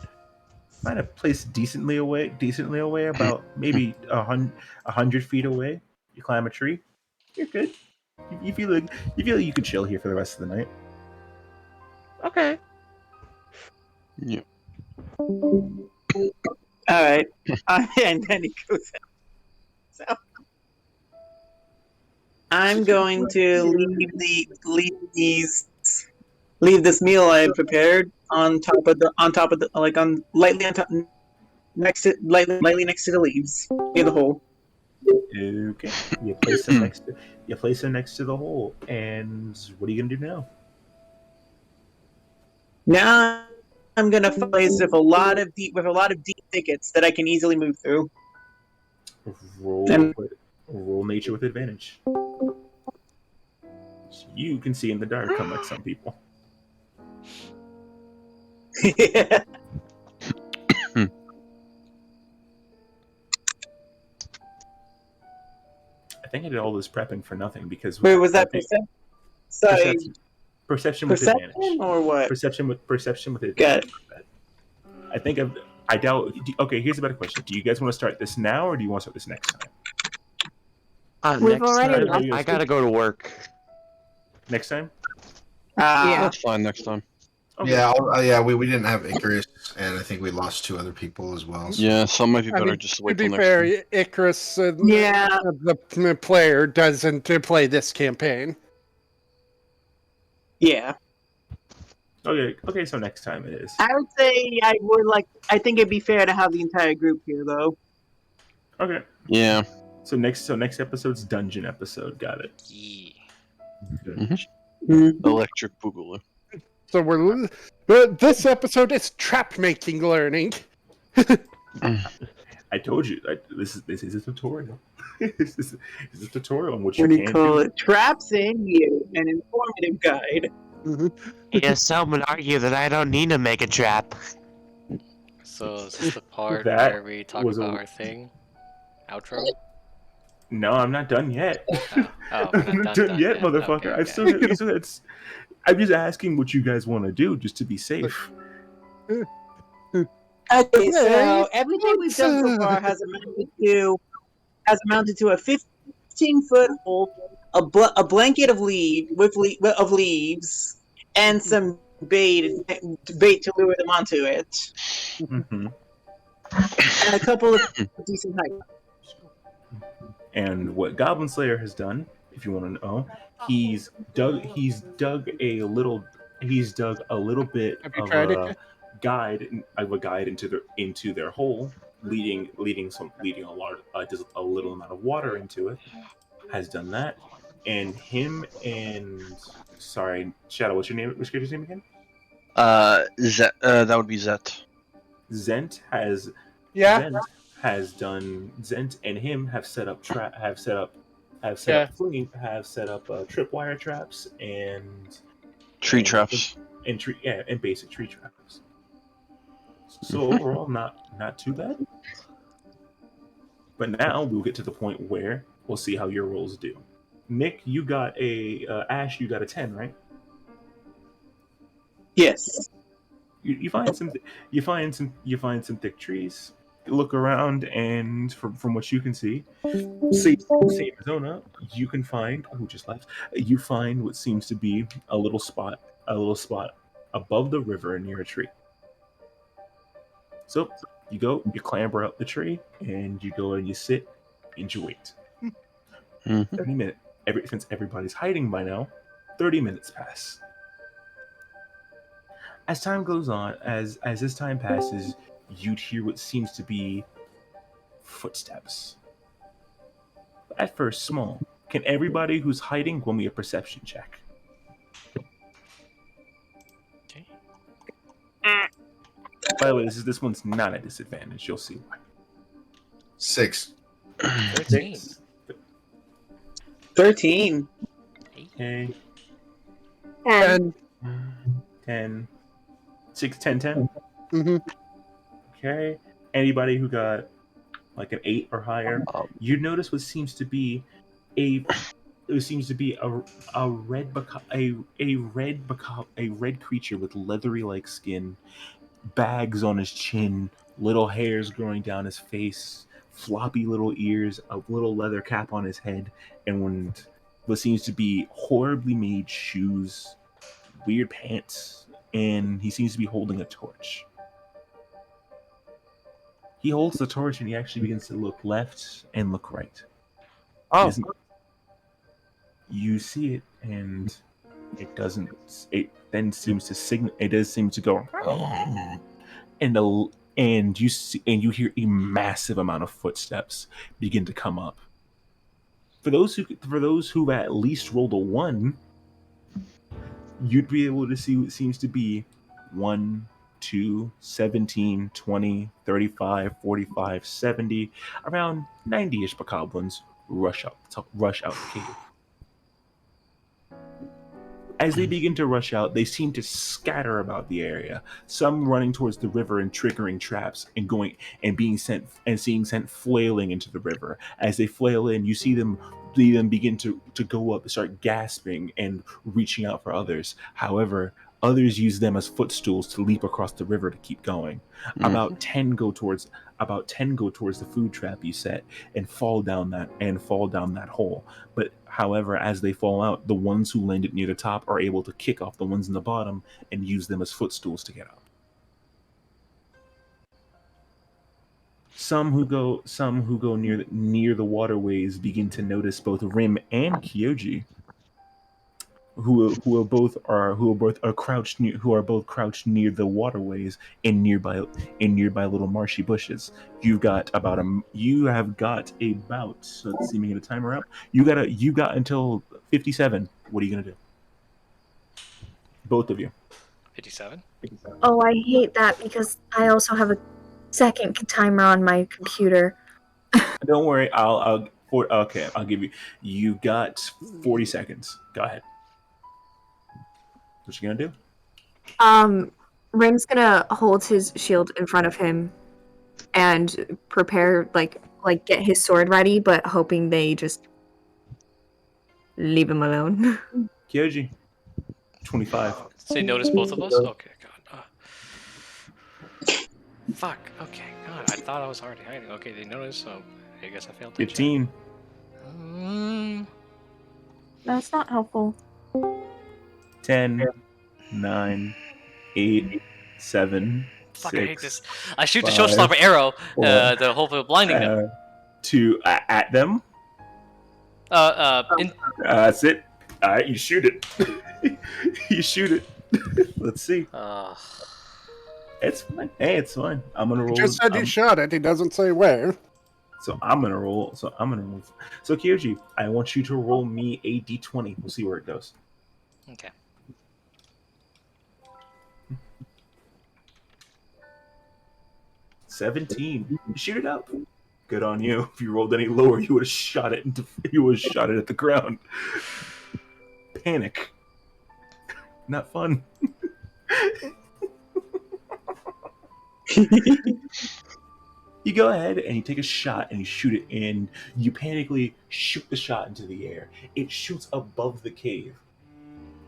Find a place decently away, about maybe 100 feet away. You climb a tree. You're good. You feel like you could chill here for the rest of the night. Okay. Yeah. All right, and then he goes out. So I'm going to leave this meal I had prepared on top of the lightly on top lightly next to the leaves near the hole. Okay. You place them next to the hole. And what are you gonna do now? Now I'm gonna find a place with a lot of deep thickets that I can easily move through. Roll nature with advantage. You can see in the dark, unlike some people. Yeah. I think I did all this prepping for nothing because. Wait, was that perception? Sorry. Perception with advantage. Or what? Perception with advantage. Got it. I doubt. Okay, here's a better question. Do you guys want to start this now, or do you want to start this next time? We've next already time, I gotta go to work. Next time? Yeah. That's fine next time. Okay. Yeah, we didn't have Icarus, and I think we lost 2 other people as well. So. Yeah, some might be better just To wait be till next fair, time. Icarus, the player, doesn't play this campaign. Yeah. Okay, so next time it is. I would say I think it'd be fair to have the entire group here though. Okay. Yeah. So next episode's dungeon episode. Got it. Yeah. Electric Boogaloo. So this episode is trap making learning. I told you this is a tutorial. this is a tutorial on what What you do you can call do. it? Traps in you, an informative guide. Yeah, some would argue that I don't need to make a trap. So is this the part That where we talk was about a- our thing? Outro? No, I'm not done yet. Oh, we're I'm not not done yet, yet. motherfucker. Okay. I'm just asking what you guys want to do, just to be safe. Okay, so everything we've done so far has amounted to a 15-foot hole, a blanket of leaves, and some bait to lure them onto it, Mm-hmm. and a couple of decent hikes. And what Goblin Slayer has done, if you want to know, he's dug a little bit Have you of tried a it? guide into their hole, leading a little amount of water into it. Has done that, and him and Shadow, what's your name? What's your character's name again? Zet. That would be Zet. Zent has done. Zent and him have set up tripwire traps and Tree traps. and basic tree traps. So overall, not too bad. But now we'll get to the point where we'll see how your rolls do. Nick, you got Ash, you got a 10, right? Yes. You find some thick trees. You look around, and from what you can see, same as Ona, you can find who just left. You find what seems to be a little spot above the river near a tree. So you clamber up the tree, and you go and you sit and you wait. 30 minutes. Since everybody's hiding by now, 30 minutes pass. As time goes on, as this time passes, you'd hear what seems to be footsteps. At first, small. Can everybody who's hiding roll me a perception check? Okay. By the way, this one's not a disadvantage. You'll see why. 6. 13. 13. Okay. 10. 10. 6, 10, 10? Mm-hmm. Okay. Anybody who got like an 8 or higher, you notice what seems to be a there seems to be a red creature with leathery like skin, bags on his chin, little hairs growing down his face, floppy little ears, a little leather cap on his head, and what seems to be horribly made shoes, weird pants, and he seems to be holding a torch. He holds the torch and he actually begins to look left and look right. Oh, You see it, and it doesn't. It then seems to signal. It does seem to go, and you see, and you hear a massive amount of footsteps begin to come up. For those who at least rolled a 1, you'd be able to see what seems to be 1, 2, 17, 20, 35, 45, 70, around 90-ish bokoblins rush out the cave. As they begin to rush out, they seem to scatter about the area. Some running towards the river and triggering traps and being sent flailing into the river. As they flail in, you see them begin to go up, start gasping and reaching out for others. However, others use them as footstools to leap across the river to keep going. About 10 go towards the food trap you set and fall down that hole. But however, as they fall out, the ones who landed near the top are able to kick off the ones in the bottom and use them as footstools to get up. Some who go near the waterways begin to notice both Rim and Kyoji, who are both crouched near the waterways in nearby little marshy bushes. You have got about, so let's see me get a timer up. You got until 57. What are you gonna do? Both of you. 57? Oh, I hate that because I also have a second timer on my computer. Don't worry, I'll give you. You got 40 seconds. Go ahead. What you gonna do? Rim's gonna hold his shield in front of him and prepare, like get his sword ready, but hoping they just leave him alone. Kyoji, 25. So they notice both of us? Okay, God. Fuck. Okay, God. I thought I was already hiding. Okay, they noticed, so I guess I failed to 15. That's not helpful. 10, 9, 8, 7, Fuck, 6, I hate this. I shoot the 5, showstopper arrow, 4, the hope of blinding them. At them. That's it. All right, you shoot it. You shoot it. Let's see. It's fine. Hey, it's fine. I'm gonna roll. He just said he shot it. He doesn't say where. So I'm gonna roll. So Kyoji, I want you to roll me a d20. We'll see where it goes. Okay. $17. Shoot it up. Good on you. If you rolled any lower, you would have shot it at the ground. Panic. Not fun. You go ahead and you take a shot and you shoot it, and you panically shoot the shot into the air. It shoots above the cave.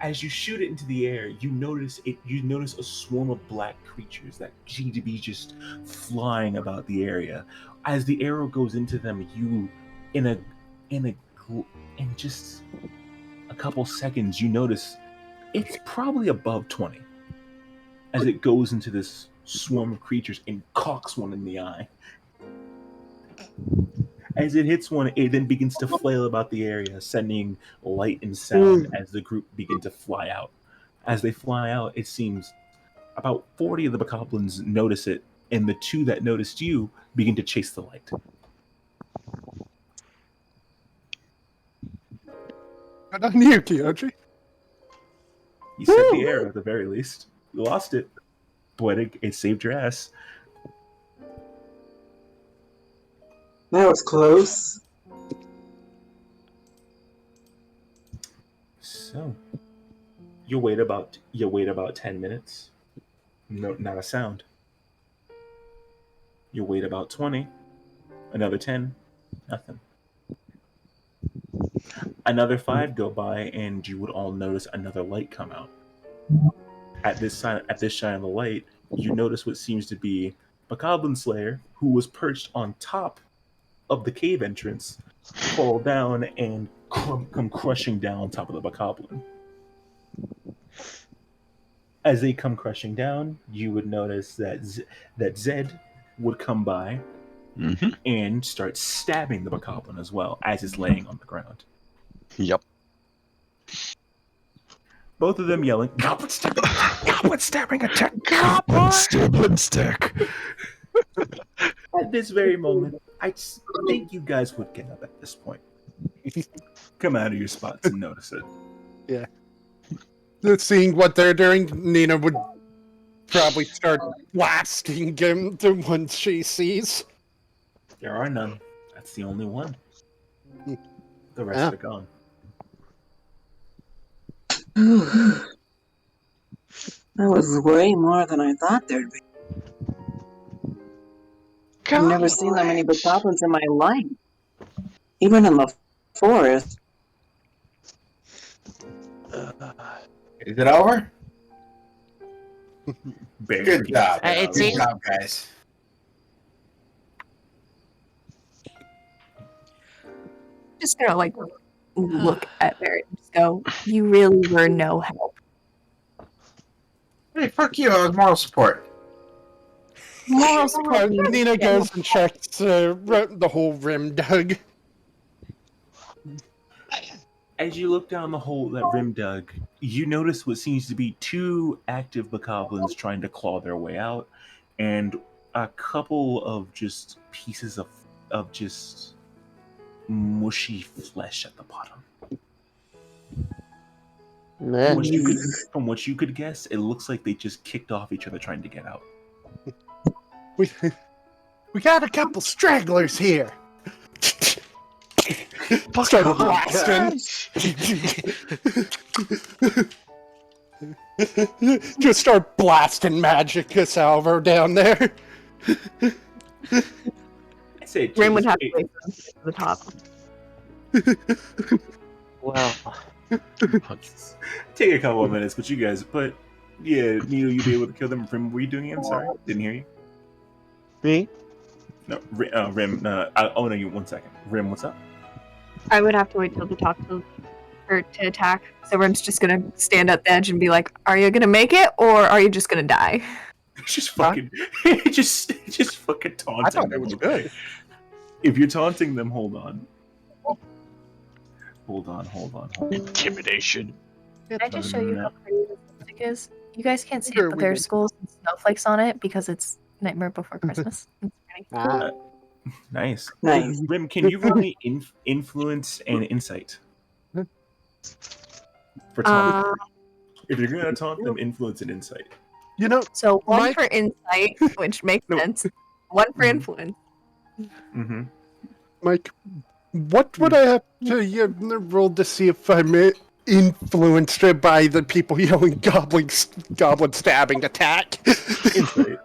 As you shoot it into the air, you notice a swarm of black creatures that seem to be just flying about the area. As the arrow goes into them, you in just a couple seconds, you notice it's probably above 20 as it goes into this swarm of creatures and cocks one in the eye. As it hits one, it then begins to flail about the area, sending light and sound as the group begin to fly out. As they fly out, it seems about 40 of the bokoblins notice it, and the 2 that noticed you begin to chase the light. Good on you, Kyoji. You set the arrow at the very least. You lost it, but it saved your ass. That was close. So, you wait about 10 minutes. No, not a sound. You wait about 20. Another 10. Nothing. Another 5 go by, and you would all notice another light come out. At this shine of the light, you notice what seems to be a Goblin Slayer who was perched on top of the cave entrance, fall down and come crushing down on top of the Bokoblin. As they come crushing down, you would notice that Zed would come by and start stabbing the Bokoblin as well as it's laying on the ground. Yep. Both of them yelling, "Goblin stabbing attack! Goblin stabbing attack! Goblin stabbing stick!" At this very moment, I think you guys would get up at this point. Come out of your spots and notice it. Yeah. Seeing what they're doing, Nina would probably start blasting him the ones she sees. There are none. That's the only one. The rest are gone. That was way more than I thought there'd be. I've never seen that many bokoblins in my life. Even in the forest. Is it over? Good job. It's Good job, guys. Just gonna like look at Barrett and just go, "You really were no help." Hey, fuck you. I was moral support. Moral support. Nina goes and checks the whole rim dug. As you look down the hole that Rim dug, you notice what seems to be 2 active bokoblins trying to claw their way out, and a couple of just pieces of just mushy flesh at the bottom. From what you could guess, it looks like they just kicked off each other trying to get out. We got a couple stragglers here. Start blasting. Just start blasting magic salvo down there. I say Rim would have to wait for him to get to the top. Well, take a couple of minutes, but yeah, Neil, you'd be able to kill them. Rim, were you doing it? I'm sorry, didn't hear you. Me? No, Rim. Oh no, you 1 second. Rim, what's up? I would have to wait till the top to attack. So Rim's just gonna stand at the edge and be like, "Are you gonna make it, or are you just gonna die?" Just fucking, just fucking taunting. I thought it was good. If you're taunting them, hold on. Hold on. Intimidation. Can I just show you how pretty this lipstick is? You guys can't see it, but there's skulls and snowflakes on it because it's Nightmare Before Christmas. It's pretty cool. Nice. Nice. Rim, can you roll me influence and insight? For taunting. If you're gonna taunt them, influence and insight. You know, so one for insight, which makes sense. One for influence. Mm-hmm. Mike, what would I have to roll to see if I'm influenced by the people yelling goblin stabbing attack? Insight.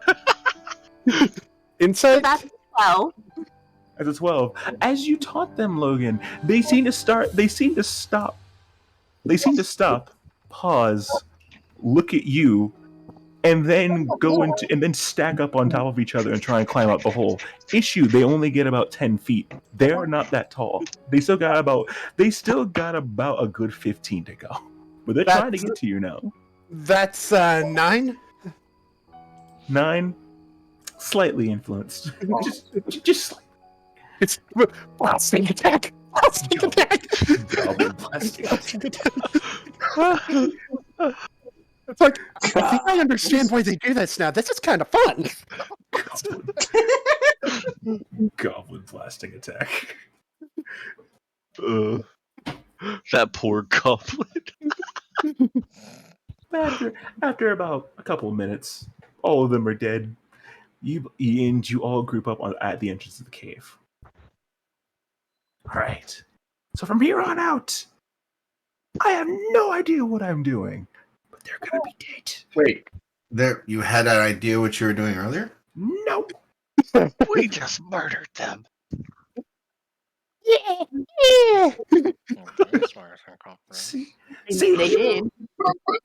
Insight? So that's 12. As a 12. As you taunt them, Logan, they seem to stop, pause, look at you, and then stack up on top of each other and try and climb up the hole. Issue, they only get about 10 feet. They're not that tall. They still got about a good 15 to go. But they're trying to get to you now. That's 9? 9? Slightly influenced. just slightly. It's blasting attack. Blasting attack. Blasting attack. It's like, I think I understand why they do this now. This is kind of fun. Goblin blasting attack. That poor goblin. After about a couple of minutes, all of them are dead. You all group up at the entrance of the cave. All right. So from here on out, I have no idea what I'm doing, but they're gonna be dead. Wait, you had an idea what you were doing earlier? Nope. We just murdered them. See, They did.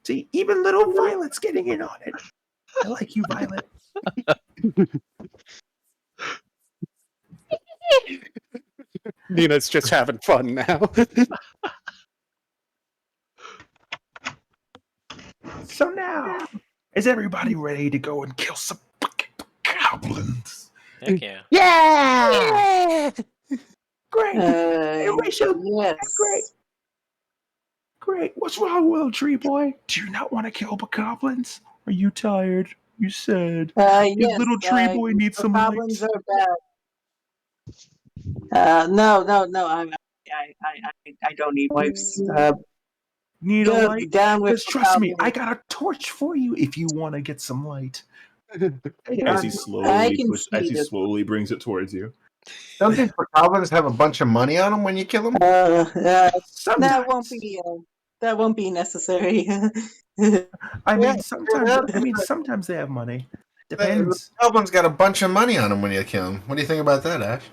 See, even little Violet's getting in on it. I like you, Violet. Nina's just having fun now. So now, is everybody ready to go and kill some goblins? Heck yeah. Yeah! Great. Hey, Uh, Rachel. yes. Great. Great. What's wrong, little tree boy? Do you not want to kill the goblins? Are you tired? You said. Your Yes. little tree boy needs some goblins lights. are bad. No. I don't need wipes. Need a light? Down with Because trust me, I goblins. got a torch for you if you want to get some light. As he I can see this. slowly brings it towards you. Don't these goblins have a bunch of money on them when you kill them? Sometimes. That won't be necessary. I mean, sometimes they have money. The Depends. goblins got a bunch of money on them when you kill them. What do you think about that, Ash?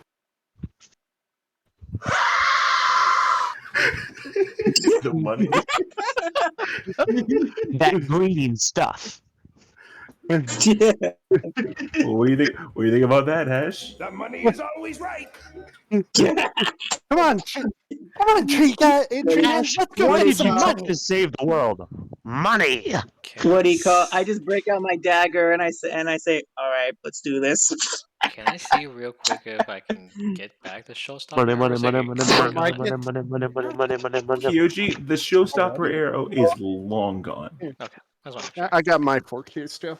The money. That green stuff. What do you think? What do you think about that, Hash? The money is always right. Come on, tree guy. Ash, Let's go what get did some you money. touch to save the world? Money. What do you call? I just break out my dagger and I say, "All right, let's do this." Can I see real quick if I can get back the showstopper? Money, or money, is money, it money, gone? money, money, money, money, money, money, money, money. Kyoji, the showstopper arrow is long gone. Okay, that's what I got my fork here still.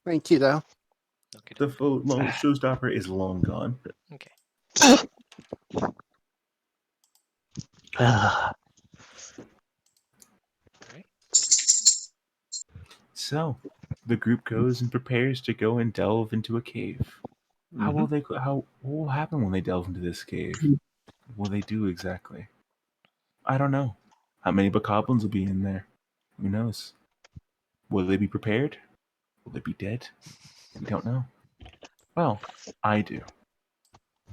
Thank you, though. The showstopper is long gone. Okay. So, the group goes and prepares to go and delve into a cave. What will happen when they delve into this cave? What will they do exactly? I don't know. How many bokoblins will be in there? Who knows? Will they be prepared? Will they be dead? We don't know. Well, I do.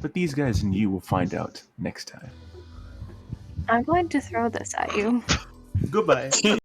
But these guys and you will find out next time. I'm going to throw this at you. Goodbye.